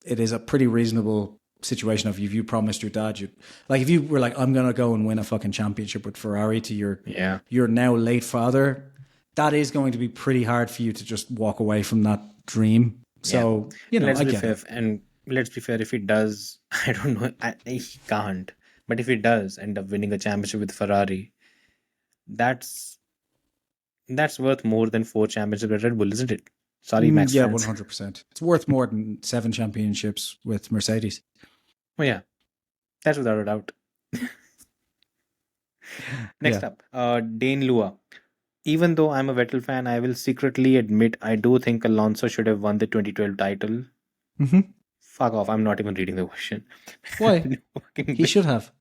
it is a pretty reasonable situation of if you promised your dad, like if you were like, I'm going to go and win a fucking championship with Ferrari to your now late father, that is going to be pretty hard for you to just walk away from that dream. So, you know, let's I be get fair, it. and let's be fair, if he does, I don't know, he can't. But if he does end up winning a championship with Ferrari, that's worth more than 4 championships with Red Bull, isn't it? Sorry, Max Yeah, fans. 100%. It's worth more than 7 championships with Mercedes. Oh yeah, that's without a doubt. Next up, Dane Lua. Even though I'm a Vettel fan, I will secretly admit I do think Alonso should have won the 2012 title. Fuck off, I'm not even reading the question. Why? No fucking He way. should have.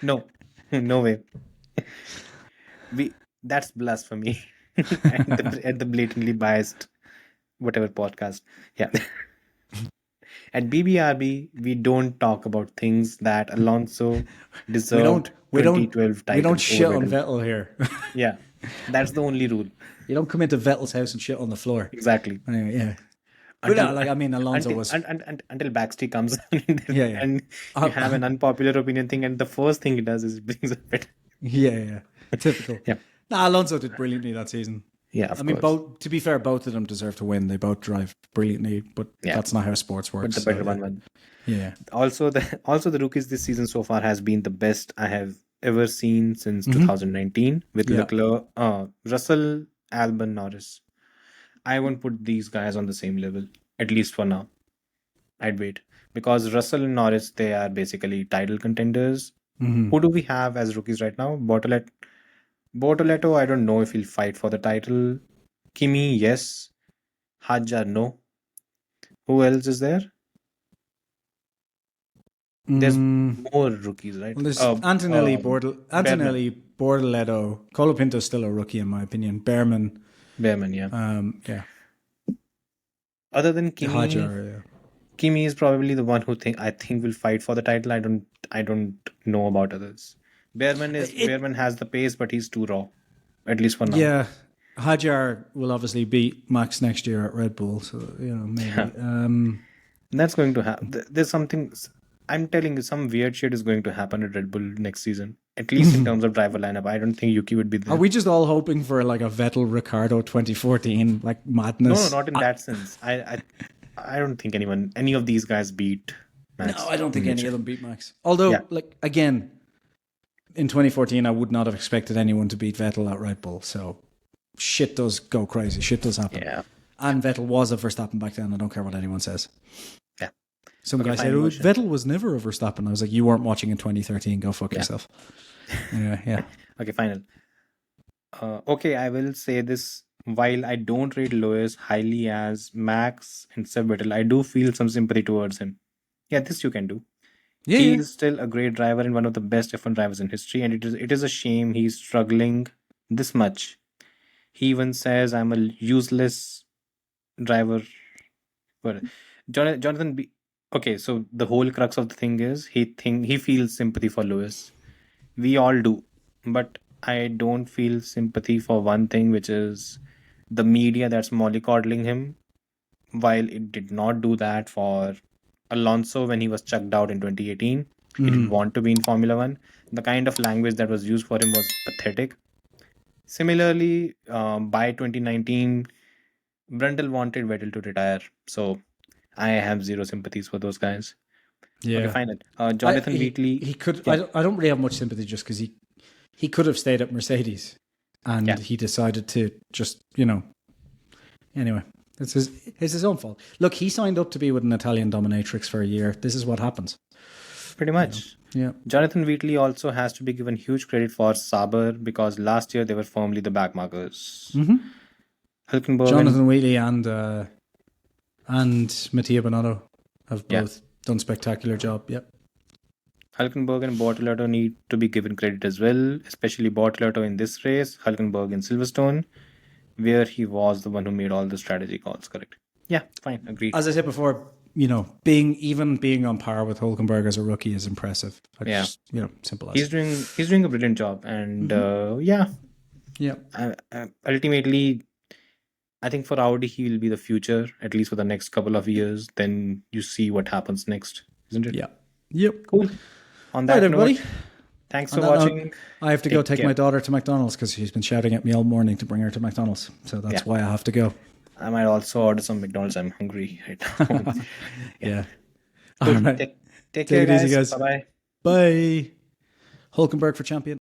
No, no way. That's blasphemy. at the blatantly biased whatever podcast. Yeah. At BBRB, we don't talk about things that Alonso deserved. We 2012 title. We don't shit over on Vettel. Vettel here. Yeah, that's the only rule. You don't come into Vettel's house and shit on the floor. Exactly. Anyway, yeah. But no, like, I mean, Alonso until, was... until Baxter comes and Yeah. you have an unpopular opinion thing, and the first thing he does is brings up it. Yeah. Typical. Yeah. Nah, Alonso did brilliantly that season. Yeah, of I mean, course. to be fair, both of them deserve to win. They both drive brilliantly, but that's not how sports works. But the better one won. Yeah. Also, the rookies this season so far has been the best I have ever seen since 2019 with Leclerc, Russell, Albon, Norris. I won't put these guys on the same level, at least for now. I'd wait. Because Russell and Norris, they are basically title contenders. Who do we have as rookies right now? Bortoletto, I don't know if he'll fight for the title. Kimi, yes. Hadjar, no. Who else is there? There's more rookies, right? Well, there's Antonelli, Behrman. Bortoleto. Colapinto's still a rookie in my opinion. Behrman, Behrman, yeah. yeah. Other than Kimi, Hajar, yeah. Kimi is probably the one who I think will fight for the title. I don't know about others. Behrman has the pace, but he's too raw, at least for now. Yeah, Hajar will obviously beat Max next year at Red Bull, so maybe. That's going to happen. There's something. I'm telling you, some weird shit is going to happen at Red Bull next season. At least in terms of driver lineup, I don't think Yuki would be there. Are we just all hoping for like a Vettel Ricardo 2014 like madness? No, not in that sense. I don't think any of these guys beat Max. No, I don't think any of them beat Max. Although, like again, in 2014, I would not have expected anyone to beat Vettel at Red Bull. So shit does go crazy. Shit does happen. Yeah. And Vettel was a Verstappen back then. I don't care what anyone says. Yeah. Some guy said, Vettel was never a Verstappen. I was like, you weren't watching in 2013. Go fuck yourself. Anyway, yeah. Okay, final. Okay, I will say this. While I don't rate Lewis highly as Max and Seb Vettel, I do feel some sympathy towards him. Yeah, this you can do. Yeah, He is still a great driver and one of the best F1 drivers in history, and it is a shame he's struggling this much. He even says, "I'm a useless driver." But Jonathan B. Okay, so the whole crux of the thing is he feels sympathy for Lewis. We all do, but I don't feel sympathy for one thing, which is the media that's mollycoddling him. While it did not do that for Alonso when he was chucked out in 2018, he didn't want to be in Formula One. The kind of language that was used for him was pathetic. Similarly, by 2019, Brundle wanted Vettel to retire, so I have zero sympathies for those guys. Yeah. Okay, fine. Jonathan Wheatley. He could. Yeah. I don't really have much sympathy just because he could have stayed at Mercedes, and he decided to just Anyway, it's his own fault. Look, he signed up to be with an Italian dominatrix for a year. This is what happens. Pretty much. Yeah. Jonathan Wheatley also has to be given huge credit for Sauber because last year they were firmly the backmarkers. Hülkenberg, Jonathan Wheatley and Mattia Binotto have both done spectacular job. Yep. Hülkenberg and Bortoleto need to be given credit as well, especially Bortoleto in this race, Hülkenberg in Silverstone, where he was the one who made all the strategy calls, correct? Yeah, fine, agreed. As I said before, being on par with Hülkenberg as a rookie is impressive. Just, simple as. He's doing a brilliant job, and ultimately, I think for Audi he will be the future, at least for the next couple of years. Then you see what happens next, isn't it? Yeah. Yep. Cool. On that note, everybody. Thanks for watching. I have to go take my daughter to McDonald's because she's been shouting at me all morning to bring her to McDonald's. So that's why I have to go. I might also order some McDonald's. I'm hungry right now. Yeah. Cool. All right. Take care, it easy, guys. guys. Bye-bye. Bye. Hülkenberg for champion.